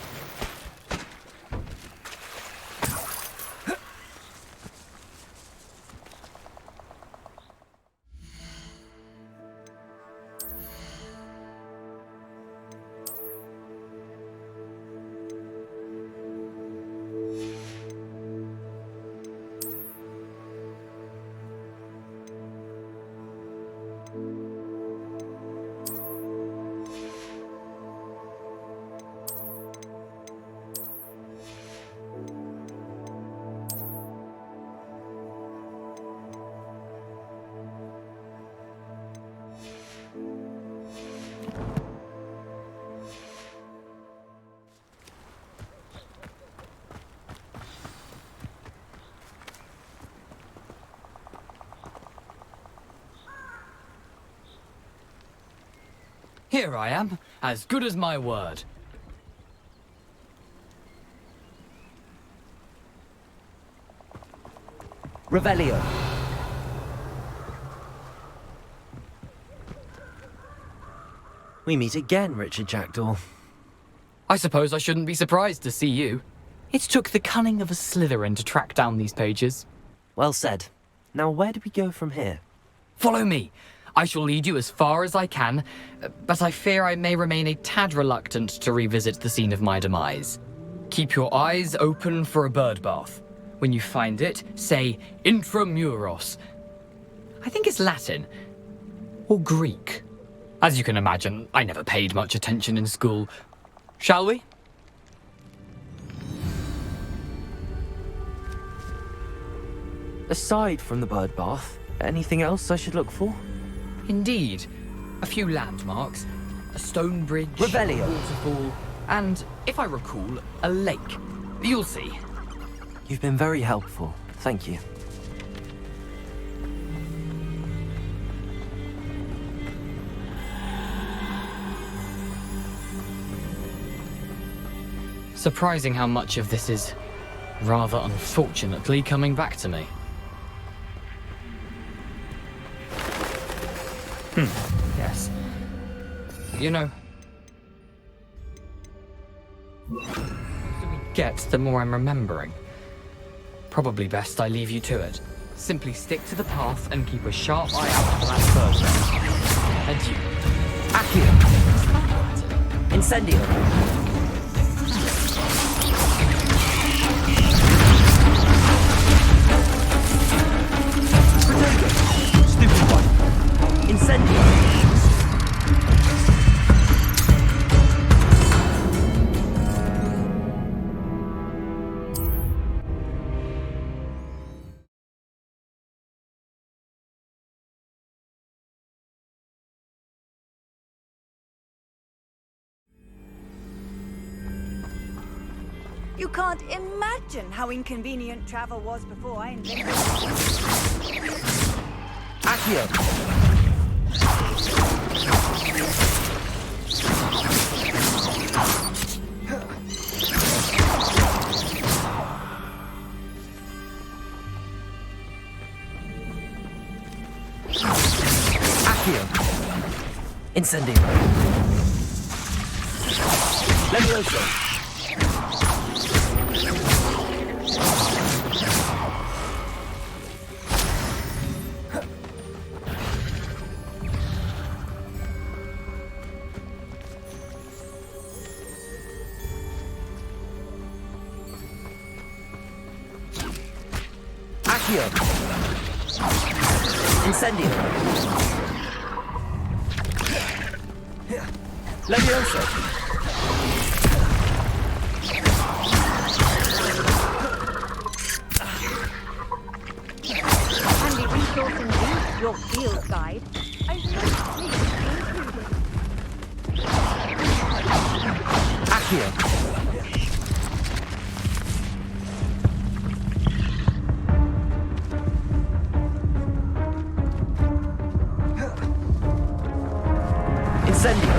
Here I am, as good as my word. Revelio! We meet again, Richard Jackdaw. I suppose I shouldn't be surprised to see you. It took the cunning of a Slytherin to track down these pages. Well said. Now where do we go from here? Follow me. I shall lead you as far as I can, but I fear I may remain a tad reluctant to revisit the scene of my demise. Keep your eyes open for a bird bath. When you find it, say intramuros. I think it's Latin. Or Greek. As you can imagine, I never paid much attention in school. Shall we? Aside from the bird bath, anything else I should look for? Indeed. A few landmarks, a stone bridge, Revelio. a waterfall, and, if I recall, a lake. You'll see. You've been very helpful. Thank you. Surprising how much of this is, rather unfortunately, coming back to me. Yes. You know, the closer we get, the more I'm remembering. Probably best I leave you to it. Simply stick to the path and keep a sharp eye out for that third one. And you. Accio! Incendio! Stupid one! Incendio! You can't imagine how inconvenient travel was before I invented it. Accio! Accio! Incendio! Levioso! Accio! Incendio! Levioso! Handy resource indeed, your field guide. I've no sleep included. Accio! Incendio!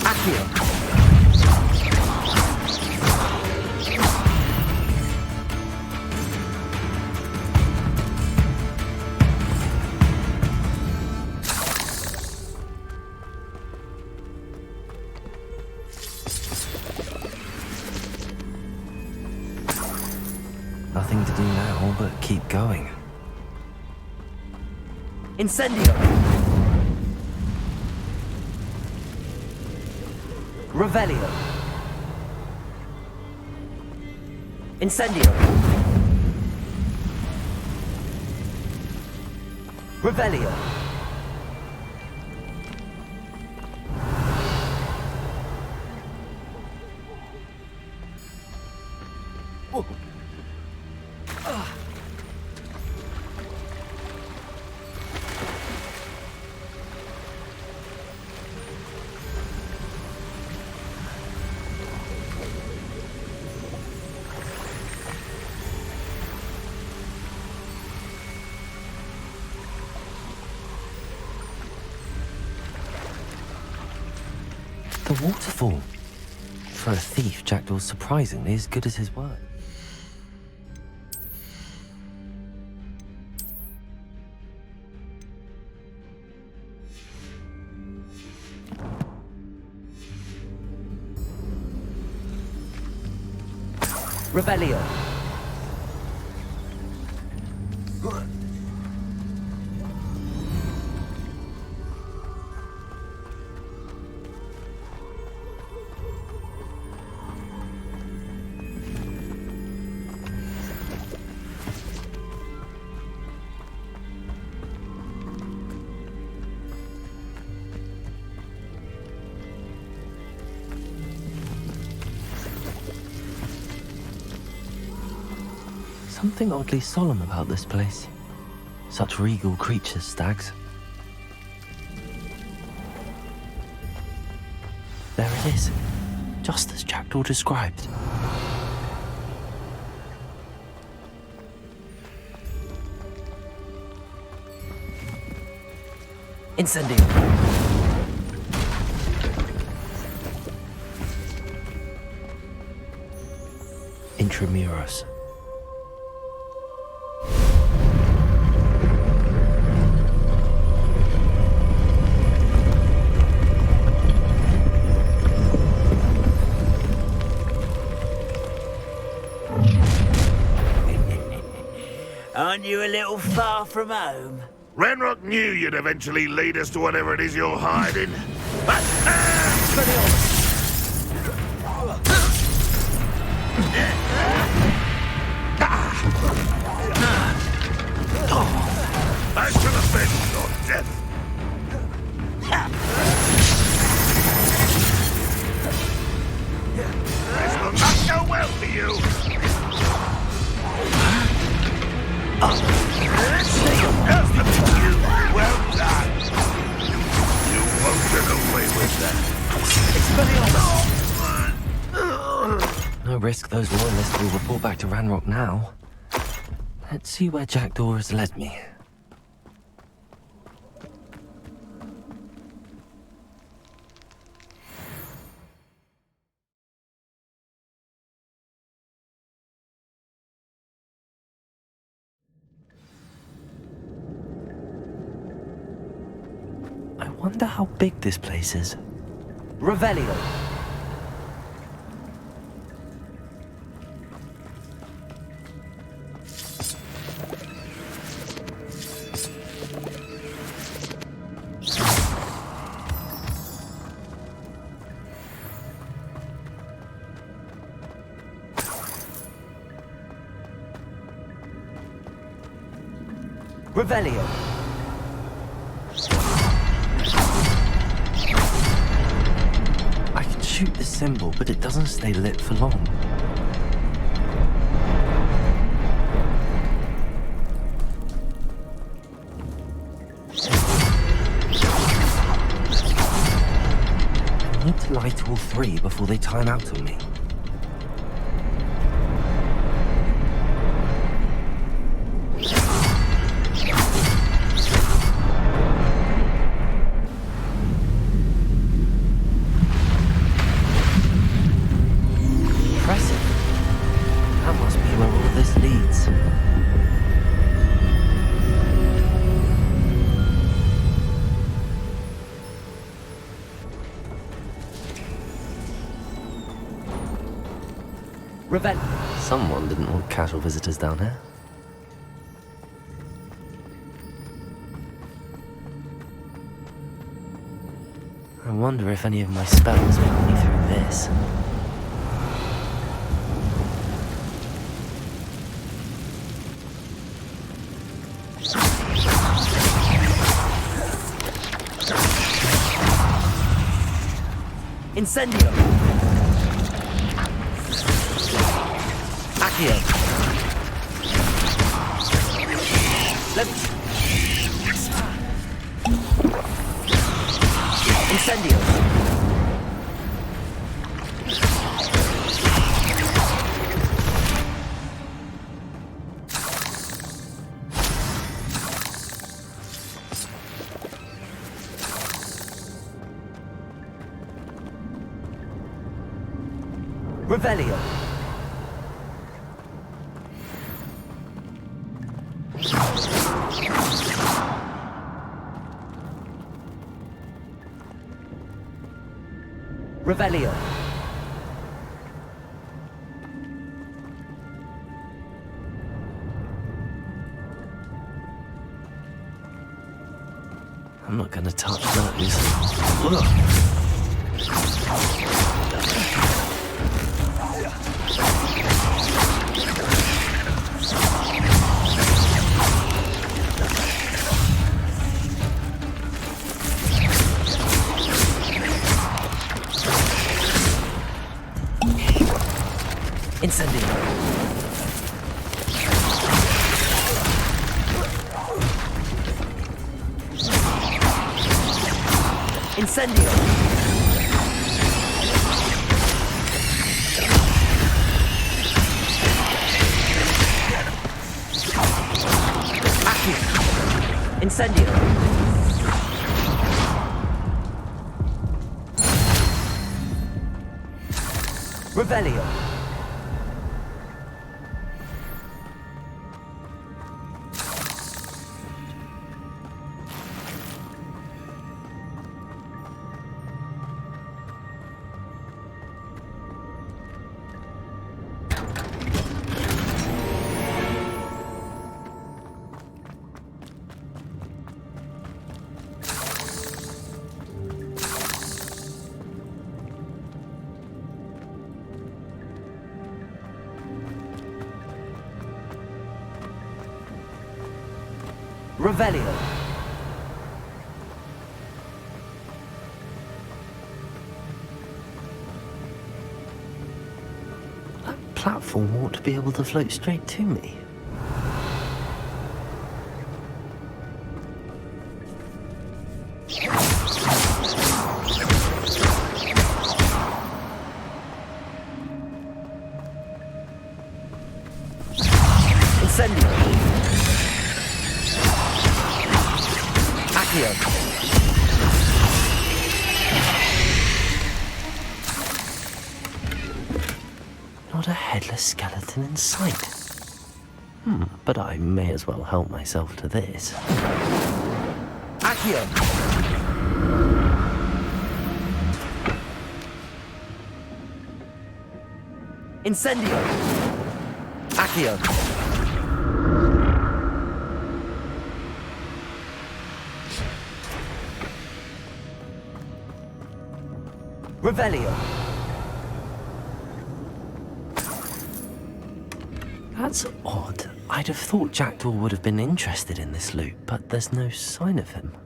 Accio! Nothing to do now but keep going. Incendio! Revelio! Incendio! Revelio! Whoa. The waterfall. For a thief, Jackdaw's surprisingly as good as his word. Revelio. something oddly solemn about this place. Such regal creatures, stags. There it is, just as Jackdaw described. Incendio. Intramuros. Aren't you a little far from home? Ranrock knew you'd eventually lead us to whatever it is you're hiding. Back to the bench, or death! This will not go well for you! Well done! You won't get away with that. No risk those loyalists will report back to Ranrock now. Let's see where Jackdaw has led me. I wonder how big this place is. Revelio. Revelio. I can shoot this symbol, but it doesn't stay lit for long. I need to light all three before they time out on me. Someone didn't want casual visitors down here. I wonder if any of my spells put me through this. Incendio. Accio. Incendio. Revelio. Revelio. I'm not gonna touch those. Ugh. Incendio. Incendio! Accio! Incendio! Revelio! Revelio. That platform ought to be able to float straight to me. Incendio. Not a headless skeleton in sight. But I may as well help myself to this. Accio! Incendio! Accio! Revelio. That's odd. I'd have thought Jackdaw would have been interested in this loot, but there's no sign of him.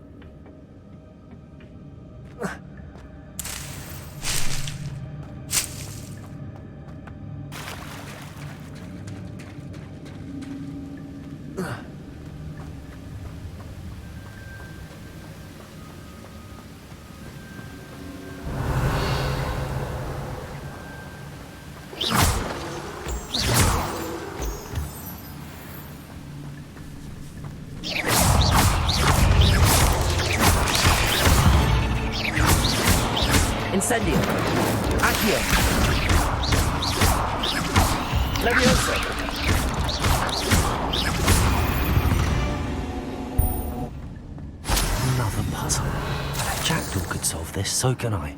Incendio! Accio! Levioso! Another puzzle. If Jackdaw could solve this, so can I.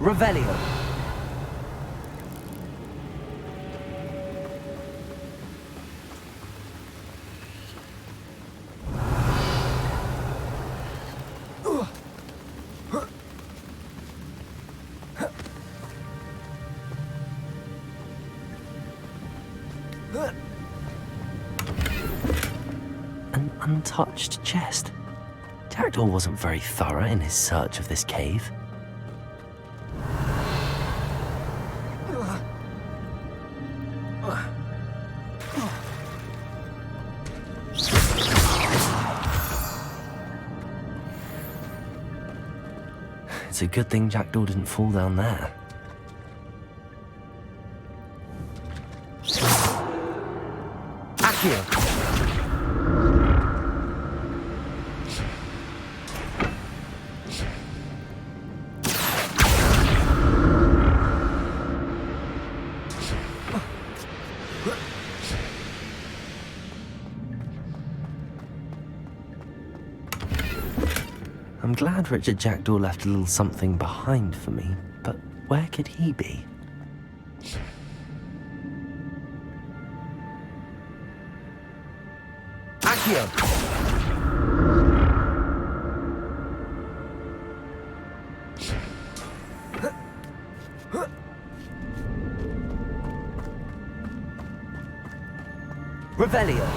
Revelio. An untouched chest. Jackdaw wasn't very thorough in his search of this cave. It's a good thing Jackdaw didn't fall down there. Accio! I'm glad Richard Jackdaw left a little something behind for me, but where could he be? Accio! Revelio!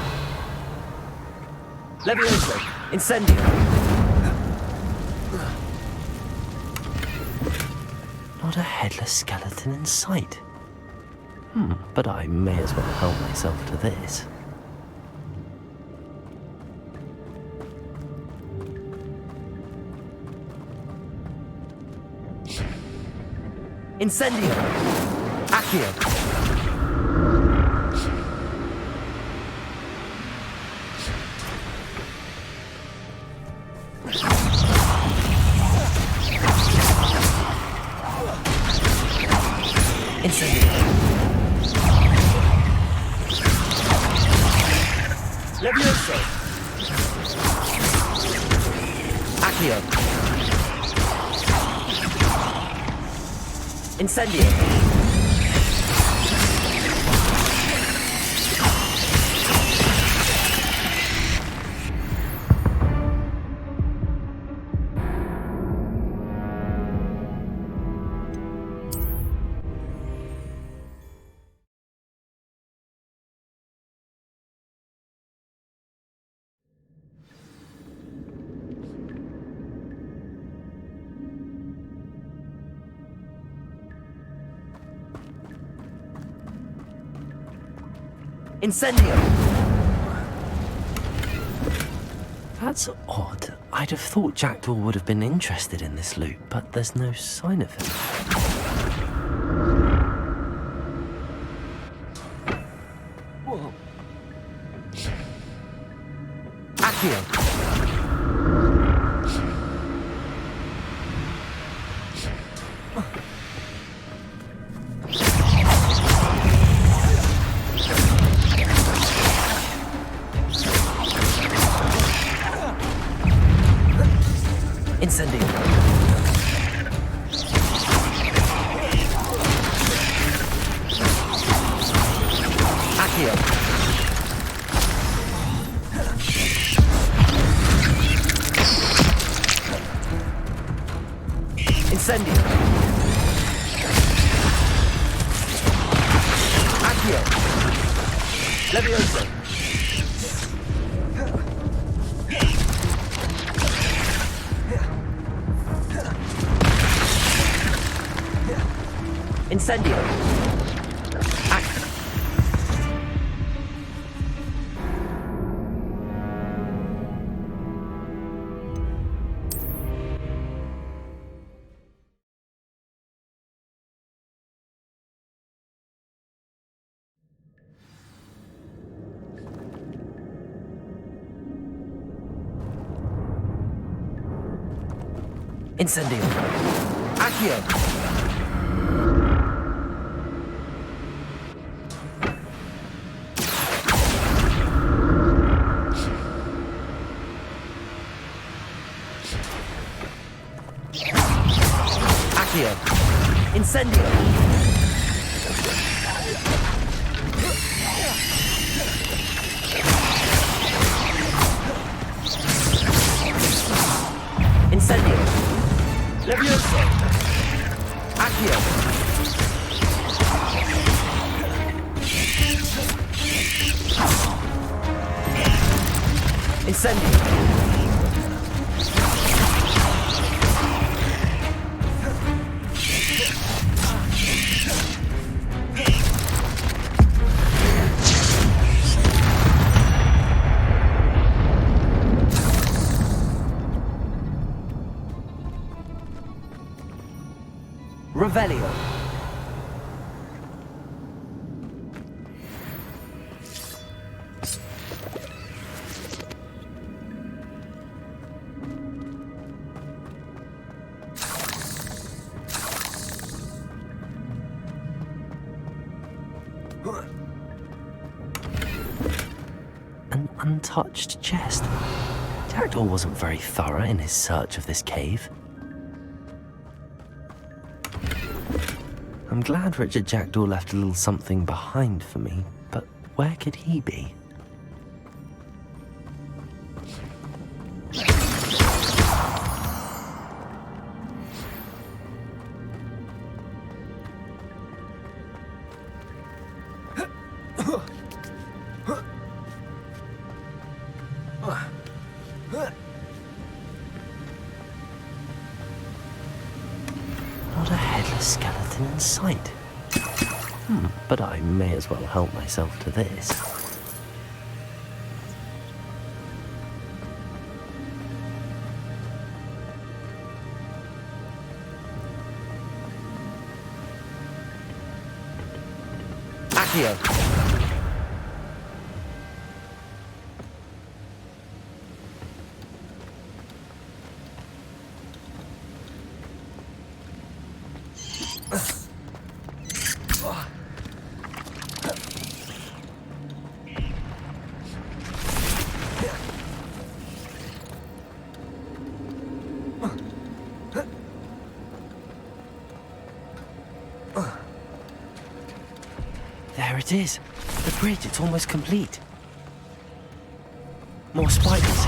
Levioso! Incendio! Not a headless skeleton in sight. But I may as well help myself to this. Incendio! Accio! Levioso! Accio! Incendio! Incendio! That's odd. I'd have thought Jackdaw would have been interested in this loot, but there's no sign of him. Whoa. Accio! Incendio! Accio! Incendio! Accio! Levioso! Incendio! Incendio! Accio! Incendio! Incendio! Levioso! Accio! Incendio! Revelio. An untouched chest. Jackdaw wasn't very thorough in his search of this cave. I'm glad Richard Jackdaw left a little something behind for me, but where could he be? Not a headless skeleton in sight. But I may as well help myself to this. Accio! There it is. The bridge, it's almost complete. More spiders.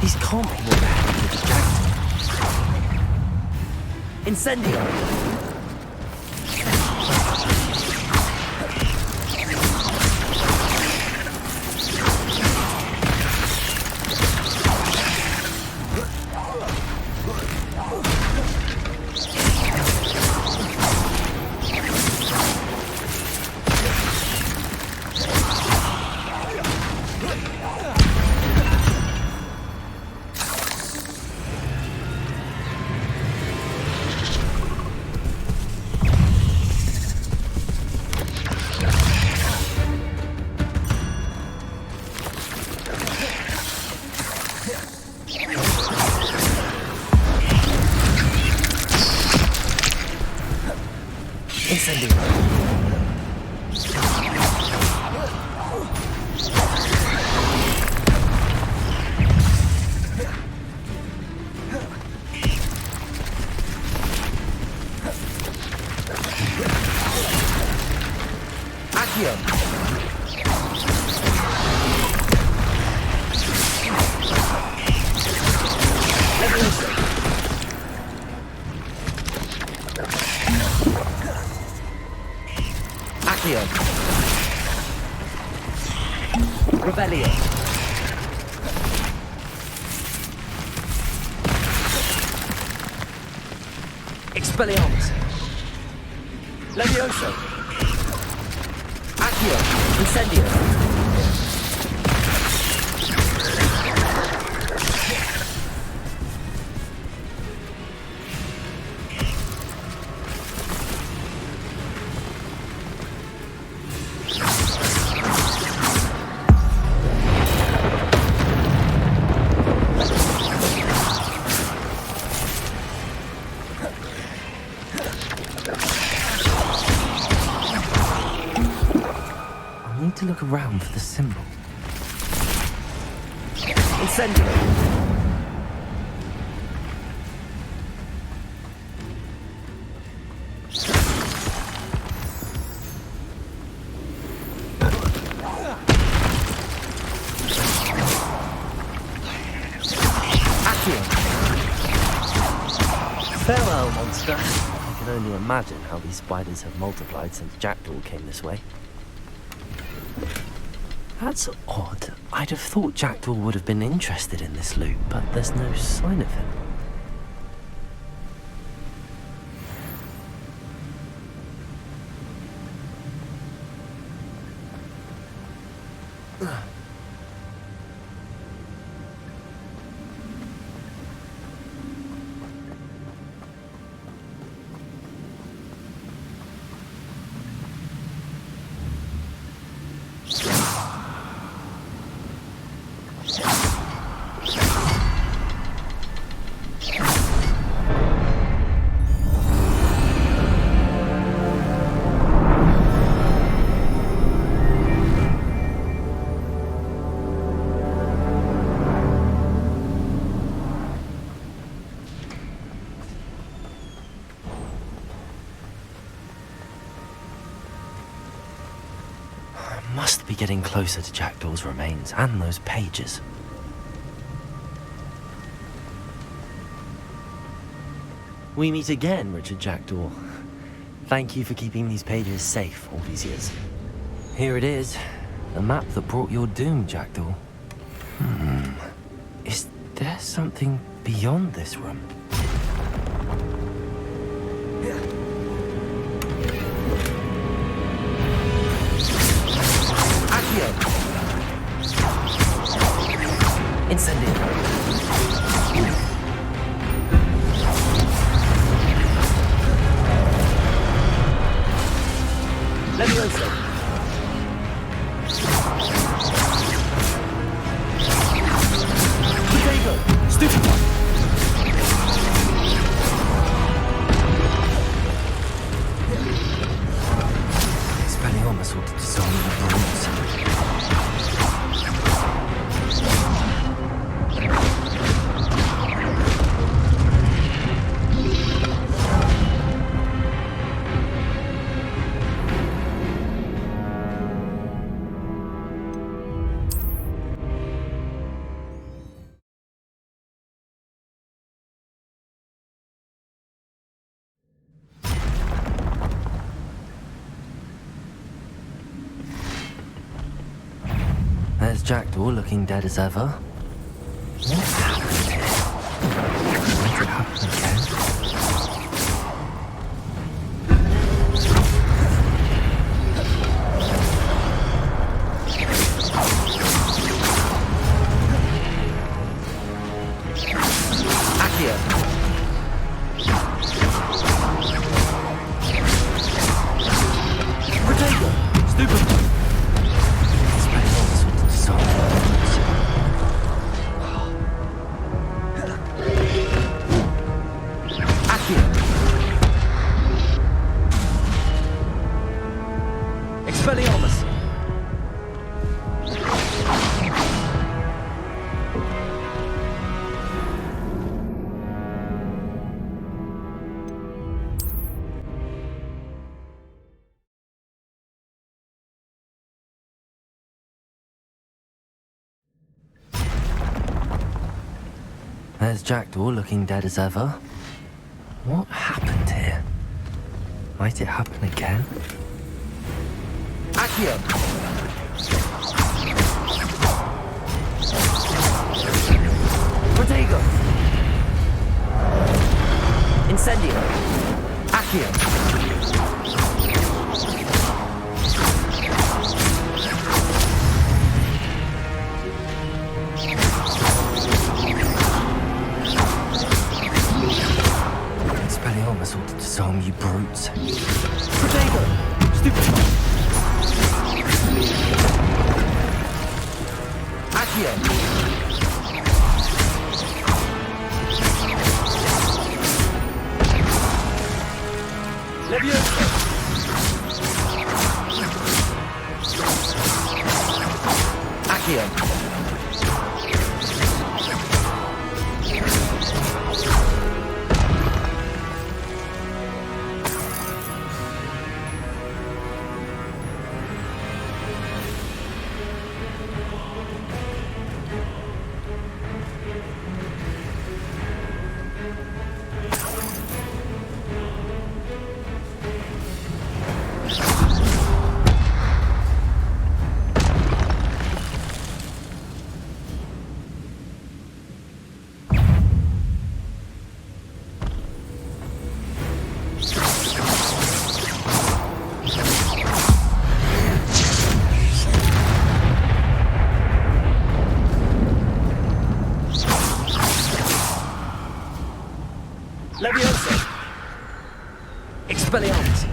These can't be what they're having with the jacket. Incendio! Rebellion. Expelliarmus. Levioso. Accio. Incendio. To look around for the symbol. Incendio! Accio! Farewell, monster. I can only imagine how these spiders have multiplied since Jackdaw came this way. That's odd. I'd have thought Jackdaw would have been interested in this loot, but there's no sign of him. must be getting closer to Jackdaw's remains and those pages. We meet again, Richard Jackdaw. Thank you for keeping these pages safe all these years. Here it is, the map that brought your doom, Jackdaw. Is there something beyond this room? Accio! Incendio! Levioso! Potato! Stupid one! Expelliarmus ought to disarm the brutes. There's Jackdaw looking dead as ever. What happened here? Might it happen again? Accio! Potato! Stupid! Expelliarmus! There's Jackdaw looking dead as ever. What happened here? Might it happen again? Accio! Protego! Incendio! Accio! Expelliarmus ought to disarm you brutes. Protego! Stupid! Accio! Levioso! Accio! Levioso! Expelliarmus!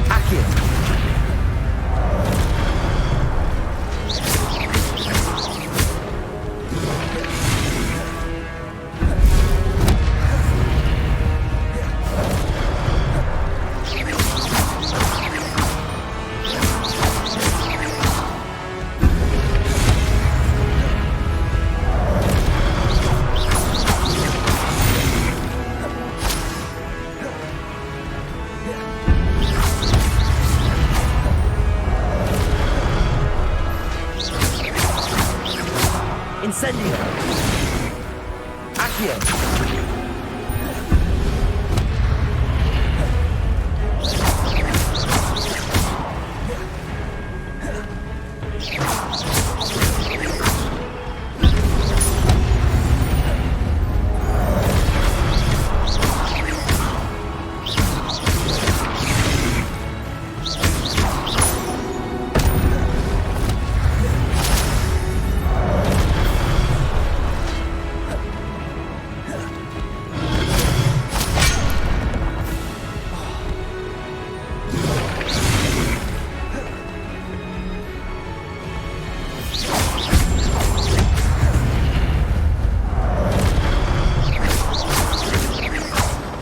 Accio! Incendio! Accio!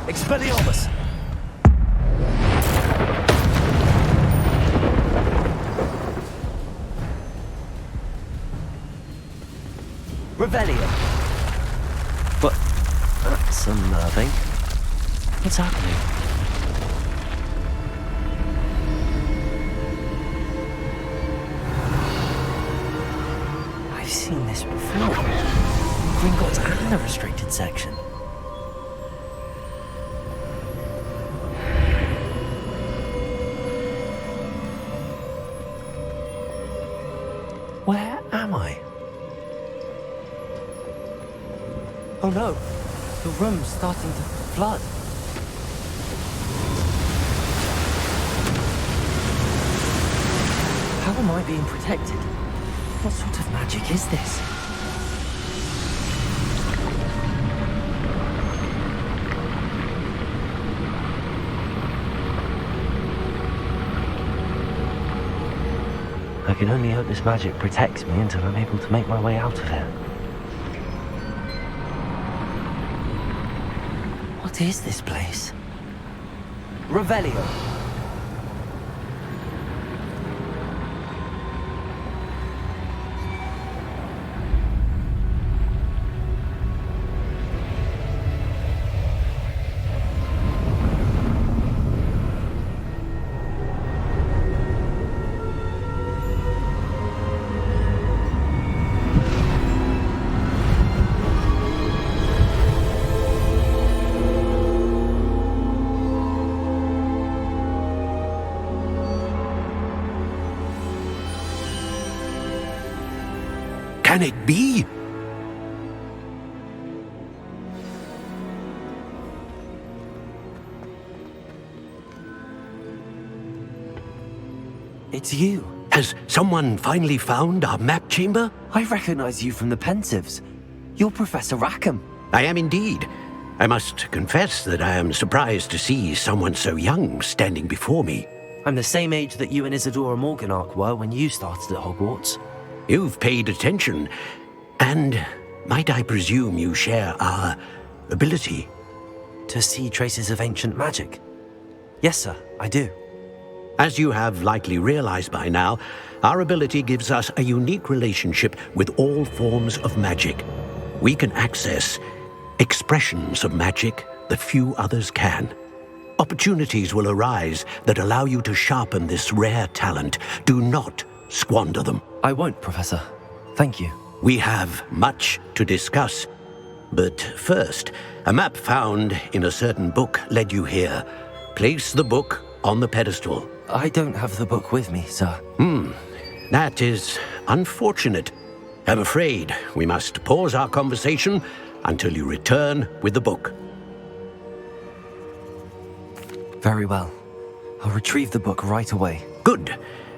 Expelliarmus! Revelio! But that's unnerving. What's happening? I've seen this before. Gringotts and the restricted section. Where am I? Oh no, the room's starting to flood. How am I being protected? What sort of magic is this? I can only hope this magic protects me until I'm able to make my way out of here. What is this place? Revelio! Can it be? It's you. Has someone finally found our map chamber? I recognize you from the Pensives. You're Professor Rackham. I am indeed. I must confess that I am surprised to see someone so young standing before me. I'm the same age that you and Isadora Morganach were when you started at Hogwarts. You've paid attention, and might I presume you share our ability? To see traces of ancient magic? Yes, sir, I do. As you have likely realized by now, our ability gives us a unique relationship with all forms of magic. We can access expressions of magic that few others can. Opportunities will arise that allow you to sharpen this rare talent. Do not squander them. I won't, Professor. Thank you. We have much to discuss. But first, a map found in a certain book led you here. Place the book on the pedestal. I don't have the book with me, sir. That is unfortunate. I'm afraid we must pause our conversation until you return with the book. Very well. I'll retrieve the book right away. Good.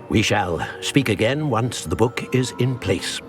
We shall speak again once the book is in place.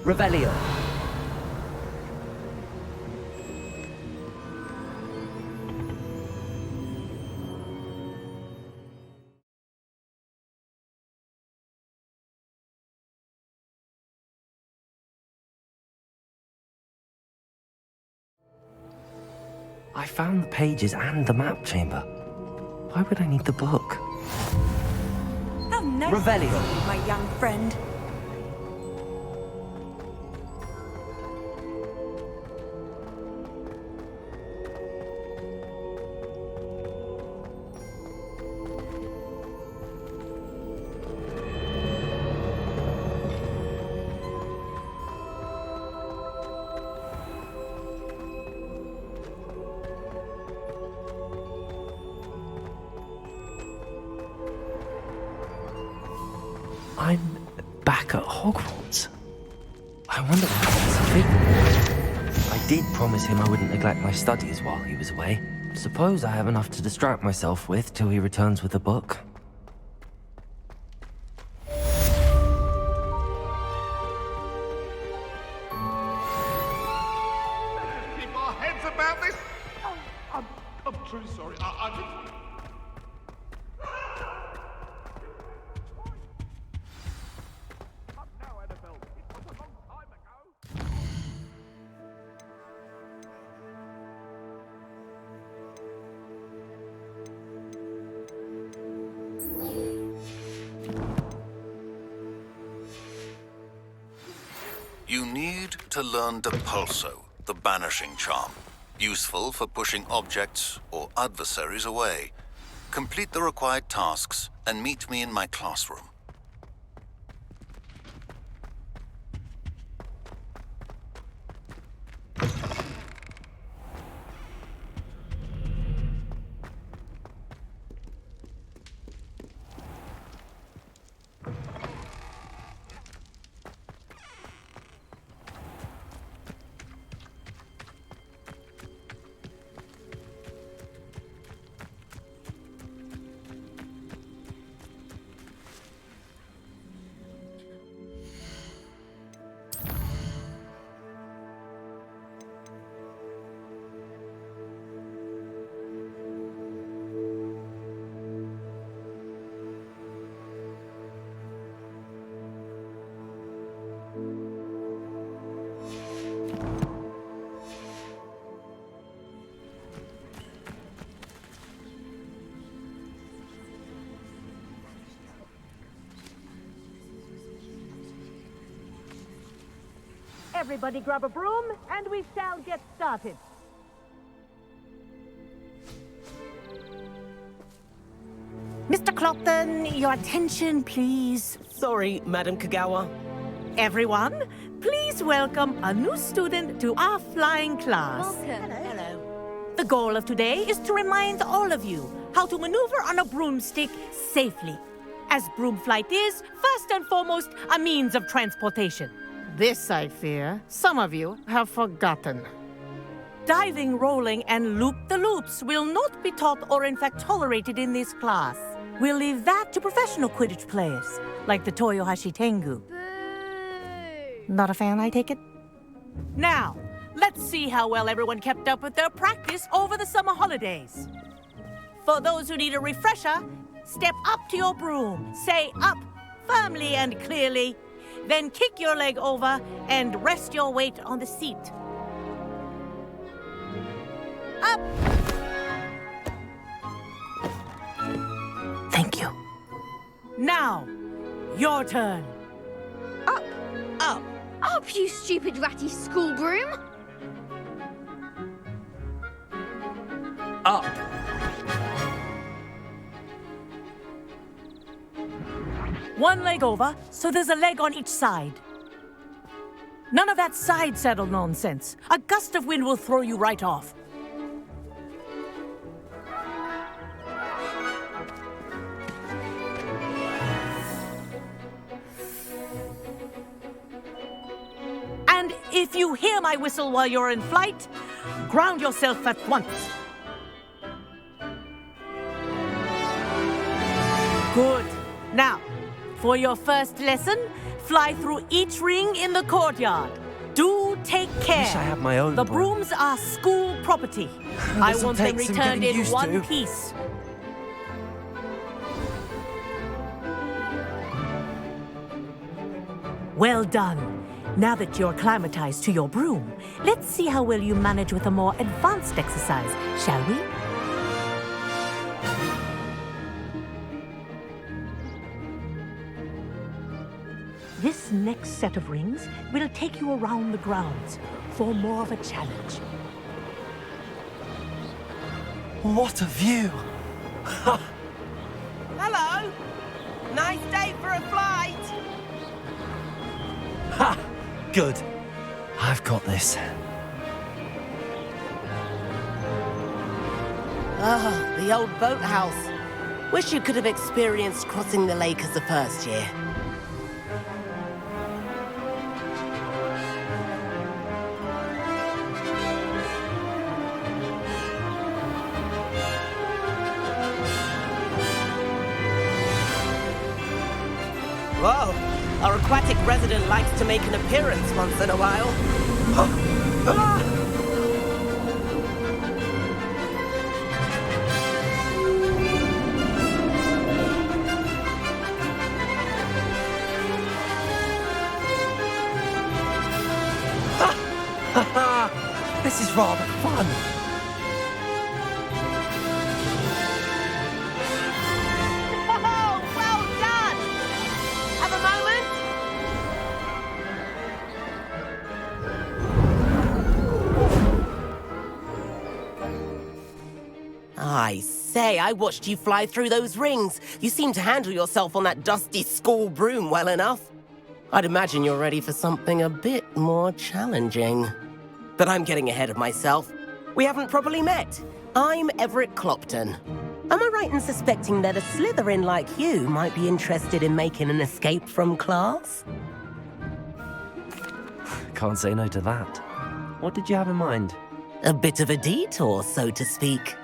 Revelio. I found the pages and the map chamber. Why would I need the book? How nice Revelio. of you, my young friend. I'm back at Hogwarts. I wonder what happens to Fig. I did promise him I wouldn't neglect my studies while he was away. Suppose I have enough to distract myself with till he returns with a book. Keep our heads about this. I'm truly sorry. I didn't. You need to learn Depulso, the banishing charm. Useful for pushing objects or adversaries away. Complete the required tasks and meet me in my classroom. Everybody grab a broom, and we shall get started. Mr. Clopton, your attention, please. Sorry, Madam Kagawa. Everyone, please welcome a new student to our flying class. Welcome. Hello. The goal of today is to remind all of you how to maneuver on a broomstick safely, as broom flight is, first and foremost, a means of transportation. This, I fear, some of you have forgotten. Diving, rolling, and loop-the-loops will not be taught or in fact tolerated in this class. We'll leave that to professional Quidditch players, like the Toyohashi Tengu. Not a fan, I take it? Now, let's see how well everyone kept up with their practice over the summer holidays. For those who need a refresher, step up to your broom, say up firmly and clearly, then kick your leg over and rest your weight on the seat. Up! Thank you. Now, your turn. Up! Up! Up, you stupid ratty school broom! Up! One leg over, so there's a leg on each side. None of that side saddle nonsense. A gust of wind will throw you right off. And if you hear my whistle while you're in flight, ground yourself at once. Good. Now, for your first lesson, fly through each ring in the courtyard. Do take care. Wish I had my own The broom. brooms are school property. I This'll want them take some returned getting in used one to. piece. Well done. Now that you're acclimatized to your broom, let's see how well you manage with a more advanced exercise, shall we? This next set of rings will take you around the grounds for more of a challenge. What a view! Hello! Nice day for a flight! Ha! Good. I've got this. Ah, the old boathouse. Wish you could have experienced crossing the lake as a first year. Whoa! Our aquatic resident likes to make an appearance once in a while. This is rather fun. Oh, well done! Have a moment? I say, I watched you fly through those rings. You seem to handle yourself on that dusty school broom well enough. I'd imagine you're ready for something a bit more challenging. But I'm getting ahead of myself. We haven't properly met. I'm Everett Clopton. Am I right in suspecting that a Slytherin like you might be interested in making an escape from class? Can't say no to that. What did you have in mind? A bit of a detour, so to speak.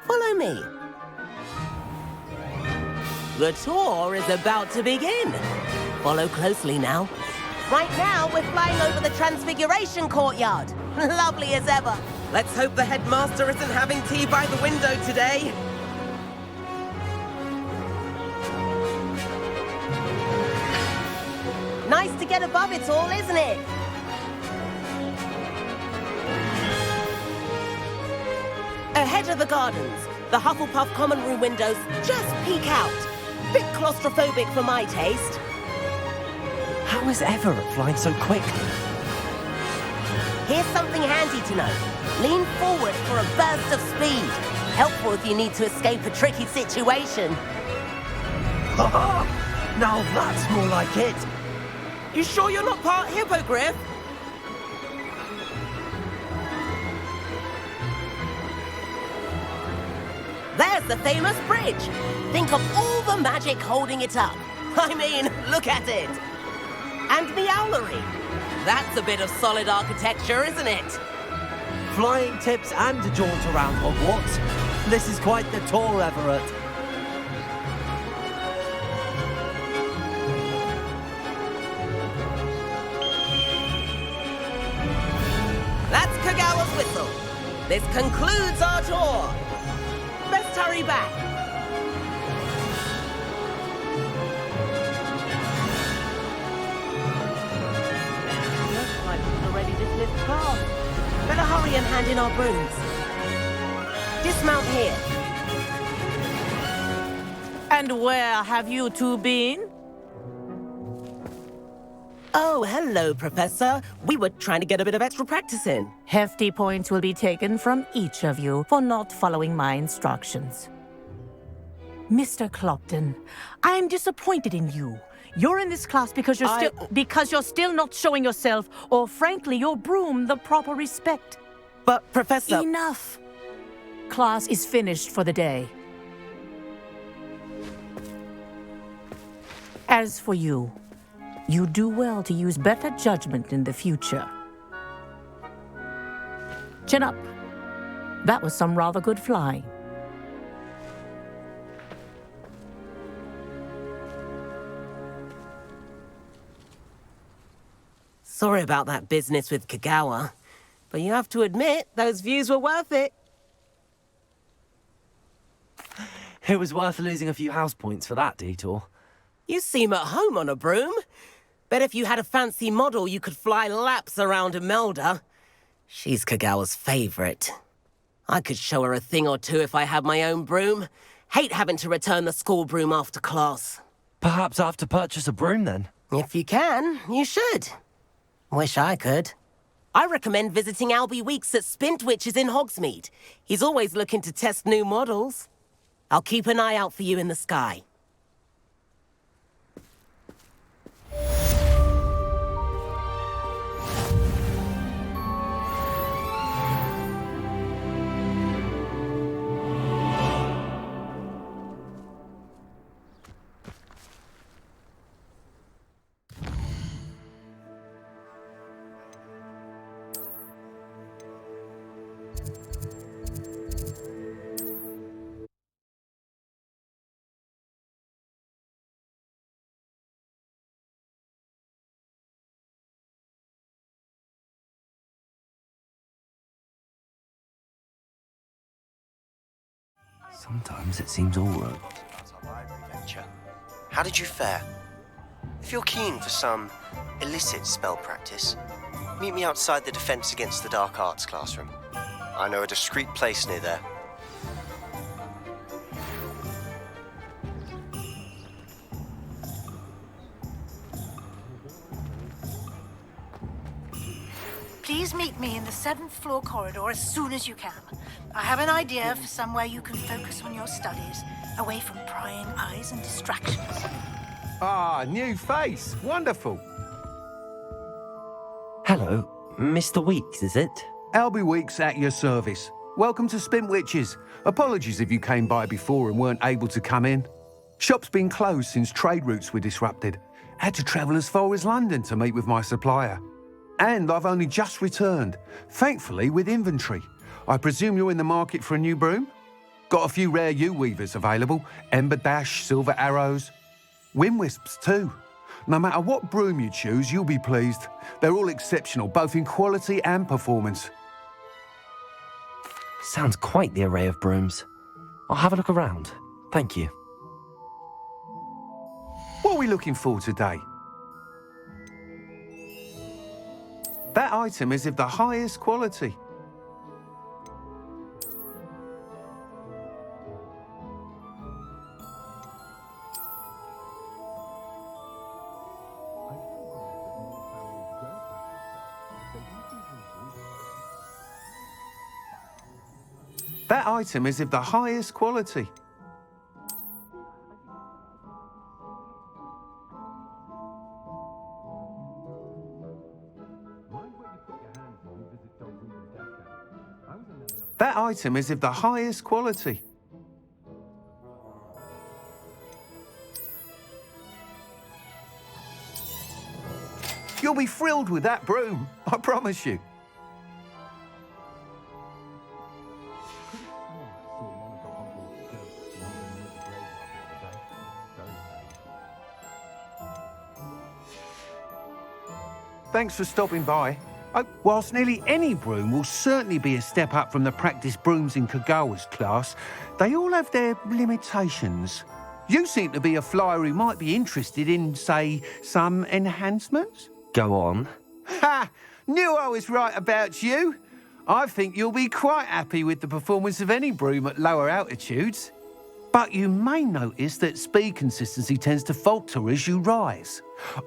Follow me. The tour is about to begin. Follow closely now. Right now, we're flying over the Transfiguration Courtyard. Lovely as ever. Let's hope the headmaster isn't having tea by the window today. Nice to get above it all, isn't it? Ahead of the gardens, the Hufflepuff common room windows just peek out. Bit claustrophobic for my taste. How is Everett flying so quickly? Here's something handy to know. Lean forward for a burst of speed. Helpful if you need to escape a tricky situation. Now that's more like it. You sure you're not part hippogriff? There's the famous bridge. Think of all the magic holding it up. I mean, look at it. And the owlery. That's a bit of solid architecture, isn't it? Flying tips and a jaunt around Hogwarts. This is quite the tour, Everett. That's Kagawa's whistle. This concludes our tour. Best hurry back. Looks like we've already dismissed class. Better hurry and hand in our brooms. Dismount here. And where have you two been? Oh, hello, Professor. We were trying to get a bit of extra practice in. Hefty points will be taken from each of you for not following my instructions. Mr. Clopton, I am disappointed in you. You're in this class because you're still not showing yourself, or frankly, your broom the proper respect. But, Professor... Enough. Class is finished for the day. As for you, you do well to use better judgment in the future. Chin up. That was some rather good flying. Sorry about that business with Kagawa, but you have to admit, those views were worth it. It was worth losing a few house points for that detour. You seem at home on a broom. Bet if you had a fancy model, you could fly laps around Imelda. She's Kagawa's favorite. I could show her a thing or two if I had my own broom. Hate having to return the school broom after class. Perhaps I have to purchase a broom then. If you can, you should. Wish I could. I recommend visiting Albie Weeks at Spintwitches in Hogsmeade. He's always looking to test new models. I'll keep an eye out for you in the sky. Sometimes it seems all right. How did you fare? If you're keen for some illicit spell practice, meet me outside the Defense Against the Dark Arts classroom. I know a discreet place near there. Please meet me in the 7th floor corridor as soon as you can. I have an idea for somewhere you can focus on your studies, away from prying eyes and distractions. Ah, new face. Wonderful. Hello, Mr. Weeks, is it? Albie Weeks at your service. Welcome to Spintwitches. Apologies if you came by before and weren't able to come in. Shop's been closed since trade routes were disrupted. Had to travel as far as London to meet with my supplier. And I've only just returned, thankfully with inventory. I presume you're in the market for a new broom? Got a few rare yew-weavers available, Ember Dash, Silver Arrows, Wind Wisps too. No matter what broom you choose, you'll be pleased. They're all exceptional, both in quality and performance. Sounds quite the array of brooms. I'll have a look around. Thank you. What are we looking for today? That item is of the highest quality. That item is of the highest quality. That item is of the highest quality. You'll be thrilled with that broom, I promise you. Thanks for stopping by. Whilst nearly any broom will certainly be a step up from the practice brooms in Kagawa's class, they all have their limitations. You seem to be a flyer who might be interested in, say, some enhancements? Go on. Ha! Knew I was right about you. I think you'll be quite happy with the performance of any broom at lower altitudes. But you may notice that speed consistency tends to falter as you rise.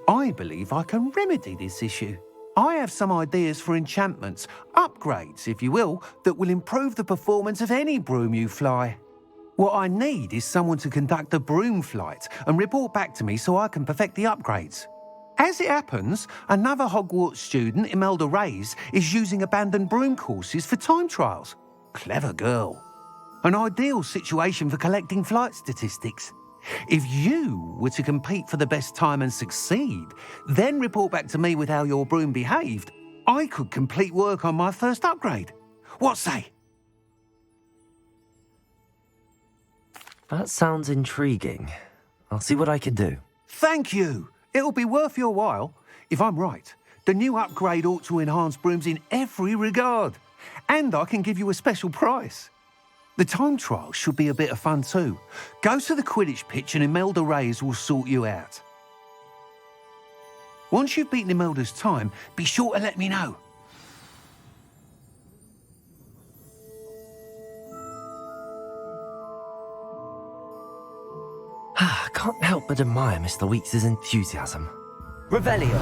I believe I can remedy this issue. I have some ideas for enchantments, upgrades, if you will, that will improve the performance of any broom you fly. What I need is someone to conduct a broom flight and report back to me so I can perfect the upgrades. As it happens, another Hogwarts student, Imelda Reyes, is using abandoned broom courses for time trials. Clever girl. An ideal situation for collecting flight statistics. If you were to compete for the best time and succeed, then report back to me with how your broom behaved, I could complete work on my first upgrade. What say? That sounds intriguing. I'll see what I can do. Thank you. It'll be worth your while. If I'm right, The new upgrade ought to enhance brooms in every regard. And I can give you a special price. The time trial should be a bit of fun too. Go to the Quidditch pitch and Imelda Reyes will sort you out. Once you've beaten Imelda's time, be sure to let me know. I can't help but admire Mr. Weeks' enthusiasm. Revelio.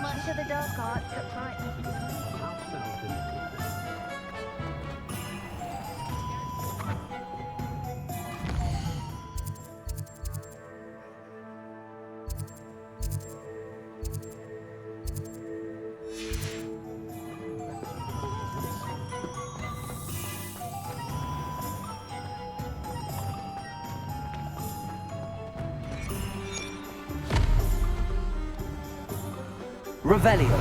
Much of the dark arts that frightens me. Revelio.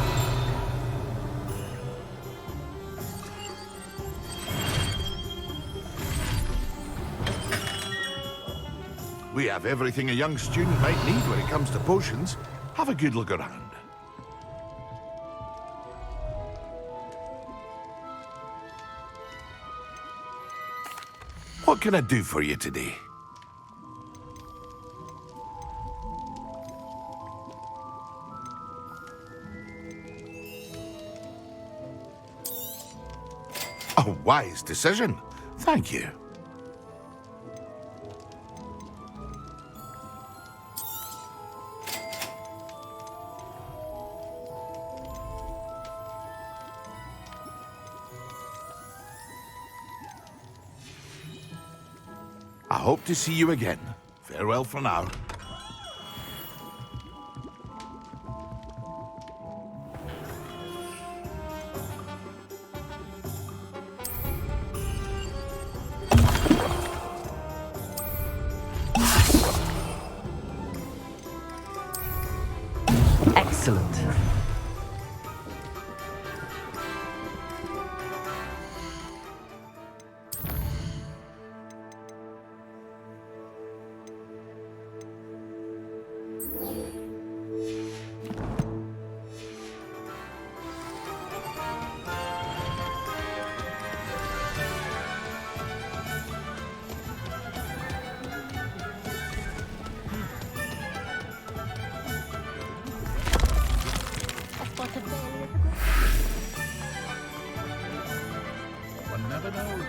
We have everything a young student might need when it comes to potions. Have a good look around. What can I do for you today? A wise decision. Thank you. I hope to see you again. Farewell for now. Excellent. One never knows.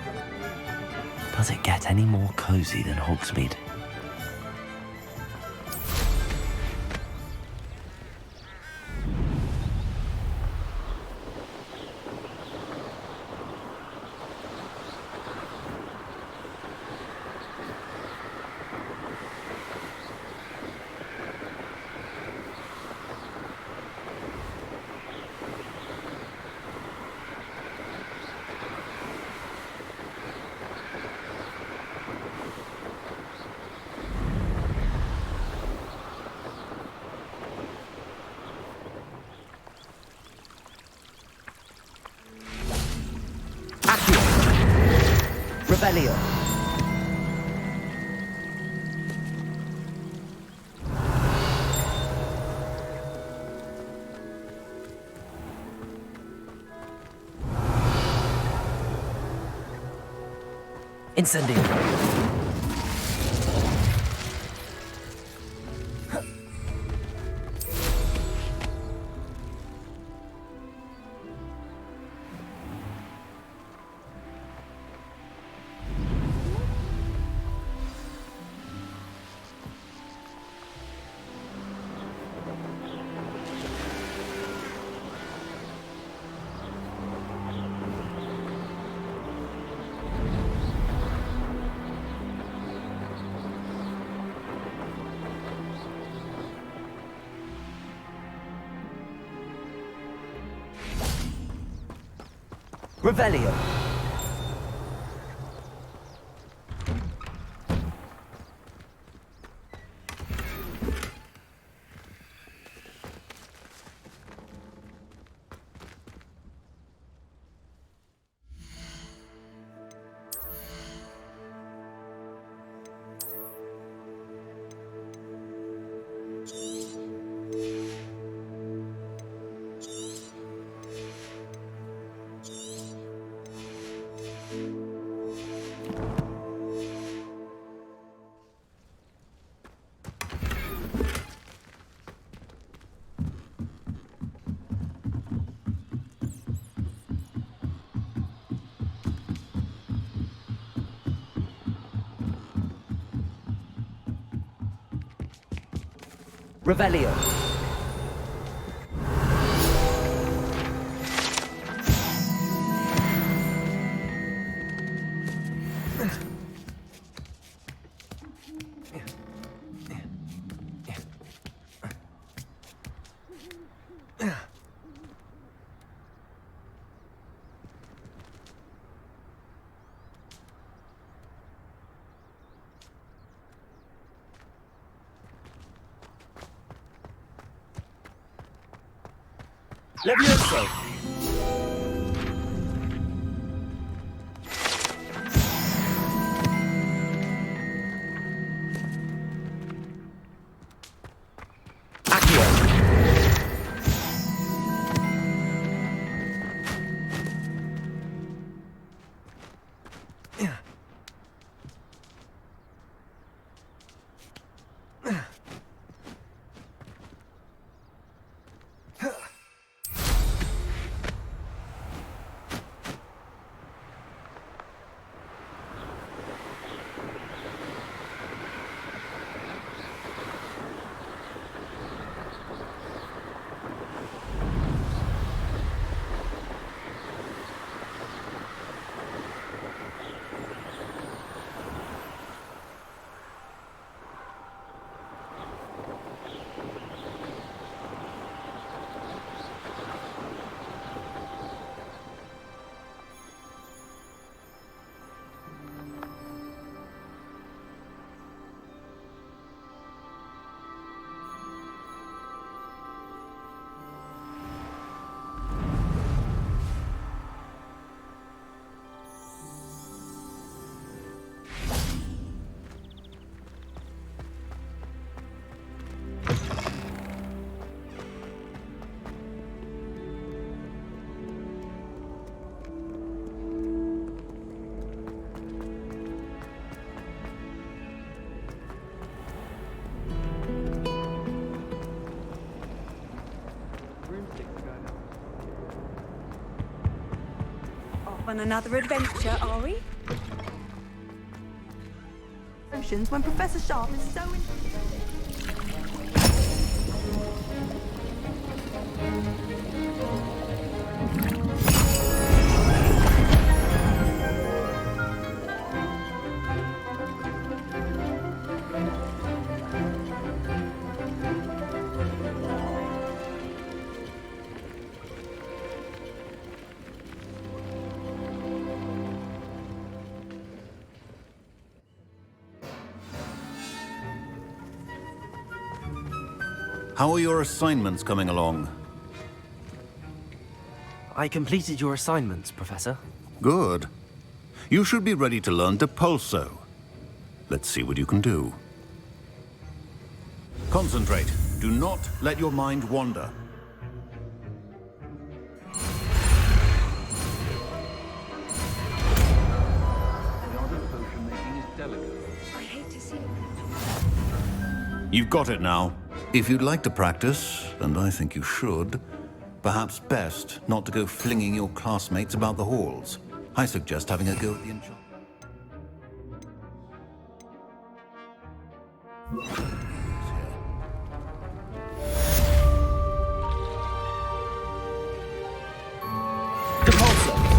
Does it get any more cozy than Hogsmeade? Revelio. Incendio. Revelio. Revelio. Levioso. on another adventure, are we? Oceans when Professor Sharp is so How are your assignments coming along? I completed your assignments, Professor. Good. You should be ready to learn Depulso. Let's see what you can do. Concentrate. Do not let your mind wander. I hate to see You've got it now. If you'd like to practice, and I think you should, perhaps best not to go flinging your classmates about the halls. I suggest having a go at the enchantment.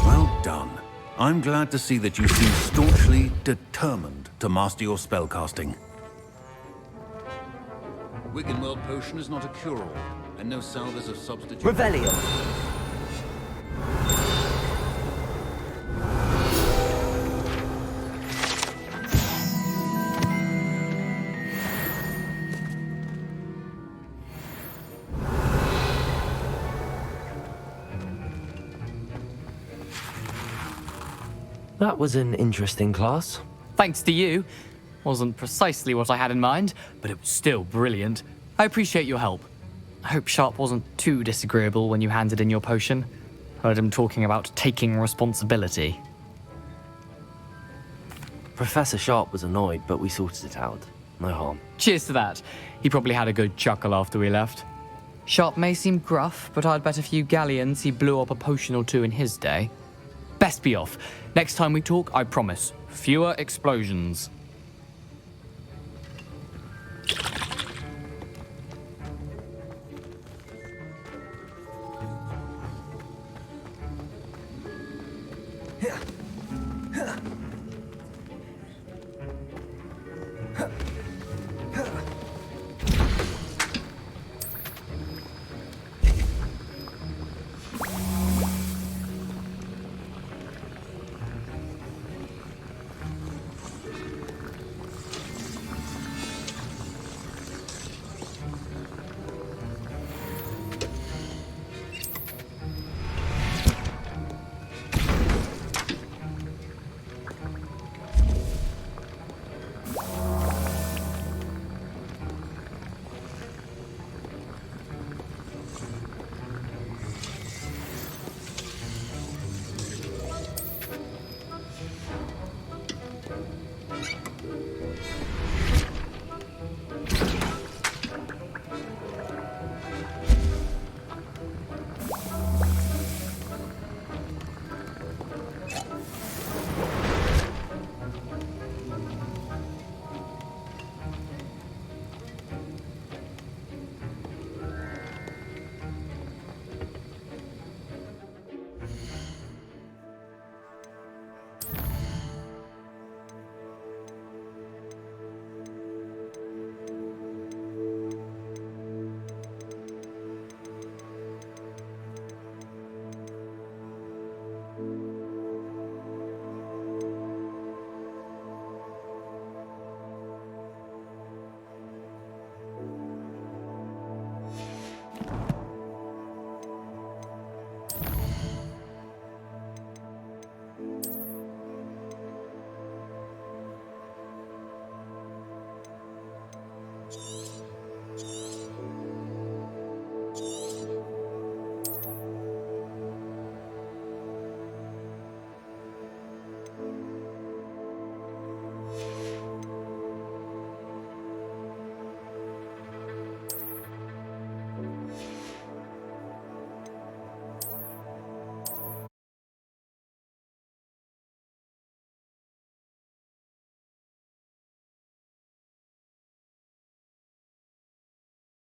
Well done. I'm glad to see that you seem staunchly determined to master your spellcasting. Wiggenweld potion is not a cure-all, and no salve is a substitute. Revelio. That was an interesting class. Thanks to you. Wasn't precisely what I had in mind, but it was still brilliant. I appreciate your help. I hope Sharp wasn't too disagreeable when you handed in your potion. Heard him talking about taking responsibility. Professor Sharp was annoyed, but we sorted it out. No harm. Cheers to that. He probably had a good chuckle after we left. Sharp may seem gruff, but I'd bet a few galleons he blew up a potion or two in his day. Best be off. Next time we talk, I promise, fewer explosions.